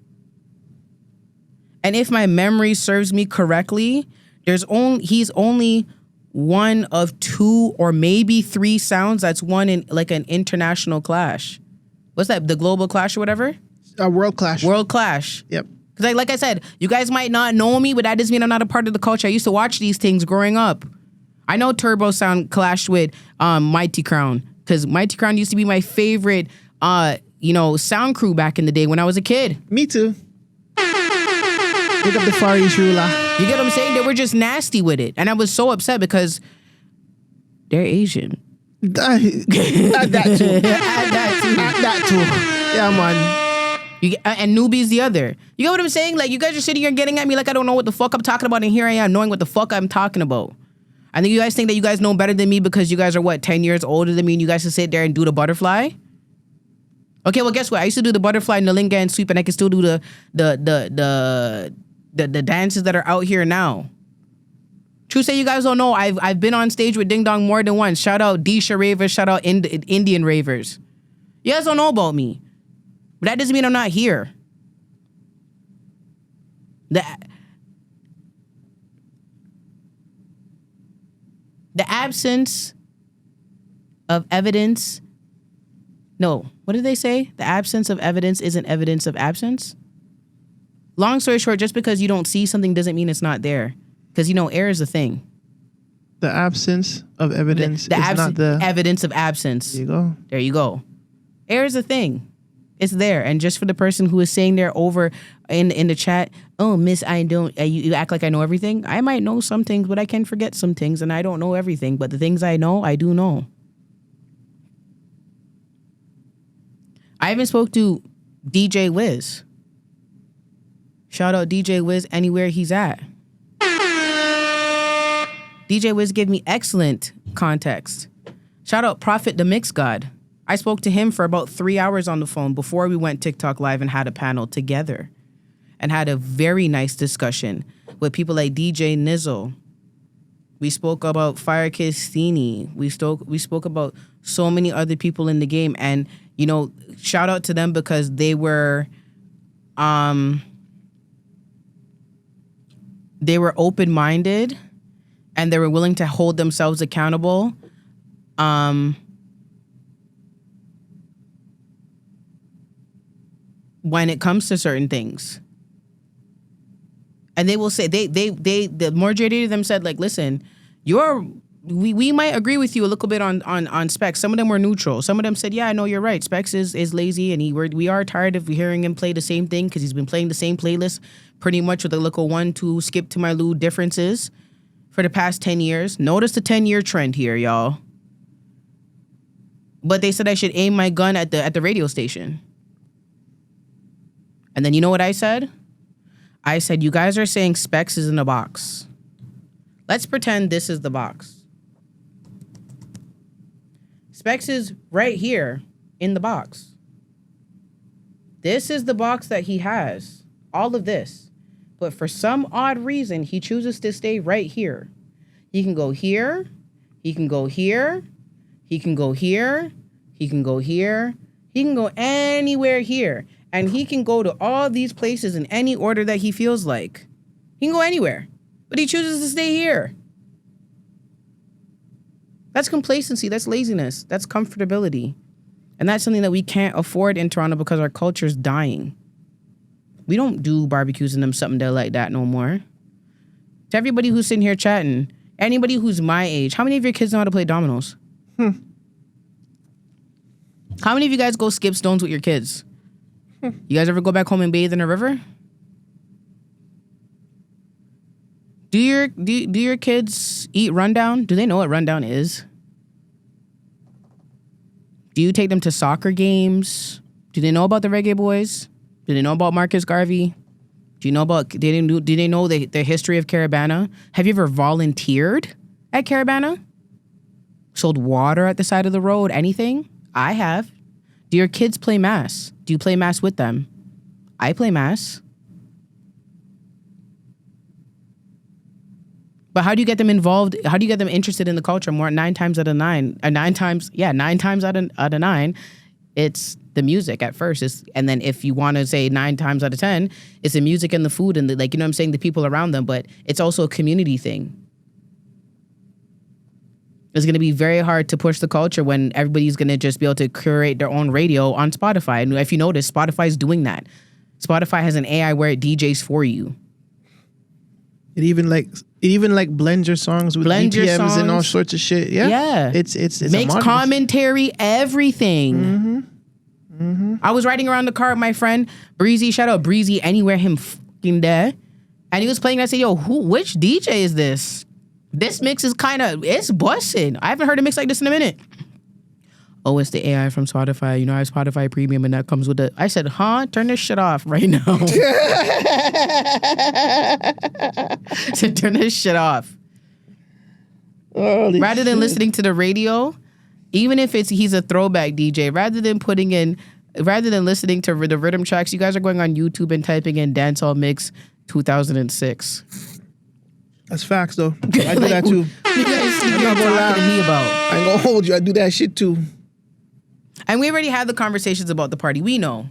And if my memory serves me correctly, he's only one of 2 or maybe 3 sounds that's won in like an international clash. What's that? The global clash or whatever? World Clash. World Clash. Yep. Because like I said, you guys might not know me, but that doesn't mean I'm not a part of the culture. I used to watch these things growing up. I know Turbo Sound clashed with Mighty Crown because Mighty Crown used to be my favorite sound crew back in the day when I was a kid. Me too. Pick up the Far East ruler. You get what I'm saying? They were just nasty with it. And I was so upset because they're Asian. Add that too. Yeah, man. And newbie's the other. You get what I'm saying? Like, you guys are sitting here getting at me like I don't know what the fuck I'm talking about, and here I am knowing what the fuck I'm talking about. I think you guys think that you guys know better than me because you guys are 10 years older than me, and you guys can sit there and do the butterfly? Okay, well, guess what? I used to do the butterfly, Nalinga, and sweep, and I can still do the dances that are out here now. True say you guys don't know, I've been on stage with Ding Dong more than once. Shout out Disha Ravers, shout out Indian Ravers. You guys don't know about me. But that doesn't mean I'm not here. The absence of evidence. No, what did they say? The absence of evidence isn't evidence of absence. Long story short, just because you don't see something doesn't mean it's not there. Because, air is a thing. The absence of evidence is not the evidence of absence. There you go. There you go. Air is a thing. It's there. And just for the person who is saying there over in the chat, oh, miss, I don't, you act like I know everything. I might know some things, but I can forget some things, and I don't know everything. But the things I know, I do know. I even spoke to DJ Wiz. Shout out DJ Wiz anywhere he's at. DJ Wiz gave me excellent context. Shout out Prophet the Mix God. I spoke to him for about 3 hours on the phone before we went TikTok live and had a panel together and had a very nice discussion with people like DJ Nizzle. We spoke about Fire Kistini. We spoke about so many other people in the game, and shout out to them because they were open-minded and they were willing to hold themselves accountable. When it comes to certain things. And they will say, the majority of them said, like, listen, we might agree with you a little bit on Spex. Some of them were neutral. Some of them said, yeah, I know you're right. Spex is lazy, and we are tired of hearing him play the same thing because he's been playing the same playlist pretty much with a little 1, 2, skip to my loo differences for the past 10 years. Notice the 10-year trend here, y'all. But they said I should aim my gun at the radio station. And then you know what I said? I said, you guys are saying Spex is in a box. Let's pretend this is the box. Spex is right here in the box. This is the box that he has. All of this. But for some odd reason, he chooses to stay right here. He can go here. He can go here. He can go here. He can go here. He can go anywhere here. And he can go to all these places in any order that he feels like. He can go anywhere. But he chooses to stay here. That's complacency. That's laziness. That's comfortability. And that's something that we can't afford in Toronto because our culture's dying. We don't do barbecues and them something like that no more. To everybody who's sitting here chatting, anybody who's my age, how many of your kids know how to play dominoes? How many of you guys go skip stones with your kids? You guys ever go back home and bathe in a river? Do your kids eat rundown? Do they know what rundown is? Do you take them to soccer games? Do they know about the Reggae Boys? Do they know about Marcus Garvey? Do they know the history of Caravana? Have you ever volunteered at Caravana? Sold water at the side of the road? Anything? I have. Do your kids play Mass? Do you play Mass with them? I play Mass. But how do you get them involved? How do you get them interested in the culture more? 9 times out of 9, 9 times out of 9, it's the music at first. And then if you want to say 9 times out of 10, it's the music and the food and the, what I'm saying, the people around them. But it's also a community thing. It's going to be very hard to push the culture when everybody's going to just be able to curate their own radio on Spotify. And if you notice, Spotify's doing that. Spotify has an AI where it DJs for you. It even blends your songs with BPMs and all sorts of shit. Yeah. Yeah. It's makes commentary, everything. I was riding around the car with my friend Breezy. Shout out Breezy anywhere him fucking there. And he was playing. I said, yo, which DJ is this? This mix is it's busting. I haven't heard a mix like this in a minute. Oh, it's the AI from Spotify. You know, I have Spotify Premium and that comes with it. I said, turn this shit off right now. I said, turn this shit off. Holy rather than shit. listening to the radio, even if he's a throwback DJ, rather than listening to the rhythm tracks, you guys are going on YouTube and typing in dancehall mix 2006. That's facts, though. I do that too. I'm not gonna lie to me about. I ain't gonna hold you. I do that shit too. And we already had the conversations about the party. We know.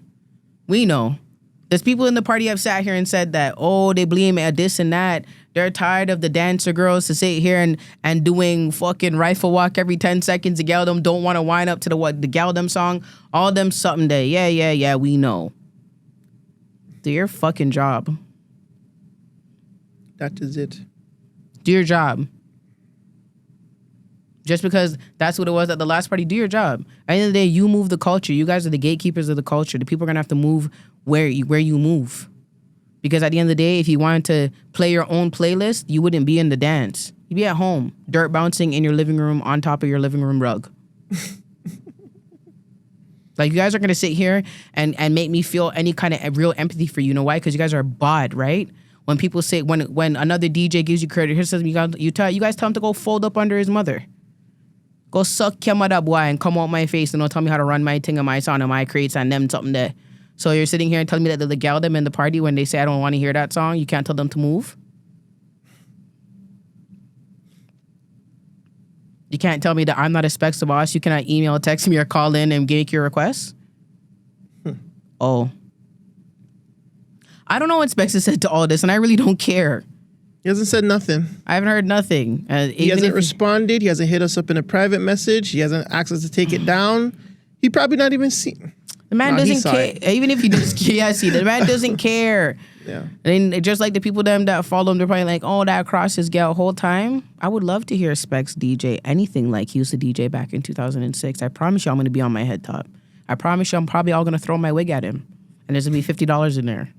There's people in the party have sat here and said that, oh, they blame this and that. They're tired of the dancer girls to sit here and doing fucking rifle walk every 10 seconds. The gal them don't want to wind up to the gal them song. All them something day. Yeah, we know. Do your fucking job. That is it. Do your job. Just because that's what it was at the last party, do your job. At the end of the day, you move the culture. You guys are the gatekeepers of the culture. The people are going to have to move where you move. Because at the end of the day, if you wanted to play your own playlist, you wouldn't be in the dance. You'd be at home, dirt bouncing in your living room on top of your living room rug. Like, you guys are going to sit here and make me feel any kind of real empathy for you. You know why? Because you guys are bod, right? When people say, when another DJ gives you credit, here's something you guys tell him to go fold up under his mother. Go suck your mother, boy, and come out my face and don't tell me how to run my thing and my song and my crates and them something there. So you're sitting here and telling me that the gal them in the party when they say I don't want to hear that song, you can't tell them to move? You can't tell me that I'm not a Spex boss. You cannot email, text me, or call in and make your requests? Oh. I don't know what Spex has said to all this, and I really don't care. He hasn't said nothing. I haven't heard nothing. He hasn't responded. He hasn't hit us up in a private message. He hasn't asked us to take it down. He probably not even seen. The man doesn't care. Even if he does, the man doesn't care. Yeah. And just like the people that follow him, they're probably like, oh, that crossed his gal whole time. I would love to hear Spex DJ anything like he used to DJ back in 2006. I promise you I'm going to be on my head top. I promise you I'm probably all going to throw my wig at him. And there's going to be $50 in there.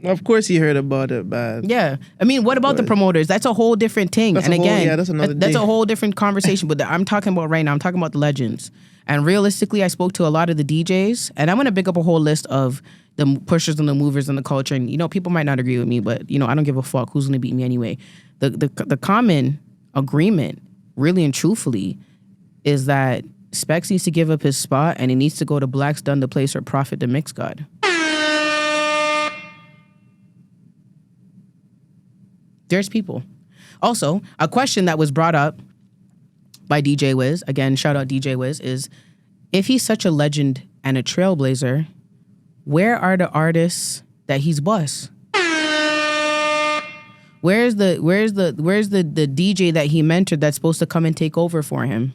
Of course he heard about it, but yeah. I mean, what about the promoters? That's a whole different thing. That's and a whole, again, yeah, that's another that's day. a whole different conversation. But I'm talking about right now, I'm talking about the legends. And realistically, I spoke to a lot of the DJs, and I'm going to pick up a whole list of the pushers and the movers in the culture. And, people might not agree with me, but, I don't give a fuck who's going to beat me anyway. The common agreement, really and truthfully, is that Spex needs to give up his spot, and he needs to go to Black's Done the Place or Prophet the Mix God. There's people. Also, a question that was brought up by DJ Wiz, again, shout out DJ Wiz, is if he's such a legend and a trailblazer, where are the artists that he's bust? Where's the DJ that he mentored that's supposed to come and take over for him?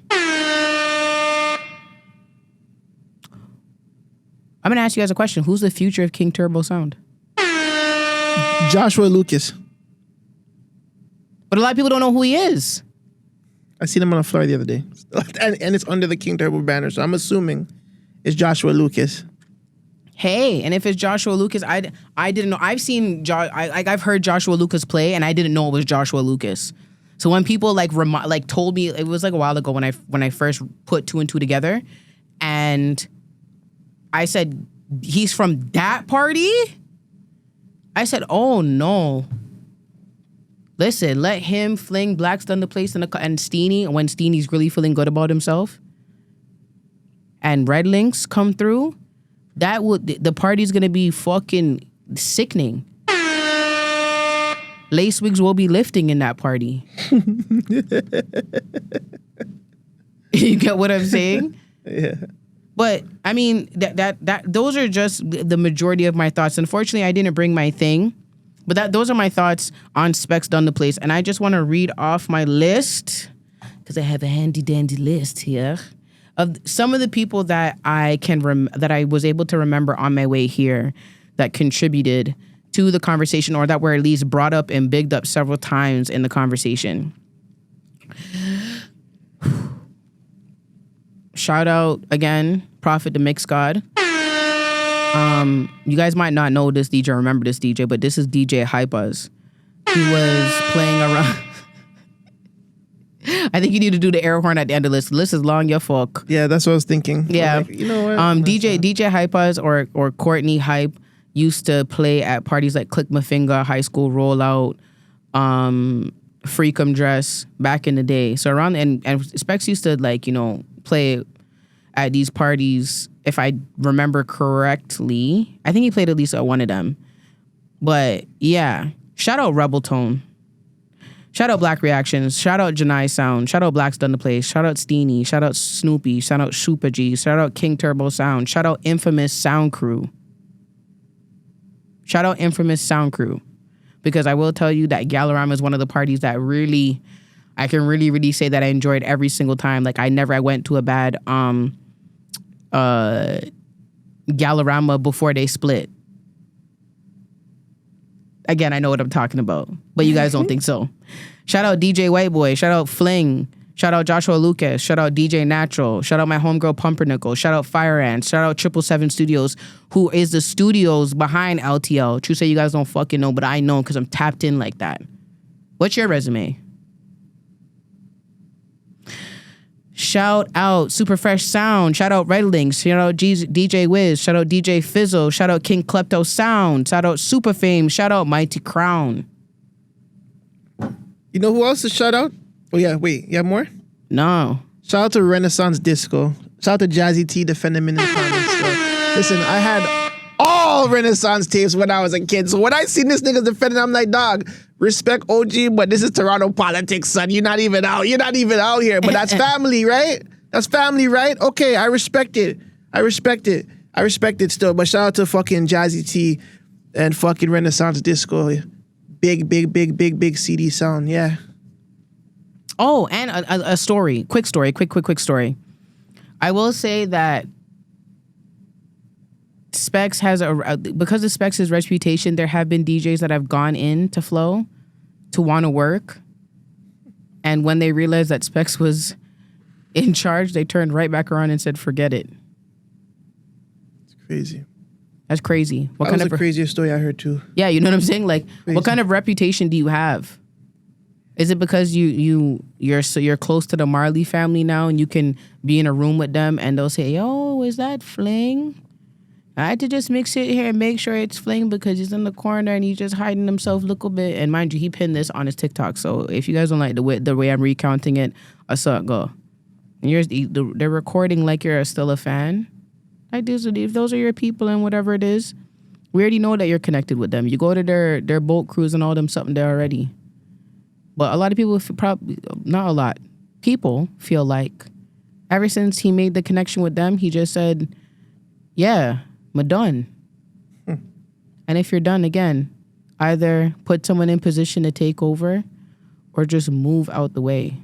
I'm gonna ask you guys a question. Who's the future of King Turbo Sound? Joshua Lucas. But a lot of people don't know who he is. I seen him on a flyer the other day. And it's under the King Turbo banner, so I'm assuming it's Joshua Lucas. Hey, and if it's Joshua Lucas, I didn't know. I've seen I've heard Joshua Lucas play, and I didn't know it was Joshua Lucas. So when people told me, it was like a while ago when I first put two and two together, and I said he's from that party. I said, oh no. Listen, let him fling Black's Done the Place and Steenie when Steenie's really feeling good about himself. And Red Links come through. The party's gonna be fucking sickening. Lace wigs will be lifting in that party. You get what I'm saying? Yeah. But I mean, that those are just the majority of my thoughts. Unfortunately, I didn't bring my thing. But those are my thoughts on Spex Done the Place. And I just want to read off my list, because I have a handy dandy list here, of some of the people that I that I was able to remember on my way here that contributed to the conversation, or that were at least brought up and bigged up several times in the conversation. shout out again, Prophet the Mix God. You guys might not know this DJ, remember this DJ, but this is DJ Hypers. He was playing around. I think you need to do the air horn at the end of this. The list is long, your fuck. Yeah, that's what I was thinking. Yeah. Like, you know what? DJ Hypers or Courtney Hype used to play at parties like Click My Finger, High School Rollout, Freakum Dress back in the day. So around and Spex used to like, you know, play at these parties. If I remember correctly, I think he played at least at one of them. But yeah, shout out Rebel Tone. Shout out Black Reactions. Shout out Janai Sound. Shout out Black's Done the Place. Shout out Steenie. Shout out Snoopy. Shout out Super G. Shout out King Turbo Sound. Shout out Infamous Sound Crew. Shout out Infamous Sound Crew. Because I will tell you that Galarama is one of the parties that really, I can really say that I enjoyed every single time. Like I went to a bad Galarama before they split. Again, I know what I'm talking about, but you guys don't think so. Shout out DJ Whiteboy. Shout out Fling. Shout out Joshua Lucas. Shout out DJ Natural. Shout out my homegirl Pumpernickel. Shout out Fire Ants. Shout out 777 Studios, who is the studios behind LTL. True say you guys don't fucking know, but I know because I'm tapped in like that. What's your resume? Shout out Super Fresh Sound. Shout out Red Links. Shout out DJ Wiz. Shout out DJ Fizzle. Shout out King Klepto Sound. Shout out Super Fame. Shout out Mighty Crown. You know who else to shout out? Oh yeah, wait, you have more? No. Shout out to Renaissance Disco. Shout out to Jazzy T, defend him in the comments. So, listen, I had all Renaissance tapes when I was a kid. So when I seen this nigga defending, I'm like, dog, respect OG, but this is Toronto politics, son. You're not even out here. But that's family, right? That's family, right? Okay, I respect it still. But shout out to fucking Jazzy T and fucking Renaissance Disco. Big CD sound, yeah. Oh, and a story. Quick story. I will say that Spex has because of Spex's reputation, there have been DJs that have gone in to Flow to want to work. And when they realized that Spex was in charge, they turned right back around and said, forget it. It's crazy. That's crazy. That was the craziest story I heard too. Yeah, you know what I'm saying? Like, crazy. What kind of reputation do you have? Is it because you're close to the Marley family now and you can be in a room with them and they'll say, yo, is that Fling? I had to just mix it here and make sure it's Fling because he's in the corner and he's just hiding himself a little bit. And mind you, he pinned this on his TikTok. So if you guys don't like the way I'm recounting it, I saw it go. And they're recording like you're still a fan. Like this, if those are your people and whatever it is, we already know that you're connected with them. You go to their boat cruise and all them something there already. But a lot of people, not a lot, people feel like ever since he made the connection with them, he just said, yeah, I'm done. And if you're done, again, either put someone in position to take over or just move out the way.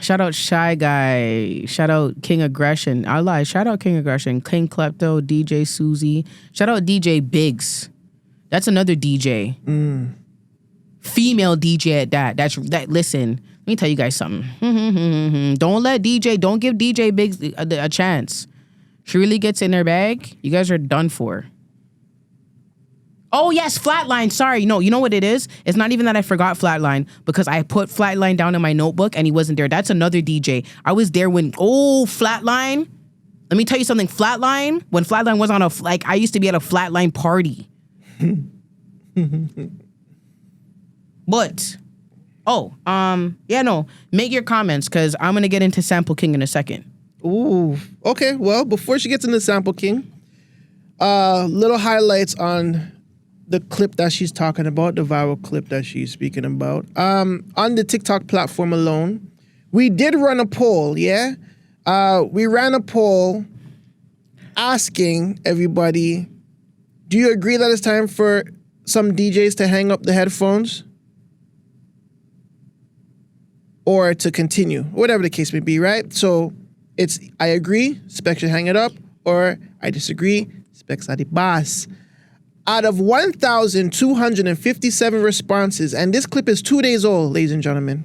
Shout out Shy Guy. Shout out King Aggression. I lied. Shout out King Aggression. King Klepto. DJ Susie. Shout out DJ Biggs. That's another DJ. Female DJ at that. Listen, let me tell you guys something. Don't give DJ Biggs a chance. She really gets in her bag. You guys are done for. Oh, yes, Flatline. Sorry. No, you know what it is? It's not even that I forgot Flatline because I put Flatline down in my notebook and he wasn't there. That's another DJ. I was there when, Flatline. Let me tell you something. Flatline, when Flatline was on I used to be at a Flatline party. But, make your comments because I'm going to get into Sample King in a second. Ooh, okay. Well, before she gets into Sample King, little highlights on the clip that she's talking about, the viral clip that she's speaking about. On the TikTok platform alone, we did run a poll, yeah? We ran a poll asking everybody, do you agree that it's time for some DJs to hang up the headphones? Or to continue, whatever the case may be, right? So it's, I agree, Spex should hang it up, or I disagree, Spex are the boss. Out of 1,257 responses, and this clip is 2 days old, ladies and gentlemen,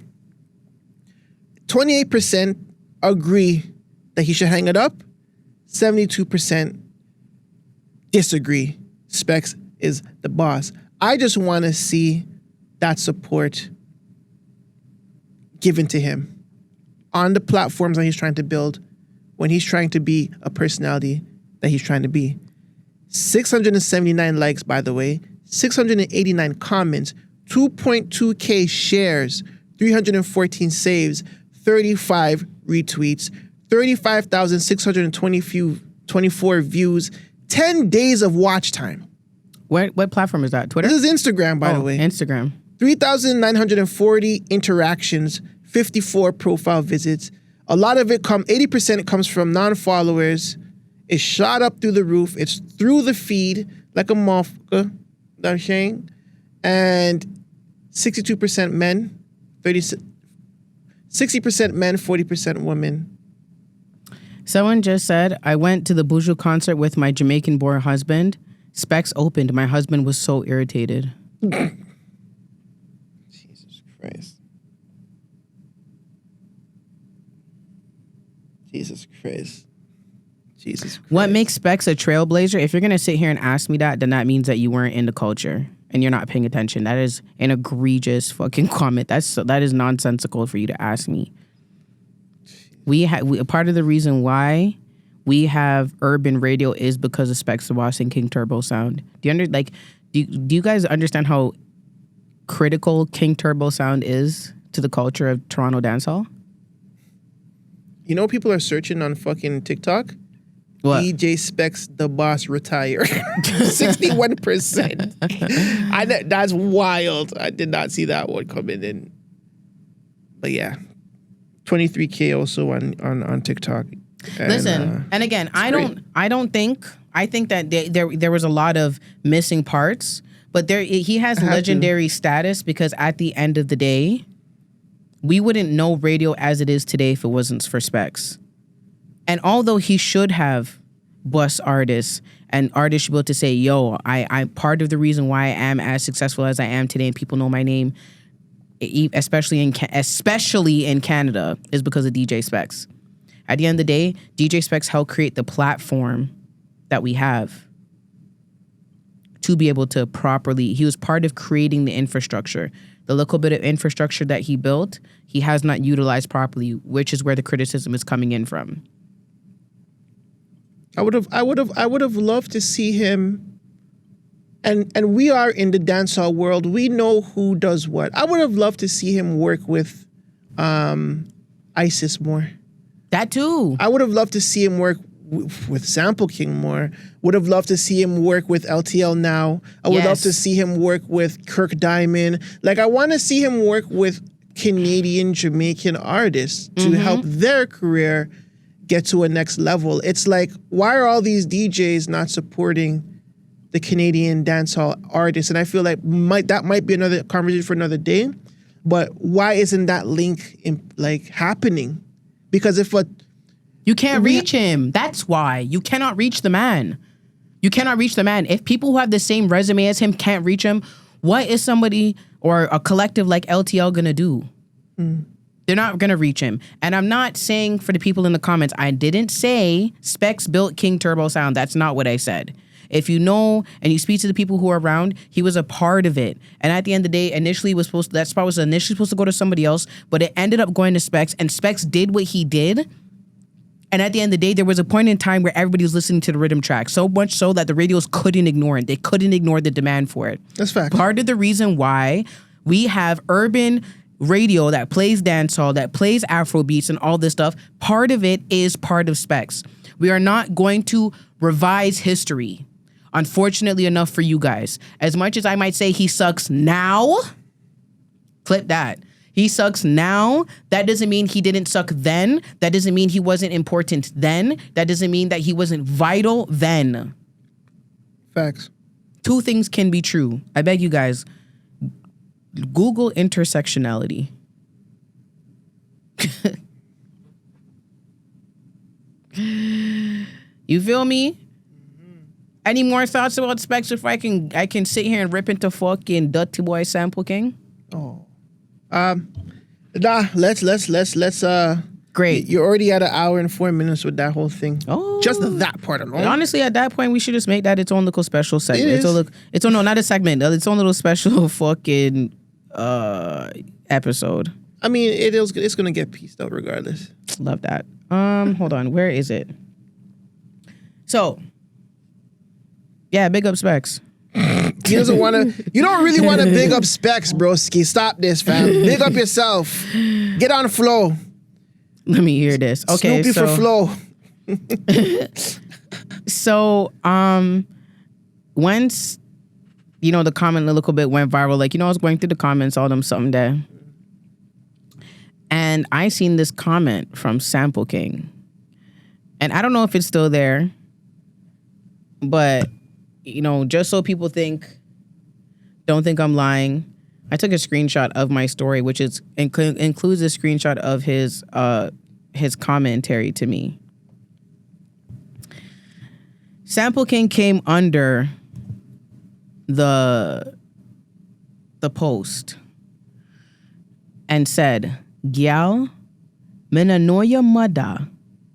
28% agree that he should hang it up. 72% disagree. Spex is the boss. I just want to see that support given to him on the platforms that he's trying to build when he's trying to be a personality that he's trying to be. 679 likes, by the way, 689 comments, 2.2K shares, 314 saves, 35 retweets, 35,624 views, 10 days of watch time. What platform is that? Twitter? This is Instagram, by the way. Instagram. 3,940 interactions, 54 profile visits. A lot of it 80% comes from non-followers. It shot up through the roof. It's through the feed like a motherfucker. I'm saying. And 62% men, 60% men, 40% women. Someone just said, I went to the Buju concert with my Jamaican-born husband. Spex opened. My husband was so irritated. Jesus Christ. Jesus Christ. Jesus Christ. What makes Spex a trailblazer? If you're going to sit here and ask me that, then that means that you weren't in the culture and you're not paying attention. That is an egregious fucking comment. That is nonsensical for you to ask me. Part of the reason why we have urban radio is because of Spex the Boss and King Turbo sound. Do you guys understand how critical King Turbo sound is to the culture of Toronto dancehall? You know, people are searching on fucking TikTok. What? DJ Spex the Boss retired. 61%. That's wild. I did not see that one coming in. But yeah, 23K also on TikTok. And, listen, and again, I think that there was a lot of missing parts, but he has legendary status because at the end of the day, we wouldn't know radio as it is today if it wasn't for Spex. And although he should have bust artists and artists should be able to say, yo, I part of the reason why I am as successful as I am today and people know my name, especially in Canada, is because of DJ Spex. At the end of the day, DJ Spex helped create the platform that we have to be able to properly, he was part of creating the infrastructure. The little bit of infrastructure that he built, he has not utilized properly, which is where the criticism is coming in from. I would have loved to see him, and we are in the dancehall world. We know who does what. I would have loved to see him work with Isis more. That too. I would have loved to see him work with Sample King more. Would have loved to see him work with LTL Now. I would love to see him work with Kirk Diamond. Like, I want to see him work with Canadian, Jamaican artists to help their career get to a next level. It's like, why are all these DJs not supporting the Canadian dancehall artists? And I feel like that might be another conversation for another day. But why isn't that link happening? Because you can't reach him. That's why. You cannot reach the man. You cannot reach the man. If people who have the same resume as him can't reach him, what is somebody or a collective like LTL gonna do? They're not gonna reach him. And I'm not saying for the people in the comments, I didn't say Spex built King Turbo sound. That's not what I said. If you know and you speak to the people who are around, he was a part of it. And at the end of the day, that spot was initially supposed to go to somebody else, but it ended up going to Spex, and Spex did what he did. And at the end of the day, there was a point in time where everybody was listening to the rhythm track, so much so that the radios couldn't ignore it. They couldn't ignore the demand for it. That's fact. Part of the reason why we have urban radio that plays dancehall, that plays Afrobeats and all this stuff, part of it is part of Spex. We are not going to revise history, unfortunately enough for you guys. As much as I might say he sucks now, clip that. He sucks now. That doesn't mean he didn't suck then. That doesn't mean he wasn't important then. That doesn't mean that he wasn't vital then. Facts. Two things can be true. I beg you guys, Google intersectionality. You feel me? Any more thoughts about Spex before I can sit here and rip into fucking Dirty Boy Sample King? Nah, let's Great. You're already at 1 hour and 4 minutes with that whole thing. Oh. Just that part alone. Honestly, at that point, we should just make that its own little special segment. It is. It's no, not a segment. Its own little special fucking episode. I mean, it's gonna get pieced out regardless. Love that. Hold on. Where is it? So, yeah, big up Spex. He doesn't want to. You don't really want to big up Spex, broski. Stop this, fam. Big up yourself. Get on the flow. Let me hear this. Okay, Snoopy for flow. So, once the comment a little bit went viral, like I was going through the comments, all them something there, and I seen this comment from Sample King, and I don't know if it's still there, but just so people don't think I'm lying, I took a screenshot of my story, which includes a screenshot of his commentary to me. Sample King came under the post and said, "Gyal, me no know your mother,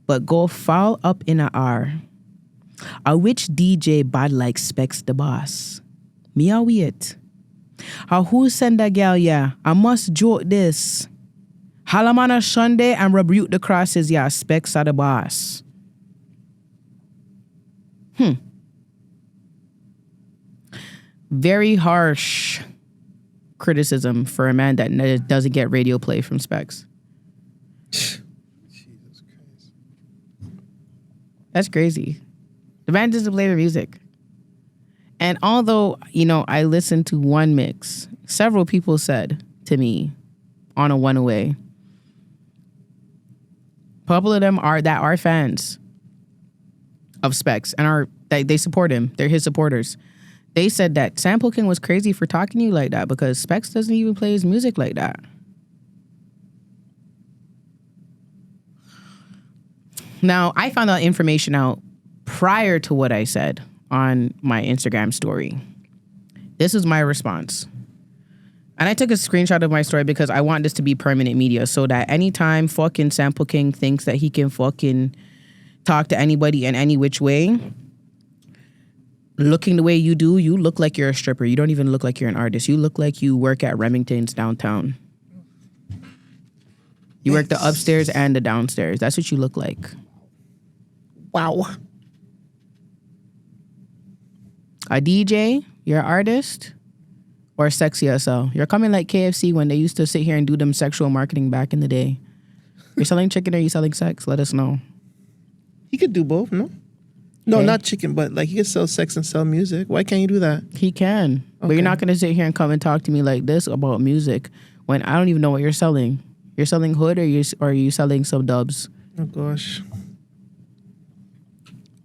but go fall up in a R. A which DJ bad like Spex the boss? Me a wait. How who send a gal, yeah? I must joke this. Halamana Sunday and rebuke the crosses, yeah. Spex are the boss." Very harsh criticism for a man that doesn't get radio play from Spex. Jesus Christ. That's crazy. The man doesn't play the music. And although, I listened to one mix, several people said to me on a one-away, a couple of them are fans of Spex and they support him. They're his supporters. They said that Sample King was crazy for talking to you like that because Spex doesn't even play his music like that. Now, I found that information out prior to what I said on my Instagram story. This is my response. And I took a screenshot of my story because I want this to be permanent media so that anytime fucking Sample King thinks that he can fucking talk to anybody in any which way, looking the way you do, you look like you're a stripper. You don't even look like you're an artist. You look like you work at Remington's downtown. You work the upstairs and the downstairs. That's what you look like. Wow. A DJ, you're an artist, or sexy SL. You're coming like KFC when they used to sit here and do them sexual marketing back in the day. You're selling chicken or you selling sex? Let us know. He could do both, no? No, Okay. not chicken, but like he could sell sex and sell music. Why can't you do that? He can. But you're not going to sit here and come and talk to me like this about music when I don't even know what you're selling. You're selling hood or are you selling some dubs? Oh, gosh.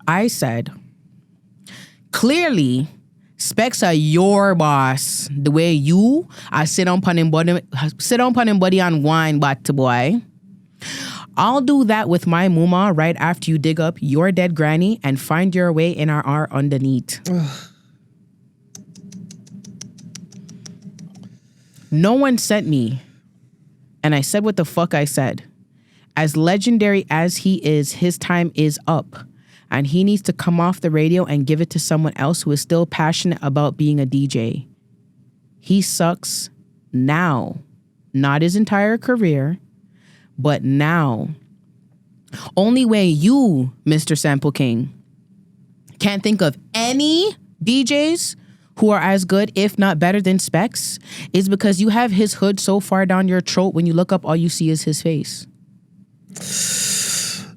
I said, clearly, Spex are your boss. The way you sit on him body and wine, but boy. I'll do that with my muma right after you dig up your dead granny and find your way in our R underneath. No one sent me. And I said what the fuck I said. As legendary as he is, his time is up. And he needs to come off the radio and give it to someone else who is still passionate about being a DJ. He sucks now. Not his entire career, but now. Only way you, Mr. Sample King, can't think of any DJs who are as good, if not better than Spex, is because you have his hood so far down your throat when you look up, all you see is his face.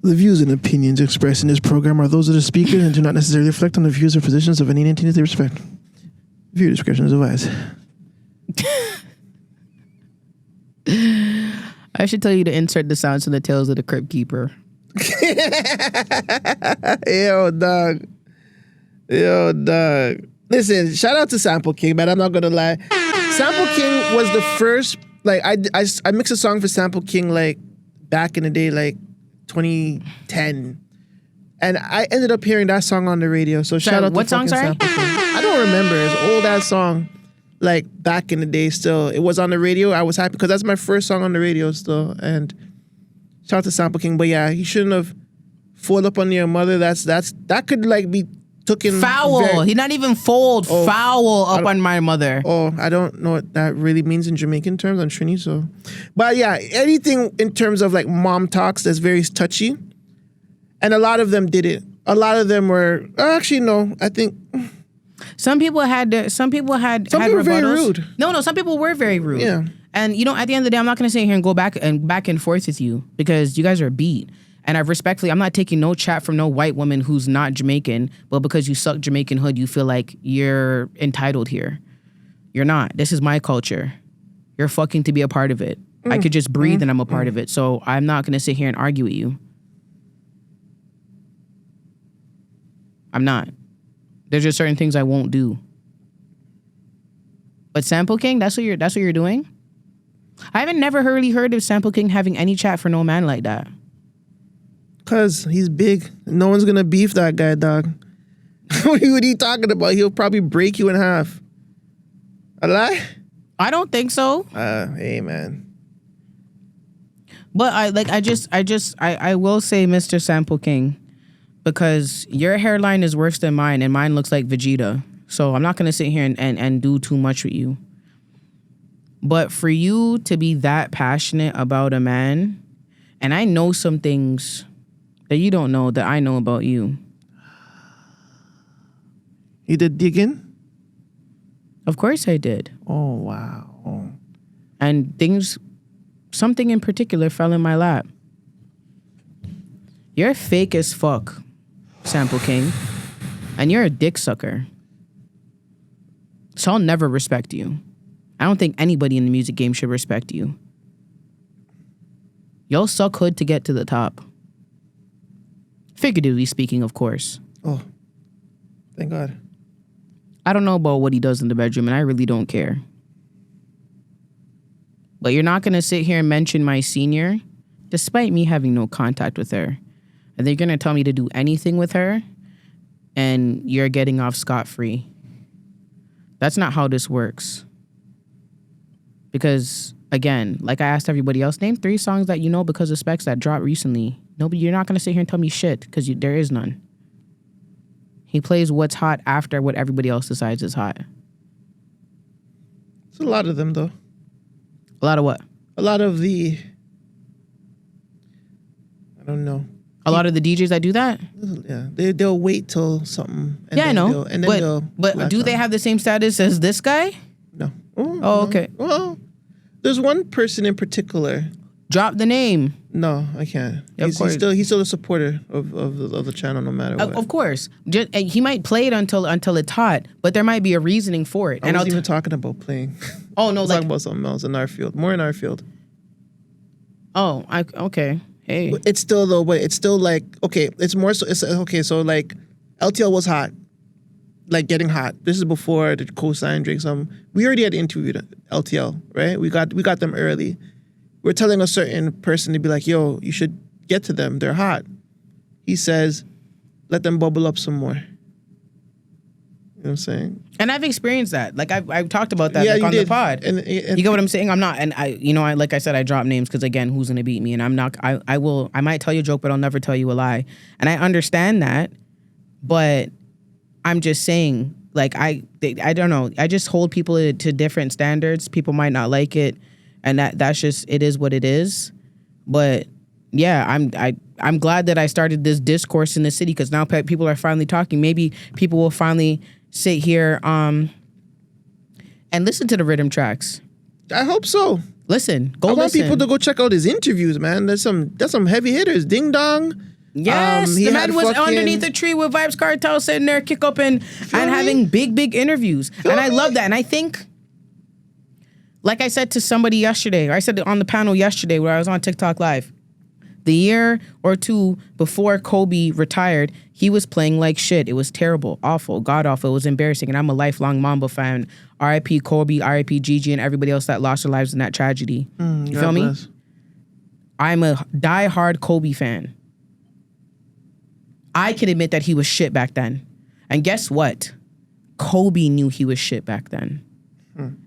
The views and opinions expressed in this program are those of the speaker and do not necessarily reflect on the views or positions of any entity they respect. Viewer discretion is advised. I should tell you to insert the sounds from the Tales of the Crypt Keeper. Yo, dog. Listen, shout out to Sample King, man. I'm not gonna lie. Sample King was the first. Like, I mixed a song for Sample King like back in the day, like 2010. And I ended up hearing that song on the radio. So shout out to what song, fucking sorry? Sample King. I don't remember. It's an old ass song. Like back in the day still. It was on the radio. I was happy because that's my first song on the radio still. And shout out to Sample King. But yeah, he shouldn't have fooled up on your mother. That could like be taken foul. He not even fold. Foul up on my mother. Oh, I don't know what that really means in Jamaican terms. I'm Trini, so. But yeah, anything in terms of like mom talks that's very touchy. And a lot of them did it. A lot of them were actually no. I think some people had very rude. No, some people were very rude. Yeah. And at the end of the day, I'm not gonna sit here and go back and forth with you because you guys are beat. And I'm not taking no chat from no white woman who's not Jamaican, but because you suck Jamaican hood, you feel like you're entitled here. You're not. This is my culture. You're fucking to be a part of it. I could just breathe and I'm a part of it. So I'm not gonna sit here and argue with you. I'm not. There's just certain things I won't do. But Sample King, that's what you're doing? I haven't never really heard of Sample King having any chat for no man like that. Cause he's big. No one's gonna beef that guy, dog. What are you talking about? He'll probably break you in half. A lie? I don't think so. Hey man. But I will say, Mr. Sample King, because your hairline is worse than mine, and mine looks like Vegeta. So I'm not gonna sit here and do too much with you. But for you to be that passionate about a man, and I know some things that you don't know that I know about you. You did digging? Of course I did. Oh, wow. And something in particular fell in my lap. You're fake as fuck, Sample King. And you're a dick sucker. So I'll never respect you. I don't think anybody in the music game should respect you. You'll suck hood to get to the top. Figuratively speaking, of course. Oh, thank God. I don't know about what he does in the bedroom, and I really don't care. But you're not going to sit here and mention my senior, despite me having no contact with her. And they're going to tell me to do anything with her, and you're getting off scot-free. That's not how this works. Because, again, like I asked everybody else, name 3 songs that you know because of Spex that dropped recently. Nobody, you're not going to sit here and tell me shit because there is none. He plays what's hot after what everybody else decides is hot. It's a lot of them, though. A lot of what? A lot of the... I don't know. A lot of the DJs that do that? Yeah. They'll wait till something. And yeah, I know. But do they have the same status as this guy? No. Oh, okay. Well, there's one person in particular. Drop the name. No, I can't. Yeah, he's still a supporter of the channel, no matter what. Of course, he might play it until it's hot, but there might be a reasoning for it. I wasn't even talking about playing. Oh no, I was talking about something else in our field, more in our field. Oh, okay. Hey, it's still though, but it's still like okay. It's more so. It's okay. So like, LTL was hot, like getting hot. This is before the co-sign Drake. We already had interviewed LTL, right? We got them early. We're telling a certain person to be like, yo, you should get to them. They're hot. He says, let them bubble up some more. You know what I'm saying? And I've experienced that. Like I've talked about that on the pod. And you get what I'm saying? I'm not, and I like I said, I drop names because again, who's gonna beat me? And I'm not. I might tell you a joke, but I'll never tell you a lie. And I understand that, but I'm just saying, like I don't know. I just hold people to different standards. People might not like it. And that's just, it is what it is. But yeah, I'm glad that I started this discourse in the city because now people are finally talking. Maybe people will finally sit here and listen to the rhythm tracks. I hope so. Listen, I want people to go check out his interviews, man. There's some heavy hitters. Ding Dong. Yes, the man was underneath a tree with Vibes Cartel sitting there, kick up and having big interviews. And I love that. And I think, like I said to somebody yesterday, or I said it on the panel yesterday where I was on TikTok Live, the year or two before Kobe retired, he was playing like shit. It was terrible, awful, god-awful. It was embarrassing. And I'm a lifelong Mamba fan. R.I.P. Kobe, R.I.P. Gigi, and everybody else that lost their lives in that tragedy. You feel me? I'm a die-hard Kobe fan. I can admit that he was shit back then. And guess what? Kobe knew he was shit back then.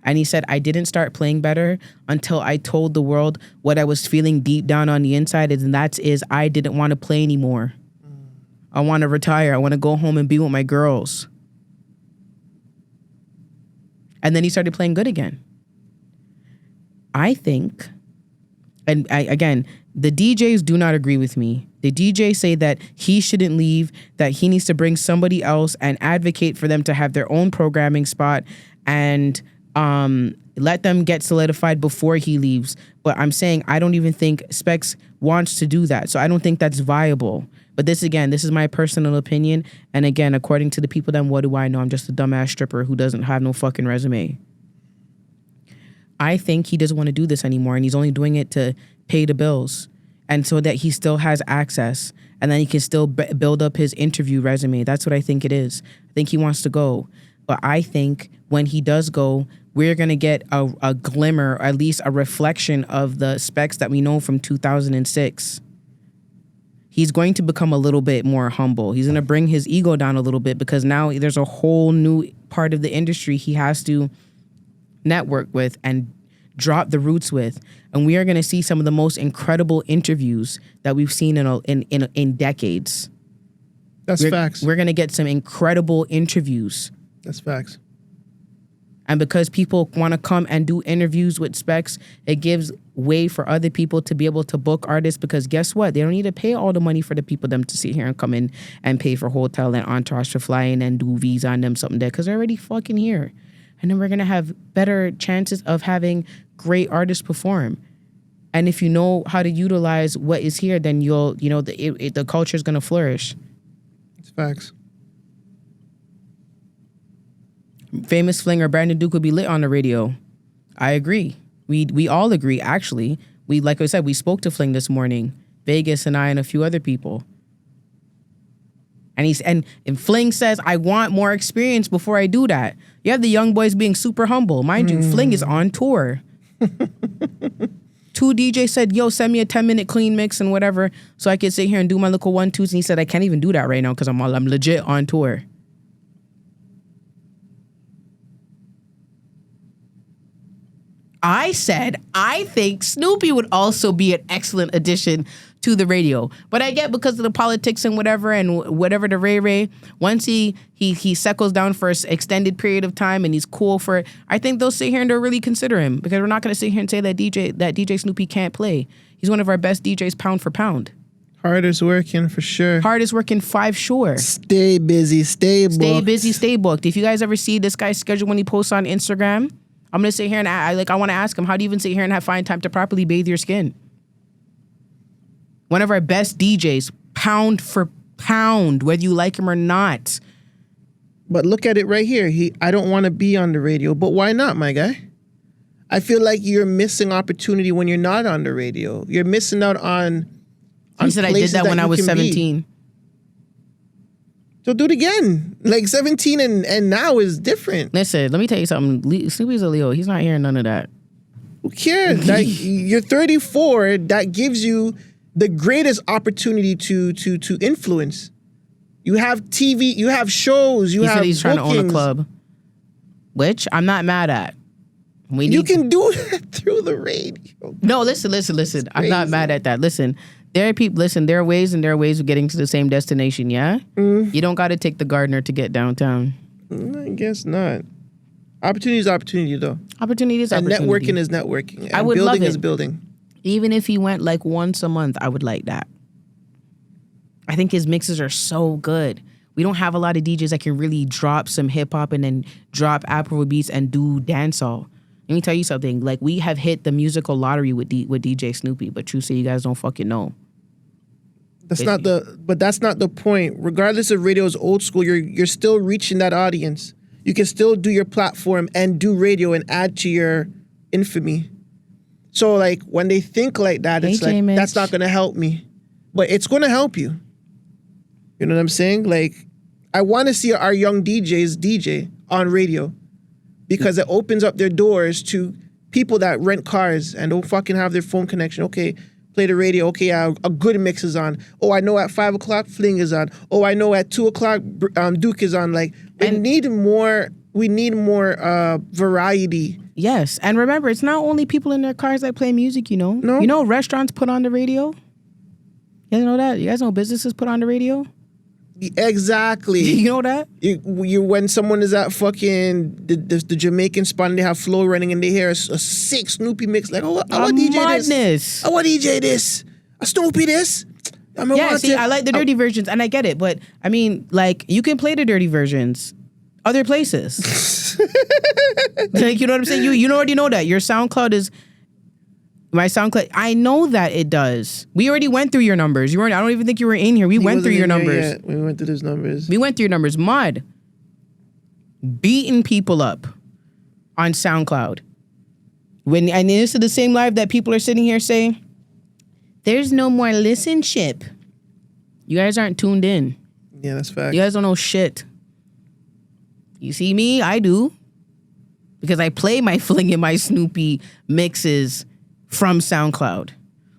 And he said, I didn't start playing better until I told the world what I was feeling deep down on the inside, and that is I didn't want to play anymore. I want to retire. I want to go home and be with my girls. And then he started playing good again. I think, and again, the DJs do not agree with me. The DJs say that he shouldn't leave, that he needs to bring somebody else and advocate for them to have their own programming spot and let them get solidified before he leaves. But I'm saying I don't even think Spex wants to do that. So I don't think that's viable. But this is my personal opinion. And again, according to the people, then what do I know? I'm just a dumbass stripper who doesn't have no fucking resume. I think he doesn't want to do this anymore, and he's only doing it to pay the bills. And so that he still has access, and then he can still build up his interview resume. That's what I think it is. I think he wants to go. But I think when he does go, we're going to get a glimmer, or at least a reflection of the Spex that we know from 2006. He's going to become a little bit more humble. He's going to bring his ego down a little bit because now there's a whole new part of the industry he has to network with and drop the roots with. And we are going to see some of the most incredible interviews that we've seen in decades. That's facts. We're going to get some incredible interviews. That's facts. And because people want to come and do interviews with Spex, it gives way for other people to be able to book artists, because guess what? They don't need to pay all the money for the people them to sit here and come in and pay for hotel and entourage to fly in and do visa on them something there, because they're already fucking here. And then we're going to have better chances of having great artists perform. And if you know how to utilize what is here, then the culture is going to flourish. It's facts. Famous Flinger Brandon Duke would be lit on the radio. I agree. We all agree, actually. Like I said, we spoke to Fling this morning. Vegas and I and a few other people. And Fling says, I want more experience before I do that. You have the young boys being super humble. Mind you, Fling is on tour. 2 DJs said, yo, send me a 10-minute clean mix and whatever so I could sit here and do my little 1-2s. And he said, I can't even do that right now because I'm legit on tour. I said, I think Snoopy would also be an excellent addition to the radio. But I get because of the politics and whatever the Ray, once he settles down for an extended period of time and he's cool for it, I think they'll sit here and they'll really consider him, because we're not going to sit here and say that DJ Snoopy can't play. He's one of our best DJs pound for pound. Hardest working for sure. Hardest working 5 sure. Stay busy, stay booked. Stay busy, stay booked. If you guys ever see this guy's schedule when he posts on Instagram, I'm going to sit here and I want to ask him, how do you even sit here and find time to properly bathe your skin? One of our best DJs, pound for pound, whether you like him or not. But look at it right here. I don't want to be on the radio, but why not, my guy? I feel like you're missing opportunity when you're not on the radio. You're missing out on He said I did that when I was 17. So do it again. Like 17 and now is different. Listen, let me tell you something. Snoopy's a Leo. He's not hearing none of that. Who cares? Like, you're 34. That gives you the greatest opportunity to influence. You have TV. You have shows. You have he's bookings. trying to own a club, which I'm not mad at. You can do that through the radio. No, listen. I'm not mad at that. Listen. There are people. Listen, there are ways of getting to the same destination. Yeah, You don't got to take the Gardner to get downtown. I guess not. Opportunity is opportunity, though. Opportunity is opportunity. And networking is networking. And I would building love it. is building. Even if he went like once a month, I would like that. I think his mixes are so good. We don't have a lot of DJs that can really drop some hip hop and then drop Afro beats and do dancehall. Let me tell you something. Like, we have hit the musical lottery with DJ Snoopy, but you say you guys don't fucking know. That's not the point. Regardless of radio's old school, you're still reaching that audience. You can still do your platform and do radio and add to your infamy. So like when they think like that, it's like, that's not going to help me, but it's going to help you. You know what I'm saying? Like, I want to see our young DJs DJ on radio, because it opens up their doors to people that rent cars and don't fucking have their phone connection. Okay, play the radio. Okay, yeah, a good mix is on. Oh, I know at 5 o'clock Fling is on. Oh, I know at 2 o'clock Duke is on. Like we need more variety. Yes, and remember, it's not only people in their cars that play music. No. You know, restaurants put on the radio. You guys know that? You guys know businesses put on the radio? Exactly. You know that? You when someone is at fucking the Jamaican spot and they have Flow running and they hear a sick Snoopy mix, like, oh, I want DJ this. I want DJ this. A Snoopy this. I like the dirty versions, and I get it, but I mean, like, you can play the dirty versions other places. Like, you know what I'm saying? You already know that. Your SoundCloud is... My SoundCloud, I know that it does. We already went through your numbers. I don't even think you were in here. We went through your numbers. We went through those numbers. We went through your numbers. Mud. Beating people up on SoundCloud. And this is the same live that people are sitting here saying, there's no more listenership. You guys aren't tuned in. Yeah, that's fact. You guys don't know shit. You see me? I do. Because I play my Fling and my Snoopy mixes from SoundCloud.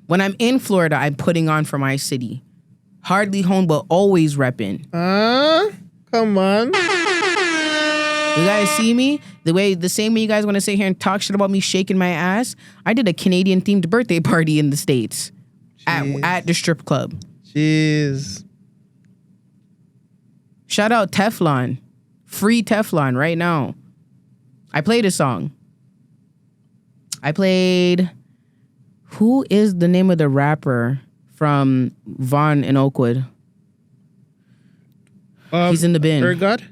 When I'm in Florida, I'm putting on for my city. Hardly home, but always repping. Come on. You guys see me? The same way you guys want to sit here and talk shit about me shaking my ass. I did a Canadian themed birthday party in the States at the strip club. Jeez. Shout out Teflon. Free Teflon right now. I played a song. Who is the name of the rapper from Vaughn in Oakwood? He's in the bin. Ergod?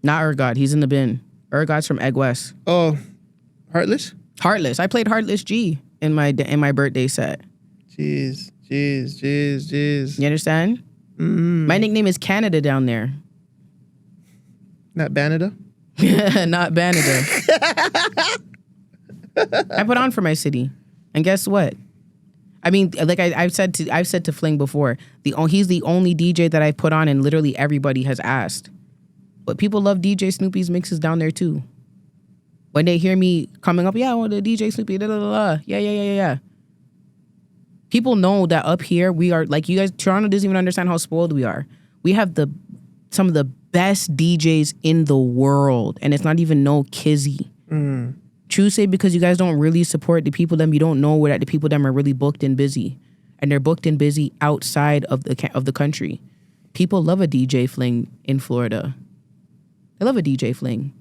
Not Ergod. He's in the bin. Ergod's from Egg West. Oh, Heartless? Heartless. I played Heartless G in my birthday set. Jeez. You understand? My nickname is Canada down there. Not Banada? Not Banada. I put on for my city. And guess what? I mean, like I've said to Fling before, he's the only DJ that I put on and literally everybody has asked. But people love DJ Snoopy's mixes down there too. When they hear me coming up, yeah, I want the DJ Snoopy, yeah. People know that up here we are, like, you guys, Toronto doesn't even understand how spoiled we are. We have some of the best DJs in the world, and it's not even no kizzy. True say, because you guys don't really support the people them, you don't know where that the people them are really booked and busy. And they're booked and busy outside of the country. People love a DJ Fling in Florida. They love a DJ Fling.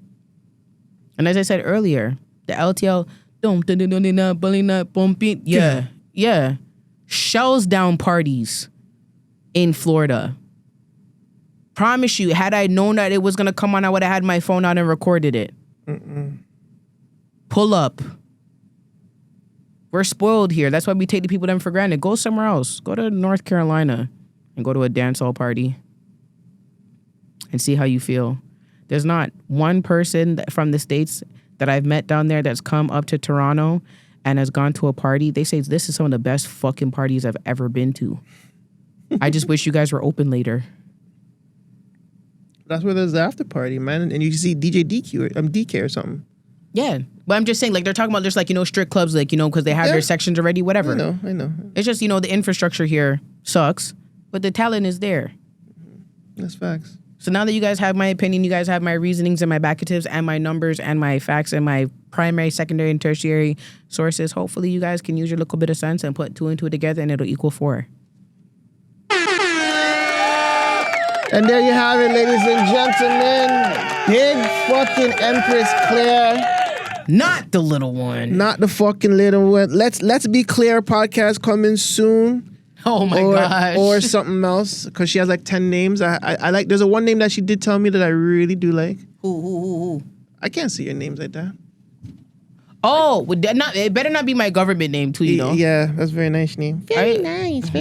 And as I said earlier, the LTL, yeah, shells down parties in Florida. Promise you, had I known that it was going to come on, I would have had my phone out and recorded it. Pull up. We're spoiled here. That's why we take the people them for granted. Go somewhere else. Go to North Carolina and go to a dancehall party and see how you feel. There's not one person from the States that I've met down there that's come up to Toronto and has gone to a party. They say this is some of the best fucking parties I've ever been to. I just wish you guys were open later. That's where there's the after party, man. And you see DJ DK or something. Yeah. But I'm just saying, like, they're talking about just, like, strip clubs, like, because they have their sections already, whatever. I know. It's just, the infrastructure here sucks, but the talent is there. That's facts. So now that you guys have my opinion, you guys have my reasonings and my backatives and my numbers and my facts and my primary, secondary, and tertiary sources, hopefully you guys can use your little bit of sense and put 2 and 2 together and it'll equal 4. And there you have it, ladies and gentlemen. Big fucking Empress Claire. Not the little one. Not the fucking little one. Let's Be Clear podcast coming soon. Oh my gosh. Or something else, because she has like 10 names. I like. There's a one name that she did tell me that I really do like. Who? I can't see your names like that. Oh, it better not be my government name too, Yeah, that's a very nice name. Very nice.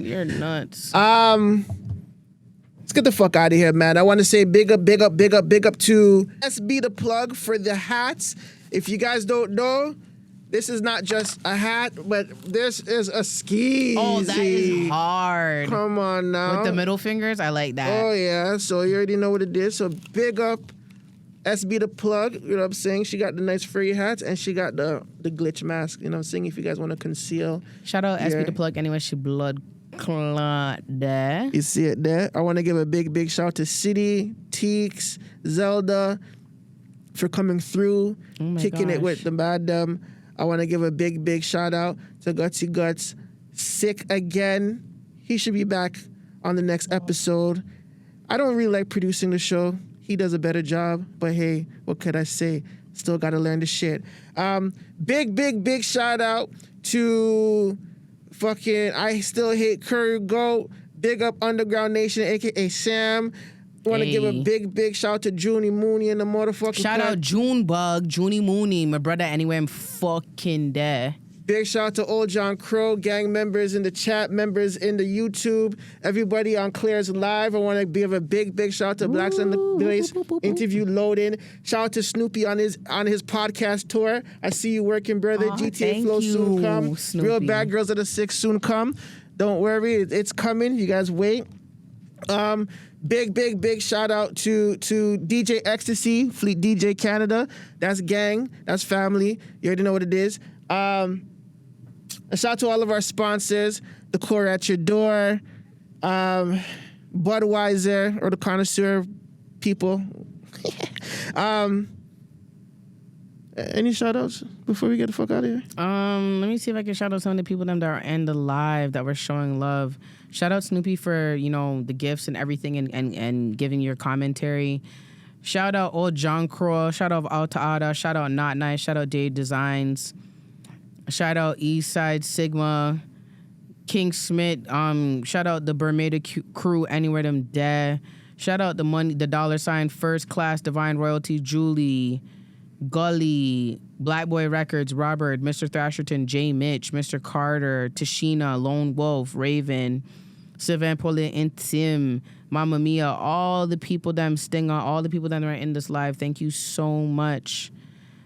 You're nuts. Let's get the fuck out of here, man. I want to say big up to Let's Be the Plug for the hats. If you guys don't know, this is not just a hat, but this is a ski. Oh, that is hard. Come on now. With the middle fingers, I like that. Oh, yeah. So you already know what it is. So big up SB the plug, you know what I'm saying? She got the nice furry hats and she got the glitch mask, you know what I'm saying? If you guys want to conceal. Shout out SB the plug anyway, she blood clot there. You see it there? I want to give a big shout to City, Teeks, Zelda for coming through, kicking it with the Man Dem. I want to give a big shout out to Gutsy Guts. Sick again. He should be back on the next episode. I don't really like producing the show. He does a better job, but hey, what could I say? Still got to learn the shit. Big shout out to fucking I Still Hate Curry Goat. Big up Underground Nation, aka Sam. Want to give a big shout out to Junie Mooney and the motherfucking shout out Junebug, Junie Mooney, my brother. Anyway, I'm fucking there. Big shout out to Old John Crow, gang members in the chat, members in the YouTube, everybody on Claire's Live. I want to give a big shout out to Blacks on the Place interview loading. Shout out to Snoopy on his podcast tour. I see you working, brother. GTA Flow soon come. Snoopy. Real Bad Girls of the Six soon come. Don't worry, it's coming. You guys wait. Big shout out to DJ Ecstasy, Fleet DJ Canada. That's gang. That's family. You already know what it is. A shout out to all of our sponsors, the Core at Your Door, Budweiser, or the Connoisseur people. Any shout outs before we get the fuck out of here? Let me see if I can shout out some of the people that are in the live that were showing love. Shout out Snoopy for, the gifts and everything and giving your commentary. Shout out Old John Crow. Shout out Alta Ada. Shout out Not Nice. Shout out Dade Designs. Shout out Eastside Sigma, King Smith. Shout out the Bermuda crew, anywhere them dead. Shout out the $, First Class, Divine Royalty, Julie, Gully, Black Boy Records, Robert, Mr. Thrasherton, J. Mitch, Mr. Carter, Tashina, Lone Wolf, Raven, Sylvain Paulin, and Tim, Mama Mia, all the people that I'm Stinger, all the people that are in this live. Thank you so much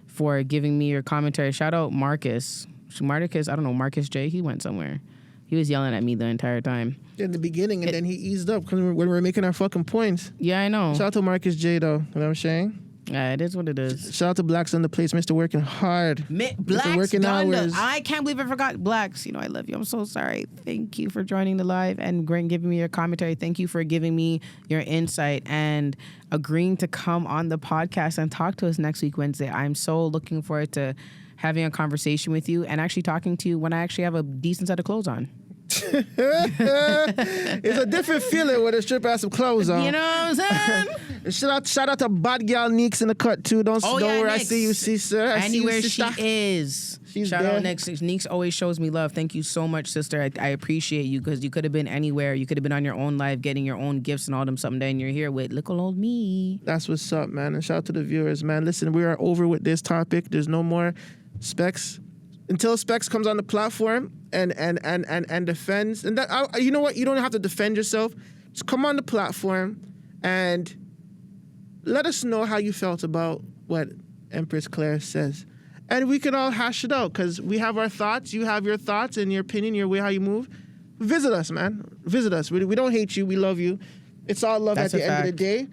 for giving me your commentary. Shout out Marcus, I don't know, Marcus J. He went somewhere. He was yelling at me the entire time. In the beginning, and then he eased up when we were making our fucking points. Yeah, I know. Shout out to Marcus J, though. You know what I'm saying? Yeah, it is what it is. Shout out to Blacks on the Place, Mr. Working Hard. Blacks working hours. I can't believe I forgot Blacks. I love you. I'm so sorry. Thank you for joining the live and giving me your commentary. Thank you for giving me your insight and agreeing to come on the podcast and talk to us next week, Wednesday. I'm so looking forward to having a conversation with you and actually talking to you when I actually have a decent set of clothes on. It's a different feeling when a stripper has some clothes on. You know what I'm saying? Shout out to Bad Gal Neeks in the cut too. Don't worry, I see you, sister. Anywhere she is. She's Shout there. out Neeks. Neeks always shows me love. Thank you so much, sister. I appreciate you because you could have been anywhere. You could have been on your own live getting your own gifts and all them someday, and you're here with little old me. That's what's up, man. And shout out to the viewers, man. Listen, we are over with this topic. There's no more Spex. Until Spex comes on the platform and defends, and that, you know what? You don't have to defend yourself. Just come on the platform and let us know how you felt about what Empress Claire says, and we can all hash it out because we have our thoughts. You have your thoughts and your opinion, your way how you move. Visit us, man. Visit us. We don't hate you. We love you. It's all love. That's at the end of the day.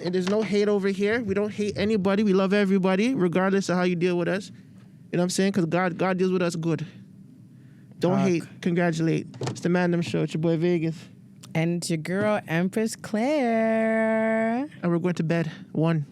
There's no hate over here. We don't hate anybody. We love everybody, regardless of how you deal with us. You know what I'm saying? Because God deals with us good. Don't hate. Congratulate. It's the Man Dem Show. It's your boy Vegas. And it's your girl, Empress Claire. And we're going to bed. 1.